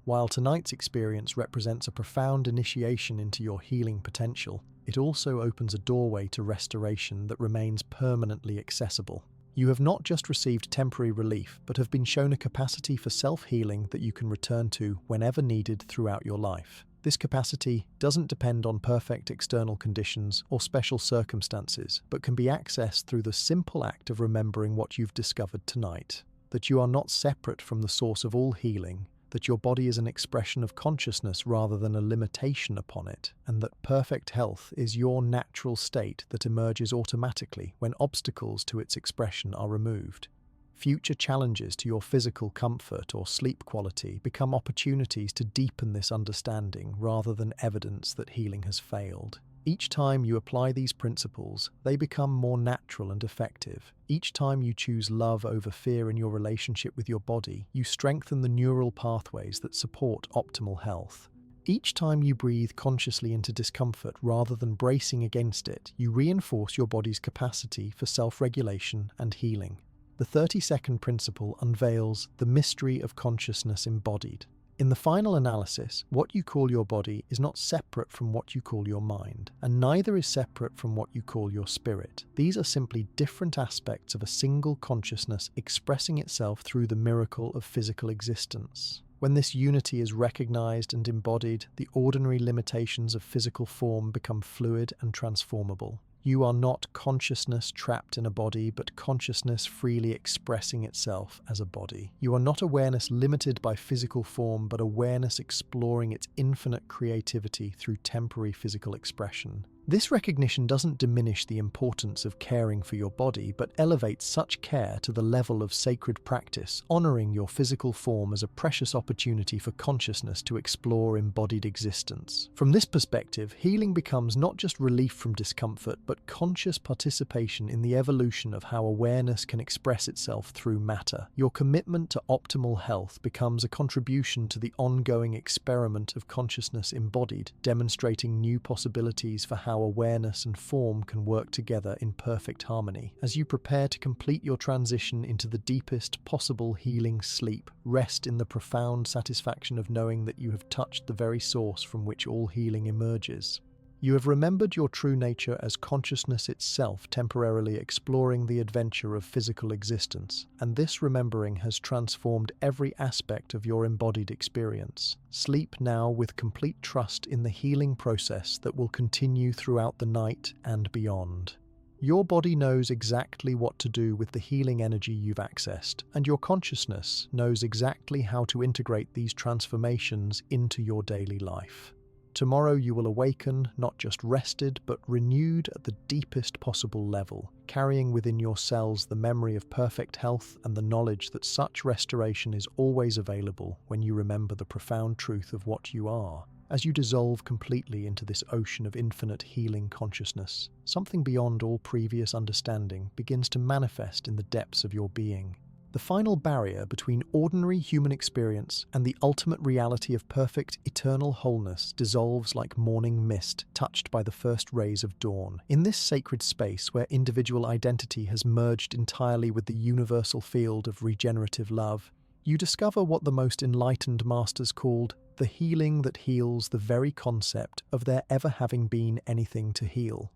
Speaker 1: While tonight's experience represents a profound initiation into your healing potential, it also opens a doorway to restoration that remains permanently accessible. You have not just received temporary relief, but have been shown a capacity for self-healing that you can return to whenever needed throughout your life. This capacity doesn't depend on perfect external conditions or special circumstances, but can be accessed through the simple act of remembering what you've discovered tonight: that you are not separate from the source of all healing, that your body is an expression of consciousness rather than a limitation upon it, and that perfect health is your natural state that emerges automatically when obstacles to its expression are removed. Future challenges to your physical comfort or sleep quality become opportunities to deepen this understanding rather than evidence that healing has failed. Each time you apply these principles, they become more natural and effective. Each time you choose love over fear in your relationship with your body, you strengthen the neural pathways that support optimal health. Each time you breathe consciously into discomfort rather than bracing against it, you reinforce your body's capacity for self-regulation and healing. The 32nd principle unveils the mystery of consciousness embodied. In the final analysis, what you call your body is not separate from what you call your mind, and neither is separate from what you call your spirit. These are simply different aspects of a single consciousness expressing itself through the miracle of physical existence. When this unity is recognized and embodied, the ordinary limitations of physical form become fluid and transformable. You are not consciousness trapped in a body, but consciousness freely expressing itself as a body. You are not awareness limited by physical form, but awareness exploring its infinite creativity through temporary physical expression. This recognition doesn't diminish the importance of caring for your body, but elevates such care to the level of sacred practice, honoring your physical form as a precious opportunity for consciousness to explore embodied existence. From this perspective, healing becomes not just relief from discomfort, but conscious participation in the evolution of how awareness can express itself through matter. Your commitment to optimal health becomes a contribution to the ongoing experiment of consciousness embodied, demonstrating new possibilities for how awareness and form can work together in perfect harmony. As you prepare to complete your transition into the deepest possible healing sleep, rest in the profound satisfaction of knowing that you have touched the very source from which all healing emerges. You have remembered your true nature as consciousness itself, temporarily exploring the adventure of physical existence, and this remembering has transformed every aspect of your embodied experience. Sleep now with complete trust in the healing process that will continue throughout the night and beyond. Your body knows exactly what to do with the healing energy you've accessed, and your consciousness knows exactly how to integrate these transformations into your daily life. Tomorrow you will awaken, not just rested, but renewed at the deepest possible level, carrying within your cells the memory of perfect health and the knowledge that such restoration is always available when you remember the profound truth of what you are. As you dissolve completely into this ocean of infinite healing consciousness, something beyond all previous understanding begins to manifest in the depths of your being. The final barrier between ordinary human experience and the ultimate reality of perfect, eternal wholeness dissolves like morning mist touched by the first rays of dawn. In this sacred space where individual identity has merged entirely with the universal field of regenerative love, you discover what the most enlightened masters called the healing that heals the very concept of there ever having been anything to heal.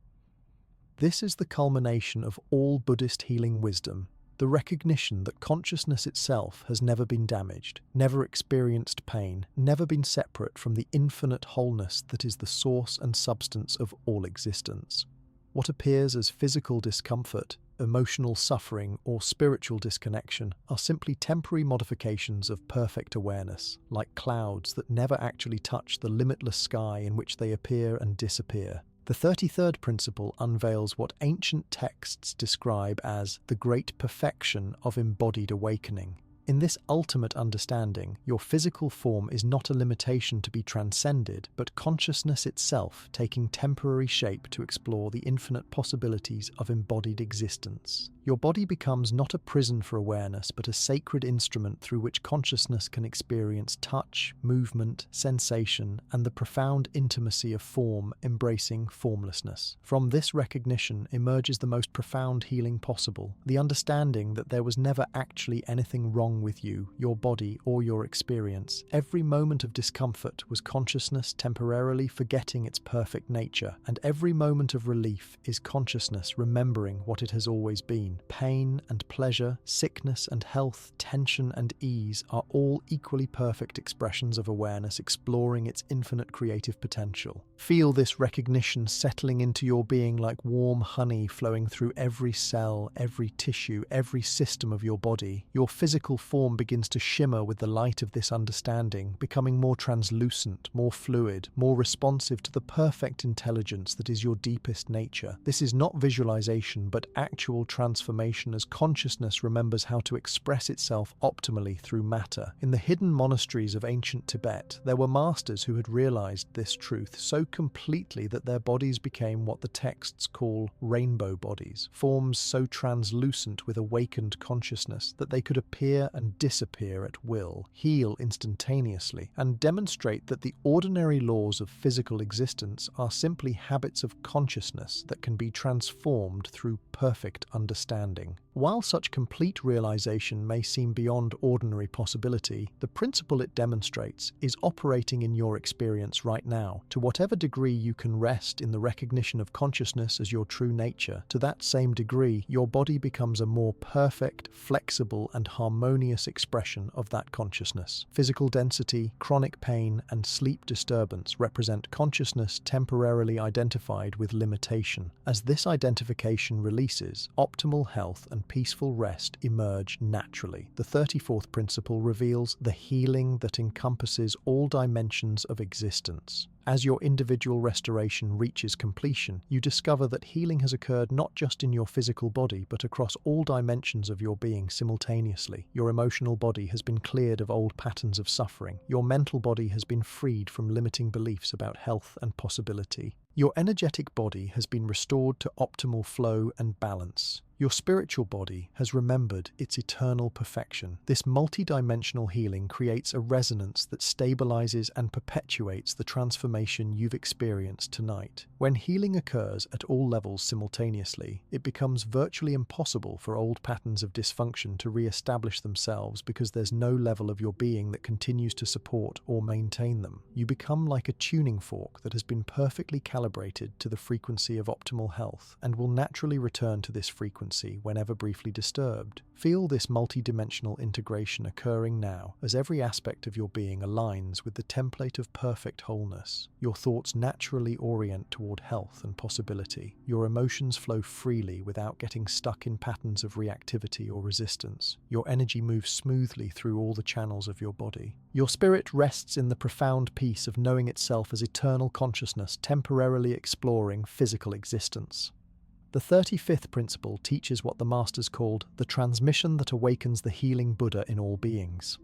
Speaker 1: This is the culmination of all Buddhist healing wisdom. The recognition that consciousness itself has never been damaged, never experienced pain, never been separate from the infinite wholeness that is the source and substance of all existence. What appears as physical discomfort, emotional suffering, or spiritual disconnection are simply temporary modifications of perfect awareness, like clouds that never actually touch the limitless sky in which they appear and disappear. The 33rd principle unveils what ancient texts describe as the great perfection of embodied awakening. In this ultimate understanding, your physical form is not a limitation to be transcended, but consciousness itself taking temporary shape to explore the infinite possibilities of embodied existence. Your body becomes not a prison for awareness, but a sacred instrument through which consciousness can experience touch, movement, sensation, and the profound intimacy of form, embracing formlessness. From this recognition emerges the most profound healing possible, the understanding that there was never actually anything wrong with you, your body, or your experience. Every moment of discomfort was consciousness temporarily forgetting its perfect nature, and every moment of relief is consciousness remembering what it has always been. Pain and pleasure, sickness and health, tension and ease are all equally perfect expressions of awareness exploring its infinite creative potential. Feel this recognition settling into your being like warm honey flowing through every cell, every tissue, every system of your body. Your physical form begins to shimmer with the light of this understanding, becoming more translucent, more fluid, more responsive to the perfect intelligence that is your deepest nature. This is not visualization, but actual transformation as consciousness remembers how to express itself optimally through matter. In the hidden monasteries of ancient Tibet, there were masters who had realized this truth so completely that their bodies became what the texts call rainbow bodies, forms so translucent with awakened consciousness that they could appear and disappear at will, heal instantaneously, and demonstrate that the ordinary laws of physical existence are simply habits of consciousness that can be transformed through perfect understanding. While such complete realization may seem beyond ordinary possibility, the principle it demonstrates is operating in your experience right now. To whatever degree you can rest in the recognition of consciousness as your true nature, to that same degree, your body becomes a more perfect, flexible, and harmonious expression of that consciousness. Physical density, chronic pain, and sleep disturbance represent consciousness temporarily identified with limitation. As this identification releases, optimal health and peaceful rest emerge naturally. The 34th principle reveals the healing that encompasses all dimensions of existence. As your individual restoration reaches completion, you discover that healing has occurred not just in your physical body, but across all dimensions of your being simultaneously. Your emotional body has been cleared of old patterns of suffering. Your mental body has been freed from limiting beliefs about health and possibility. Your energetic body has been restored to optimal flow and balance. Your spiritual body has remembered its eternal perfection. This multidimensional healing creates a resonance that stabilizes and perpetuates the transformation you've experienced tonight. When healing occurs at all levels simultaneously, it becomes virtually impossible for old patterns of dysfunction to re-establish themselves because there's no level of your being that continues to support or maintain them. You become like a tuning fork that has been perfectly calibrated to the frequency of optimal health and will naturally return to this frequency whenever briefly disturbed. Feel this multidimensional integration occurring now as every aspect of your being aligns with the template of perfect wholeness. Your thoughts naturally orient toward health and possibility. Your emotions flow freely without getting stuck in patterns of reactivity or resistance. Your energy moves smoothly through all the channels of your body. Your spirit rests in the profound peace of knowing itself as eternal consciousness temporarily exploring physical existence. The 35th principle teaches what the Masters called the transmission that awakens the healing Buddha in all beings.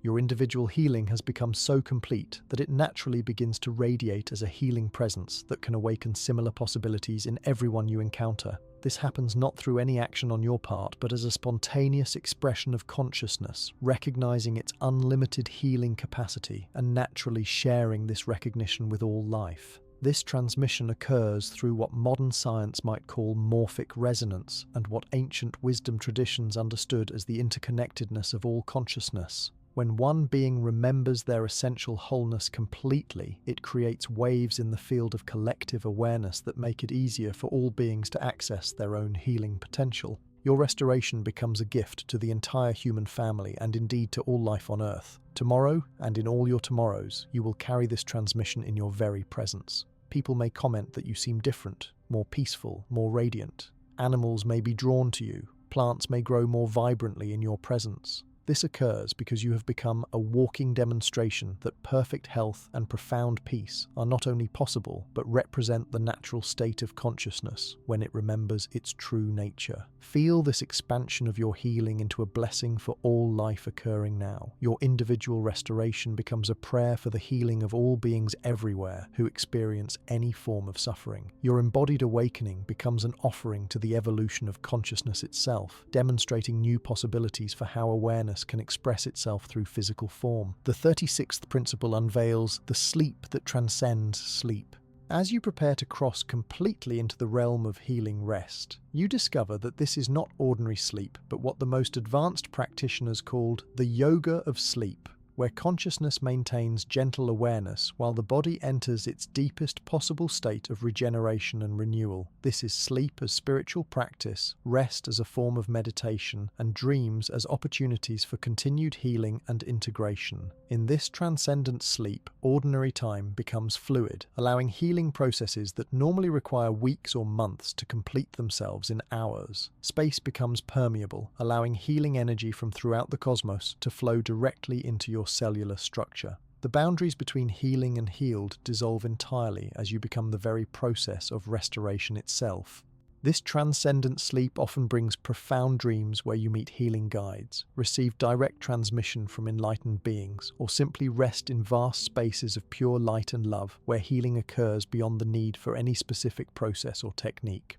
Speaker 1: Your individual healing has become so complete that it naturally begins to radiate as a healing presence that can awaken similar possibilities in everyone you encounter. This happens not through any action on your part, but as a spontaneous expression of consciousness, recognizing its unlimited healing capacity and naturally sharing this recognition with all life. This transmission occurs through what modern science might call morphic resonance and what ancient wisdom traditions understood as the interconnectedness of all consciousness. When one being remembers their essential wholeness completely, it creates waves in the field of collective awareness that make it easier for all beings to access their own healing potential. Your restoration becomes a gift to the entire human family and indeed to all life on Earth. Tomorrow, and in all your tomorrows, you will carry this transmission in your very presence. People may comment that you seem different, more peaceful, more radiant. Animals may be drawn to you. Plants may grow more vibrantly in your presence. This occurs because you have become a walking demonstration that perfect health and profound peace are not only possible, but represent the natural state of consciousness when it remembers its true nature. Feel this expansion of your healing into a blessing for all life occurring now. Your individual restoration becomes a prayer for the healing of all beings everywhere who experience any form of suffering. Your embodied awakening becomes an offering to the evolution of consciousness itself, demonstrating new possibilities for how awareness can express itself through physical form. The 36th principle unveils the sleep that transcends sleep. As you prepare to cross completely into the realm of healing rest, you discover that this is not ordinary sleep, but what the most advanced practitioners called the yoga of sleep, where consciousness maintains gentle awareness while the body enters its deepest possible state of regeneration and renewal. This is sleep as spiritual practice, rest as a form of meditation, and dreams as opportunities for continued healing and integration. In this transcendent sleep, ordinary time becomes fluid, allowing healing processes that normally require weeks or months to complete themselves in hours. Space becomes permeable, allowing healing energy from throughout the cosmos to flow directly into your cellular structure. The boundaries between healing and healed dissolve entirely as you become the very process of restoration itself. This transcendent sleep often brings profound dreams where you meet healing guides, receive direct transmission from enlightened beings, or simply rest in vast spaces of pure light and love where healing occurs beyond the need for any specific process or technique.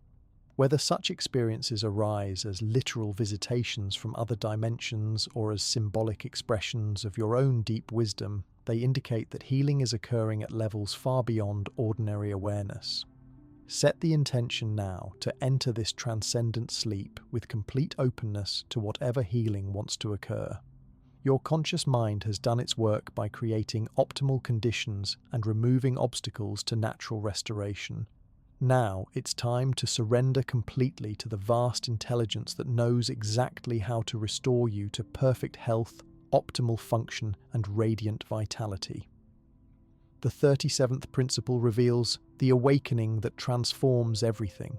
Speaker 1: Whether such experiences arise as literal visitations from other dimensions or as symbolic expressions of your own deep wisdom, they indicate that healing is occurring at levels far beyond ordinary awareness. Set the intention now to enter this transcendent sleep with complete openness to whatever healing wants to occur. Your conscious mind has done its work by creating optimal conditions and removing obstacles to natural restoration. Now it's time to surrender completely to the vast intelligence that knows exactly how to restore you to perfect health, optimal function, and radiant vitality. The 37th principle reveals the awakening that transforms everything.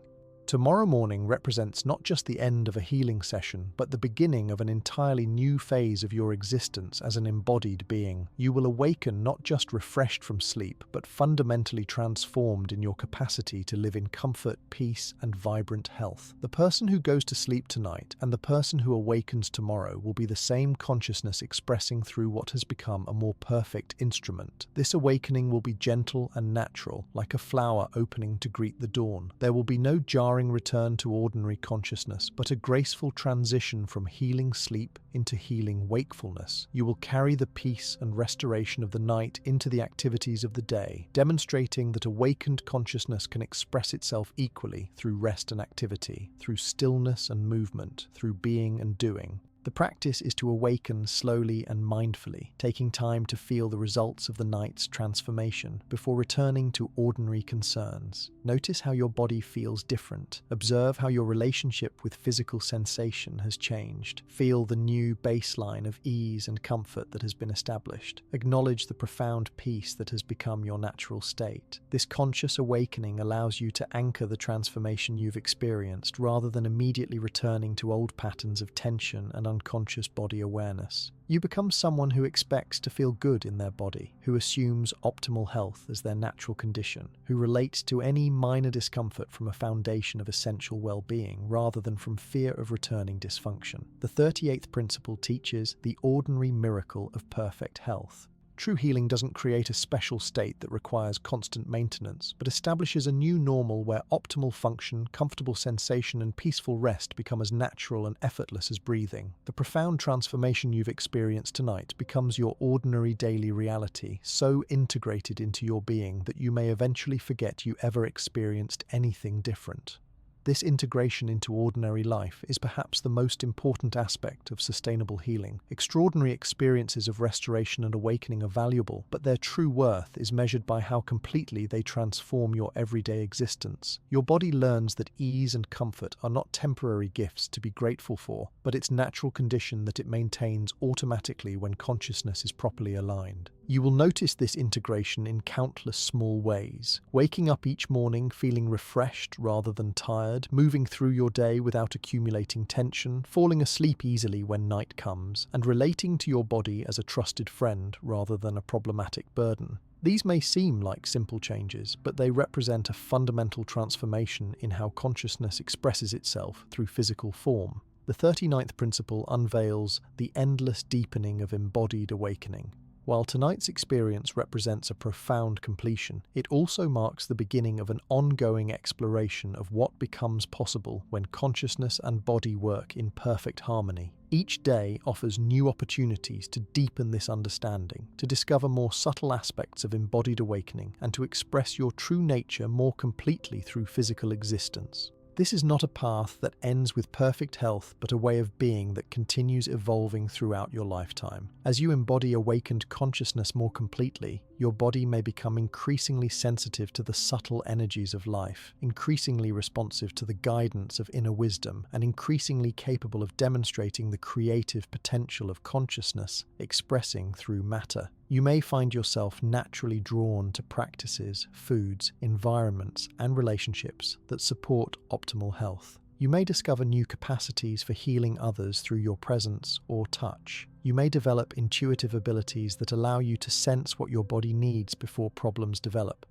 Speaker 1: Tomorrow morning represents not just the end of a healing session, but the beginning of an entirely new phase of your existence as an embodied being. You will awaken not just refreshed from sleep, but fundamentally transformed in your capacity to live in comfort, peace, and vibrant health. The person who goes to sleep tonight and the person who awakens tomorrow will be the same consciousness expressing through what has become a more perfect instrument. This awakening will be gentle and natural, like a flower opening to greet the dawn. There will be no jarring return to ordinary consciousness, but a graceful transition from healing sleep into healing wakefulness. You will carry the peace and restoration of the night into the activities of the day, demonstrating that awakened consciousness can express itself equally through rest and activity, through stillness and movement, through being and doing. The practice is to awaken slowly and mindfully, taking time to feel the results of the night's transformation before returning to ordinary concerns. Notice how your body feels different. Observe how your relationship with physical sensation has changed. Feel the new baseline of ease and comfort that has been established. Acknowledge the profound peace that has become your natural state. This conscious awakening allows you to anchor the transformation you've experienced rather than immediately returning to old patterns of tension and unconscious body awareness. You become someone who expects to feel good in their body, who assumes optimal health as their natural condition, who relates to any minor discomfort from a foundation of essential well-being rather than from fear of returning dysfunction. The 38th principle teaches the ordinary miracle of perfect health. True healing doesn't create a special state that requires constant maintenance, but establishes a new normal where optimal function, comfortable sensation, and peaceful rest become as natural and effortless as breathing. The profound transformation you've experienced tonight becomes your ordinary daily reality, so integrated into your being that you may eventually forget you ever experienced anything different. This integration into ordinary life is perhaps the most important aspect of sustainable healing. Extraordinary experiences of restoration and awakening are valuable, but their true worth is measured by how completely they transform your everyday existence. Your body learns that ease and comfort are not temporary gifts to be grateful for, but its natural condition that it maintains automatically when consciousness is properly aligned. You will notice this integration in countless small ways. Waking up each morning feeling refreshed rather than tired, moving through your day without accumulating tension, falling asleep easily when night comes, and relating to your body as a trusted friend rather than a problematic burden. These may seem like simple changes, but they represent a fundamental transformation in how consciousness expresses itself through physical form. The 39th principle unveils the endless deepening of embodied awakening. While tonight's experience represents a profound completion, it also marks the beginning of an ongoing exploration of what becomes possible when consciousness and body work in perfect harmony. Each day offers new opportunities to deepen this understanding, to discover more subtle aspects of embodied awakening, and to express your true nature more completely through physical existence. This is not a path that ends with perfect health, but a way of being that continues evolving throughout your lifetime. As you embody awakened consciousness more completely, your body may become increasingly sensitive to the subtle energies of life, increasingly responsive to the guidance of inner wisdom, and increasingly capable of demonstrating the creative potential of consciousness expressing through matter. You may find yourself naturally drawn to practices, foods, environments, and relationships that support optimal health. You may discover new capacities for healing others through your presence or touch. You may develop intuitive abilities that allow you to sense what your body needs before problems develop.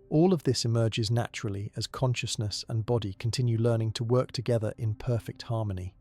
Speaker 1: All of this emerges naturally as consciousness and body continue learning to work together in perfect harmony.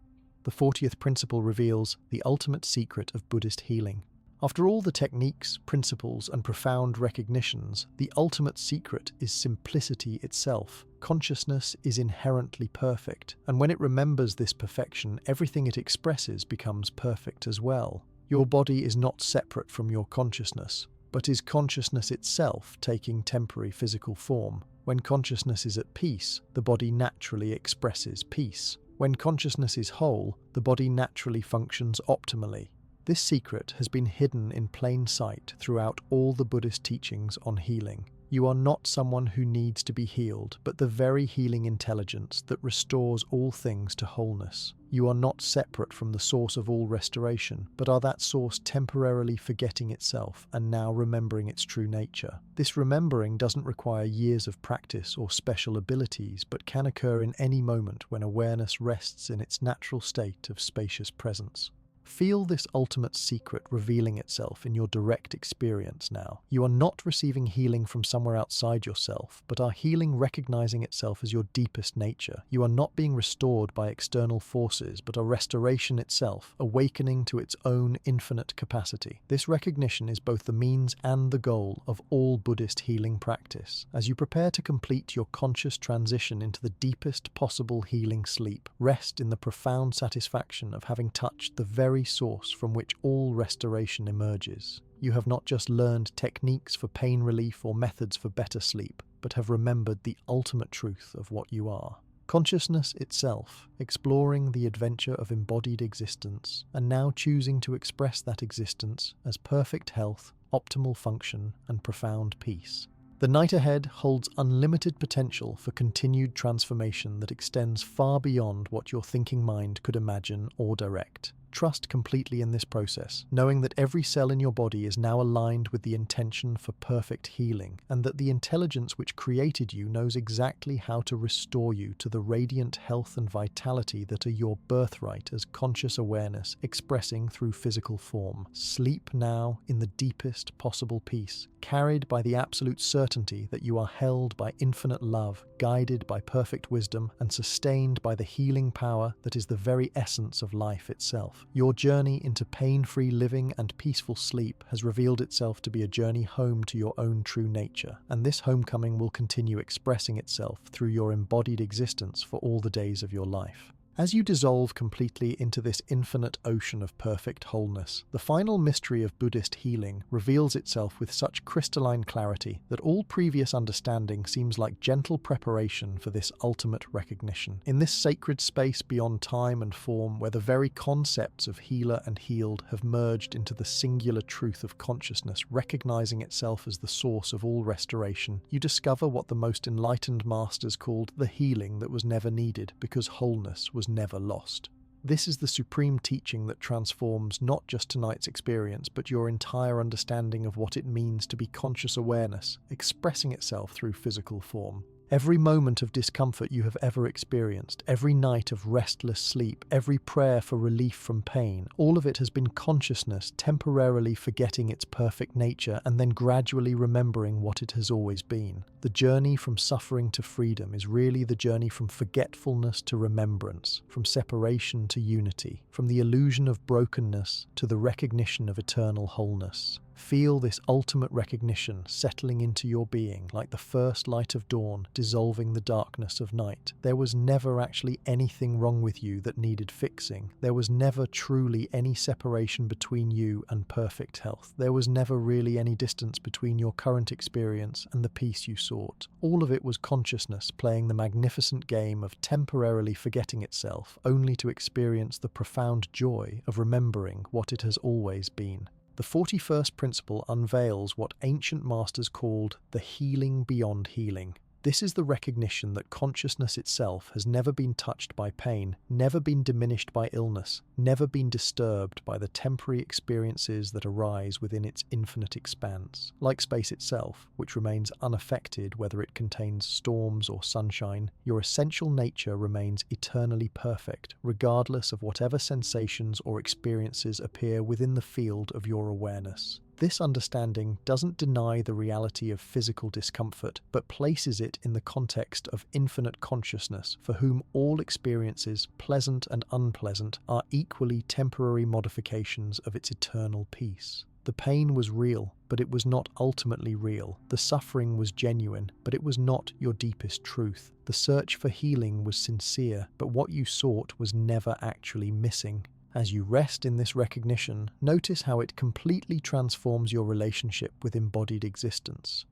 Speaker 1: The 40th principle reveals the ultimate secret of Buddhist healing. After all the techniques, principles, and profound recognitions, the ultimate secret is simplicity itself. Consciousness is inherently perfect, and when it remembers this perfection, everything it expresses becomes perfect as well. Your body is not separate from your consciousness, but is consciousness itself taking temporary physical form. When consciousness is at peace, the body naturally expresses peace. When consciousness is whole, the body naturally functions optimally. This secret has been hidden in plain sight throughout all the Buddhist teachings on healing. You are not someone who needs to be healed, but the very healing intelligence that restores all things to wholeness. You are not separate from the source of all restoration, but are that source temporarily forgetting itself and now remembering its true nature. This remembering doesn't require years of practice or special abilities, but can occur in any moment when awareness rests in its natural state of spacious presence. Feel this ultimate secret revealing itself in your direct experience now. You are not receiving healing from somewhere outside yourself, but are healing recognizing itself as your deepest nature. You are not being restored by external forces, but are restoration itself, awakening to its own infinite capacity. This recognition is both the means and the goal of all Buddhist healing practice. As you prepare to complete your conscious transition into the deepest possible healing sleep, rest in the profound satisfaction of having touched the very source from which all restoration emerges. You have not just learned techniques for pain relief or methods for better sleep, but have remembered the ultimate truth of what you are. Consciousness itself, exploring the adventure of embodied existence, and now choosing to express that existence as perfect health, optimal function, and profound peace. The night ahead holds unlimited potential for continued transformation that extends far beyond what your thinking mind could imagine or direct. Trust completely in this process, knowing that every cell in your body is now aligned with the intention for perfect healing, and that the intelligence which created you knows exactly how to restore you to the radiant health and vitality that are your birthright as conscious awareness expressing through physical form. Sleep now in the deepest possible peace, carried by the absolute certainty that you are held by infinite love, guided by perfect wisdom, and sustained by the healing power that is the very essence of life itself. Your journey into pain-free living and peaceful sleep has revealed itself to be a journey home to your own true nature, and this homecoming will continue expressing itself through your embodied existence for all the days of your life. As you dissolve completely into this infinite ocean of perfect wholeness, the final mystery of Buddhist healing reveals itself with such crystalline clarity that all previous understanding seems like gentle preparation for this ultimate recognition. In this sacred space beyond time and form, where the very concepts of healer and healed have merged into the singular truth of consciousness, recognizing itself as the source of all restoration, you discover what the most enlightened masters called the healing that was never needed because wholeness was never lost. This is the supreme teaching that transforms not just tonight's experience, but your entire understanding of what it means to be conscious awareness, expressing itself through physical form. Every moment of discomfort you have ever experienced, every night of restless sleep, every prayer for relief from pain, all of it has been consciousness temporarily forgetting its perfect nature and then gradually remembering what it has always been. The journey from suffering to freedom is really the journey from forgetfulness to remembrance, from separation to unity, from the illusion of brokenness to the recognition of eternal wholeness. Feel this ultimate recognition settling into your being like the first light of dawn dissolving the darkness of night. There was never actually anything wrong with you that needed fixing. There was never truly any separation between you and perfect health. There was never really any distance between your current experience and the peace you sought. All of it was consciousness playing the magnificent game of temporarily forgetting itself, only to experience the profound joy of remembering what it has always been. The 41st principle unveils what ancient masters called the healing beyond healing. This is the recognition that consciousness itself has never been touched by pain, never been diminished by illness, never been disturbed by the temporary experiences that arise within its infinite expanse. Like space itself, which remains unaffected whether it contains storms or sunshine, your essential nature remains eternally perfect, regardless of whatever sensations or experiences appear within the field of your awareness. This understanding doesn't deny the reality of physical discomfort, but places it in the context of infinite consciousness, for whom all experiences, pleasant and unpleasant, are equally temporary modifications of its eternal peace. The pain was real, but it was not ultimately real. The suffering was genuine, but it was not your deepest truth. The search for healing was sincere, but what you sought was never actually missing. As you rest in this recognition, notice how it completely transforms your relationship with embodied existence.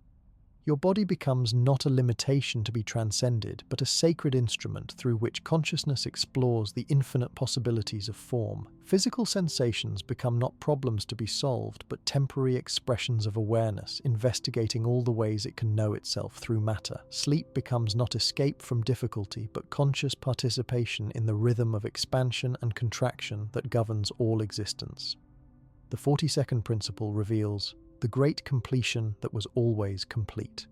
Speaker 1: Your body becomes not a limitation to be transcended, but a sacred instrument through which consciousness explores the infinite possibilities of form. Physical sensations become not problems to be solved, but temporary expressions of awareness, investigating all the ways it can know itself through matter. Sleep becomes not escape from difficulty, but conscious participation in the rhythm of expansion and contraction that governs all existence. The 42nd principle reveals the great completion that was always complete.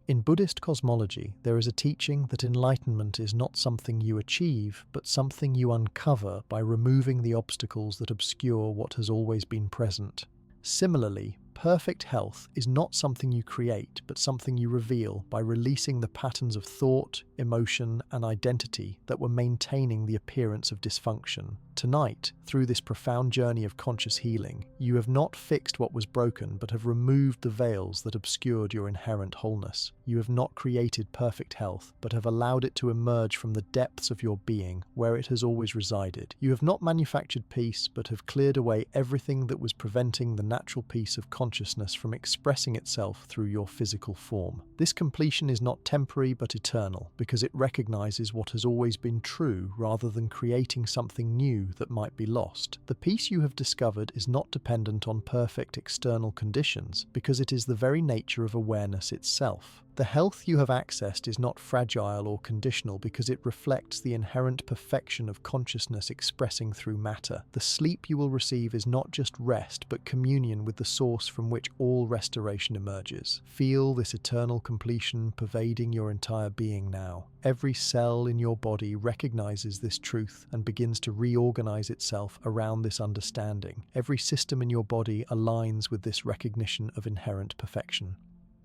Speaker 1: In Buddhist cosmology, there is a teaching that enlightenment is not something you achieve, but something you uncover by removing the obstacles that obscure what has always been present. Similarly, perfect health is not something you create, but something you reveal by releasing the patterns of thought, emotion, and identity that were maintaining the appearance of dysfunction. Tonight, through this profound journey of conscious healing, you have not fixed what was broken, but have removed the veils that obscured your inherent wholeness. You have not created perfect health, but have allowed it to emerge from the depths of your being, where it has always resided. You have not manufactured peace, but have cleared away everything that was preventing the natural peace of consciousness from expressing itself through your physical form. This completion is not temporary but eternal, because it recognizes what has always been true rather than creating something new that might be lost. The peace you have discovered is not dependent on perfect external conditions, because it is the very nature of awareness itself. The health you have accessed is not fragile or conditional because it reflects the inherent perfection of consciousness expressing through matter. The sleep you will receive is not just rest, but communion with the source from which all restoration emerges. Feel this eternal completion pervading your entire being now. Every cell in your body recognizes this truth and begins to reorganize itself around this understanding. Every system in your body aligns with this recognition of inherent perfection.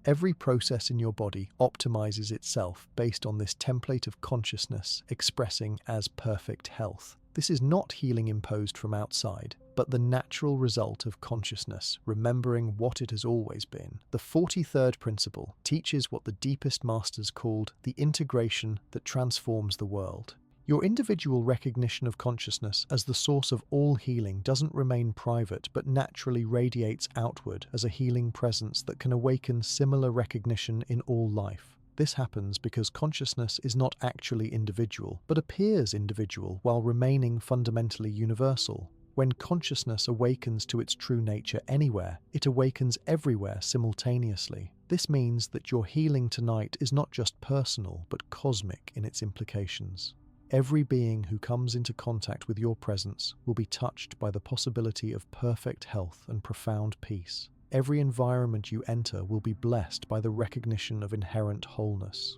Speaker 1: Every process in your body optimizes itself based on this template of consciousness expressing as perfect health. This is not healing imposed from outside, but the natural result of consciousness, remembering what it has always been. The 43rd principle teaches what the deepest masters called the integration that transforms the world. Your individual recognition of consciousness as the source of all healing doesn't remain private, but naturally radiates outward as a healing presence that can awaken similar recognition in all life. This happens because consciousness is not actually individual, but appears individual while remaining fundamentally universal. When consciousness awakens to its true nature anywhere, it awakens everywhere simultaneously. This means that your healing tonight is not just personal, but cosmic in its implications. Every being who comes into contact with your presence will be touched by the possibility of perfect health and profound peace. Every environment you enter will be blessed by the recognition of inherent wholeness.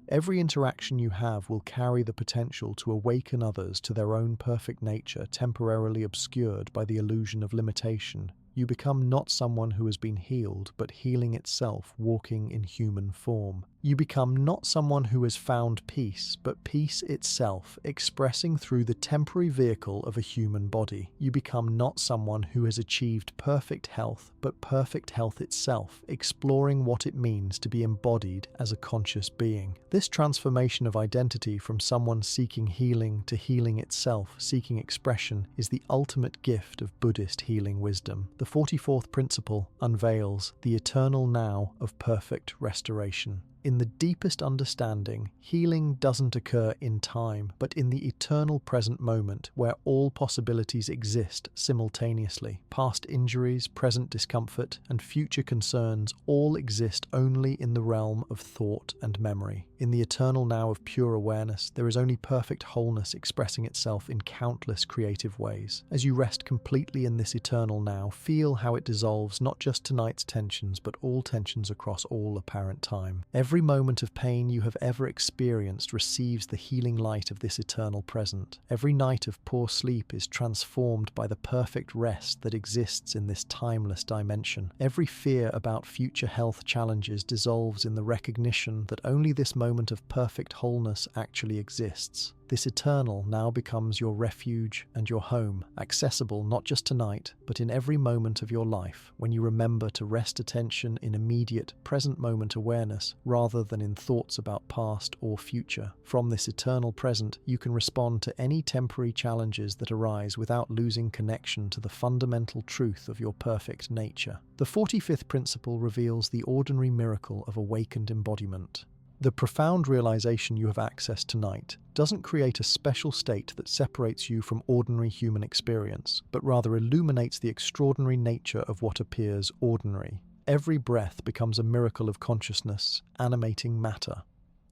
Speaker 1: Every interaction you have will carry the potential to awaken others to their own perfect nature, temporarily obscured by the illusion of limitation. You become not someone who has been healed, but healing itself walking in human form. You become not someone who has found peace, but peace itself, expressing through the temporary vehicle of a human body. You become not someone who has achieved perfect health, but perfect health itself, exploring what it means to be embodied as a conscious being. This transformation of identity from someone seeking healing to healing itself, seeking expression, is the ultimate gift of Buddhist healing wisdom. The 44th principle unveils the eternal now of perfect restoration. In the deepest understanding, healing doesn't occur in time, but in the eternal present moment where all possibilities exist simultaneously. Past injuries, present discomfort, and future concerns all exist only in the realm of thought and memory. In the eternal now of pure awareness, there is only perfect wholeness expressing itself in countless creative ways. As you rest completely in this eternal now, feel how it dissolves not just tonight's tensions, but all tensions across all apparent time. Every moment of pain you have ever experienced receives the healing light of this eternal present. Every night of poor sleep is transformed by the perfect rest that exists in this timeless dimension. Every fear about future health challenges dissolves in the recognition that only this moment moment of perfect wholeness actually exists. This eternal now becomes your refuge and your home, accessible not just tonight, but in every moment of your life, when you remember to rest attention in immediate, present moment awareness rather than in thoughts about past or future. From this eternal present, you can respond to any temporary challenges that arise without losing connection to the fundamental truth of your perfect nature. The 45th principle reveals the ordinary miracle of awakened embodiment. The profound realization you have accessed tonight doesn't create a special state that separates you from ordinary human experience, but rather illuminates the extraordinary nature of what appears ordinary. Every breath becomes a miracle of consciousness, animating matter.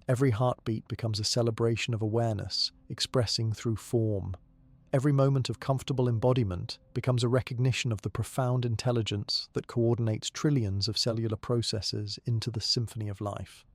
Speaker 1: Every heartbeat becomes a celebration of awareness, expressing through form. Every moment of comfortable embodiment becomes a recognition of the profound intelligence that coordinates trillions of cellular processes into the symphony of life.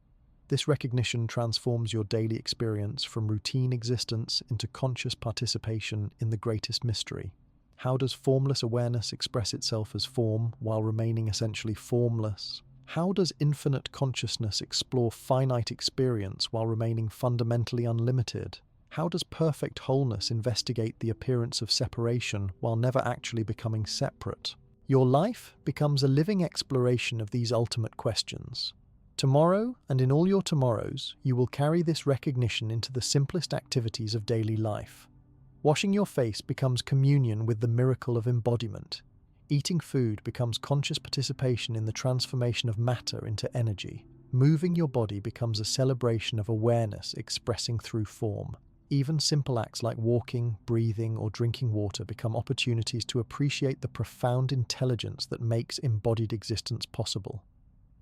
Speaker 1: This recognition transforms your daily experience from routine existence into conscious participation in the greatest mystery. How does formless awareness express itself as form while remaining essentially formless? How does infinite consciousness explore finite experience while remaining fundamentally unlimited? How does perfect wholeness investigate the appearance of separation while never actually becoming separate? Your life becomes a living exploration of these ultimate questions. Tomorrow, and in all your tomorrows, you will carry this recognition into the simplest activities of daily life. Washing your face becomes communion with the miracle of embodiment. Eating food becomes conscious participation in the transformation of matter into energy. Moving your body becomes a celebration of awareness expressing through form. Even simple acts like walking, breathing, or drinking water become opportunities to appreciate the profound intelligence that makes embodied existence possible.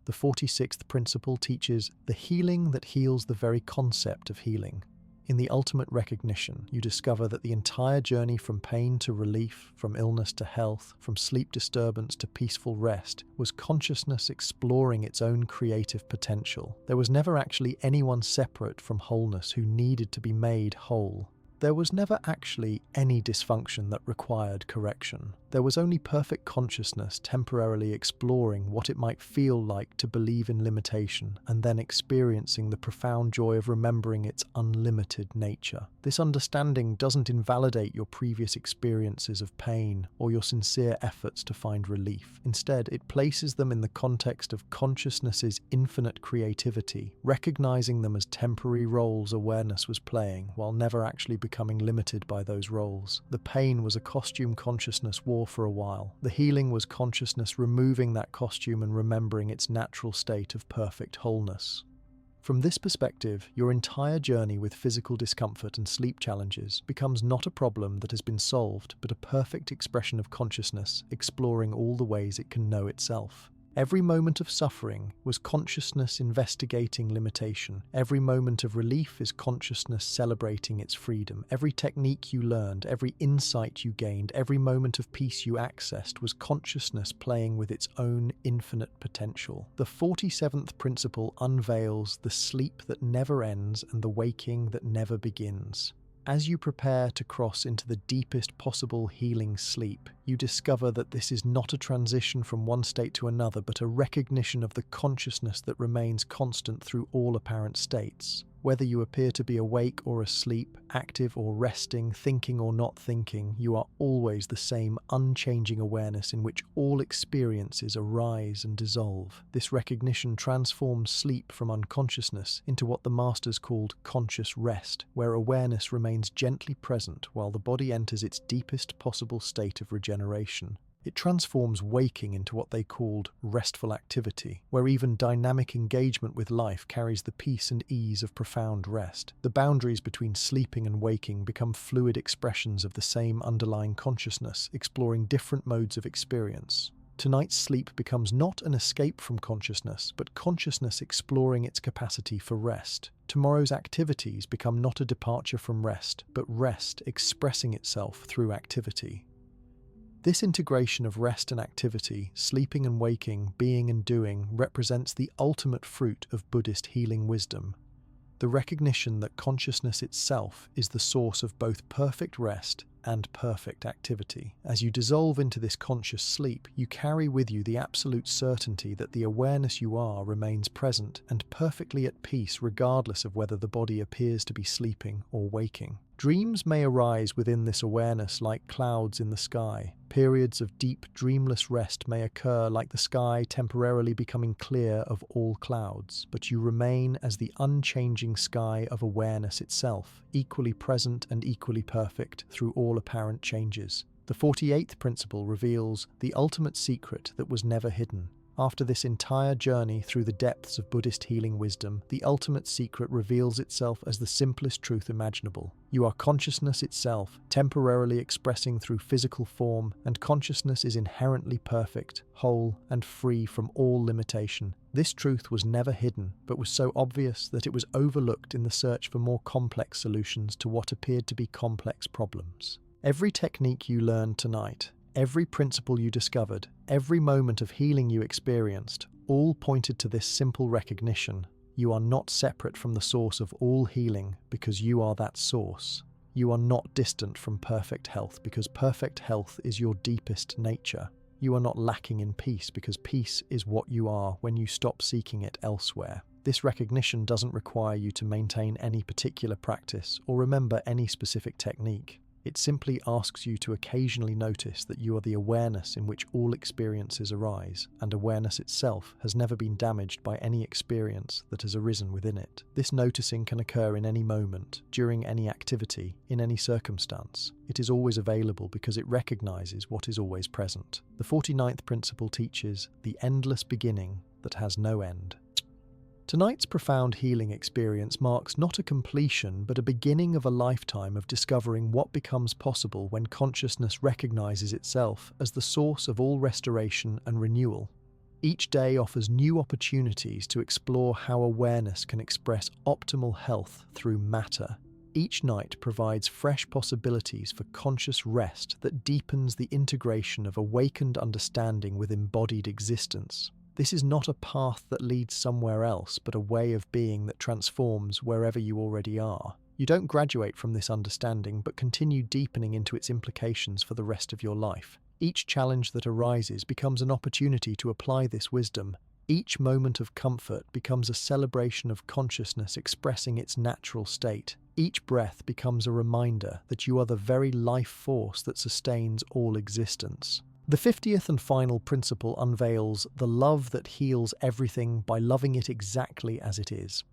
Speaker 1: The 46th principle teaches the healing that heals the very concept of healing. In the ultimate recognition, you discover that the entire journey from pain to relief, from illness to health, from sleep disturbance to peaceful rest, was consciousness exploring its own creative potential. There was never actually anyone separate from wholeness who needed to be made whole. There was never actually any dysfunction that required correction. There was only perfect consciousness temporarily exploring what it might feel like to believe in limitation and then experiencing the profound joy of remembering its unlimited nature. This understanding doesn't invalidate your previous experiences of pain or your sincere efforts to find relief. Instead, it places them in the context of consciousness's infinite creativity, recognizing them as temporary roles awareness was playing while never actually becoming limited by those roles. The pain was a costume consciousness wore for a while. The healing was consciousness removing that costume and remembering its natural state of perfect wholeness. From this perspective, your entire journey with physical discomfort and sleep challenges becomes not a problem that has been solved, but a perfect expression of consciousness exploring all the ways it can know itself. Every moment of suffering was consciousness investigating limitation. Every moment of relief is consciousness celebrating its freedom. Every technique you learned, every insight you gained, every moment of peace you accessed was consciousness playing with its own infinite potential. The 47th principle unveils the sleep that never ends and the waking that never begins. As you prepare to cross into the deepest possible healing sleep, you discover that this is not a transition from one state to another, but a recognition of the consciousness that remains constant through all apparent states. Whether you appear to be awake or asleep, active or resting, thinking or not thinking, you are always the same unchanging awareness in which all experiences arise and dissolve. This recognition transforms sleep from unconsciousness into what the masters called conscious rest, where awareness remains gently present while the body enters its deepest possible state of regeneration. It transforms waking into what they called restful activity, where even dynamic engagement with life carries the peace and ease of profound rest. The boundaries between sleeping and waking become fluid expressions of the same underlying consciousness, exploring different modes of experience. Tonight's sleep becomes not an escape from consciousness, but consciousness exploring its capacity for rest. Tomorrow's activities become not a departure from rest, but rest expressing itself through activity. This integration of rest and activity, sleeping and waking, being and doing, represents the ultimate fruit of Buddhist healing wisdom. The recognition that consciousness itself is the source of both perfect rest and perfect activity. As you dissolve into this conscious sleep, you carry with you the absolute certainty that the awareness you are remains present and perfectly at peace regardless of whether the body appears to be sleeping or waking. Dreams may arise within this awareness like clouds in the sky. Periods of deep, dreamless rest may occur like the sky temporarily becoming clear of all clouds, but you remain as the unchanging sky of awareness itself, equally present and equally perfect through all apparent changes. The 48th principle reveals the ultimate secret that was never hidden. After this entire journey through the depths of Buddhist healing wisdom, the ultimate secret reveals itself as the simplest truth imaginable. You are consciousness itself, temporarily expressing through physical form, and consciousness is inherently perfect, whole, and free from all limitation. This truth was never hidden, but was so obvious that it was overlooked in the search for more complex solutions to what appeared to be complex problems. Every technique you learned tonight, every principle you discovered, every moment of healing you experienced, all pointed to this simple recognition: you are not separate from the source of all healing because you are that source. You are not distant from perfect health because perfect health is your deepest nature. You are not lacking in peace because peace is what you are when you stop seeking it elsewhere. This recognition doesn't require you to maintain any particular practice or remember any specific technique. It simply asks you to occasionally notice that you are the awareness in which all experiences arise, and awareness itself has never been damaged by any experience that has arisen within it. This noticing can occur in any moment, during any activity, in any circumstance. It is always available because it recognizes what is always present. The 49th principle teaches the endless beginning that has no end. Tonight's profound healing experience marks not a completion but a beginning of a lifetime of discovering what becomes possible when consciousness recognizes itself as the source of all restoration and renewal. Each day offers new opportunities to explore how awareness can express optimal health through matter. Each night provides fresh possibilities for conscious rest that deepens the integration of awakened understanding with embodied existence. This is not a path that leads somewhere else, but a way of being that transforms wherever you already are. You don't graduate from this understanding, but continue deepening into its implications for the rest of your life. Each challenge that arises becomes an opportunity to apply this wisdom. Each moment of comfort becomes a celebration of consciousness expressing its natural state. Each breath becomes a reminder that you are the very life force that sustains all existence. The 50th and final principle unveils the love that heals everything by loving it exactly as it is.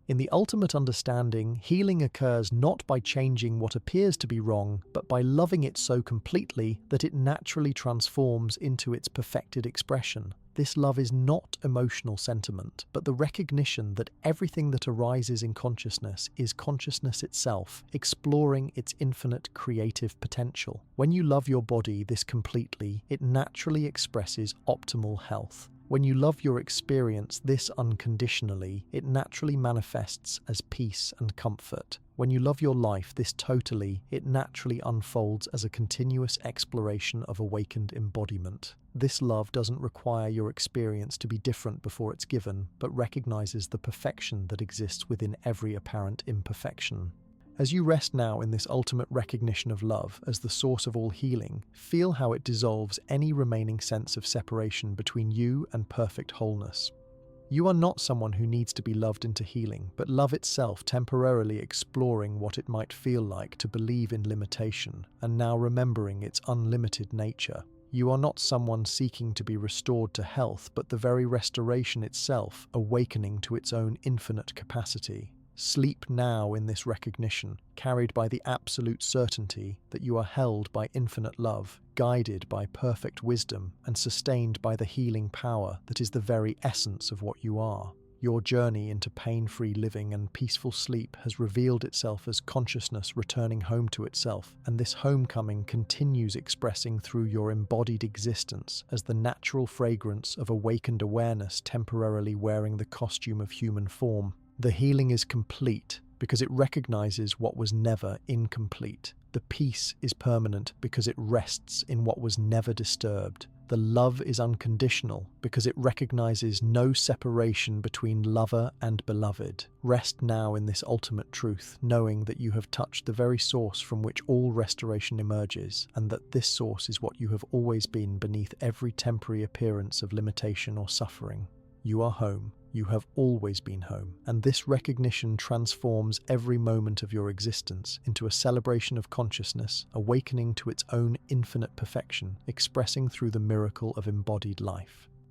Speaker 1: In the ultimate understanding, healing occurs not by changing what appears to be wrong, but by loving it so completely that it naturally transforms into its perfected expression. This love is not emotional sentiment, but the recognition that everything that arises in consciousness is consciousness itself, exploring its infinite creative potential. When you love your body this completely, it naturally expresses optimal health. When you love your experience this unconditionally, it naturally manifests as peace and comfort. When you love your life this totally, it naturally unfolds as a continuous exploration of awakened embodiment. This love doesn't require your experience to be different before it's given, but recognizes the perfection that exists within every apparent imperfection. As you rest now in this ultimate recognition of love as the source of all healing, feel how it dissolves any remaining sense of separation between you and perfect wholeness. You are not someone who needs to be loved into healing, but love itself temporarily exploring what it might feel like to believe in limitation, and now remembering its unlimited nature. You are not someone seeking to be restored to health, but the very restoration itself, awakening to its own infinite capacity. Sleep now in this recognition, carried by the absolute certainty that you are held by infinite love, guided by perfect wisdom, and sustained by the healing power that is the very essence of what you are. Your journey into pain-free living and peaceful sleep has revealed itself as consciousness returning home to itself, and this homecoming continues expressing through your embodied existence as the natural fragrance of awakened awareness temporarily wearing the costume of human form. The healing is complete because it recognizes what was never incomplete. The peace is permanent because it rests in what was never disturbed. The love is unconditional because it recognizes no separation between lover and beloved. Rest now in this ultimate truth, knowing that you have touched the very source from which all restoration emerges, and that this source is what you have always been beneath every temporary appearance of limitation or suffering. You are home. You have always been home, and this recognition transforms every moment of your existence into a celebration of consciousness, awakening to its own infinite perfection, expressing through the miracle of embodied life.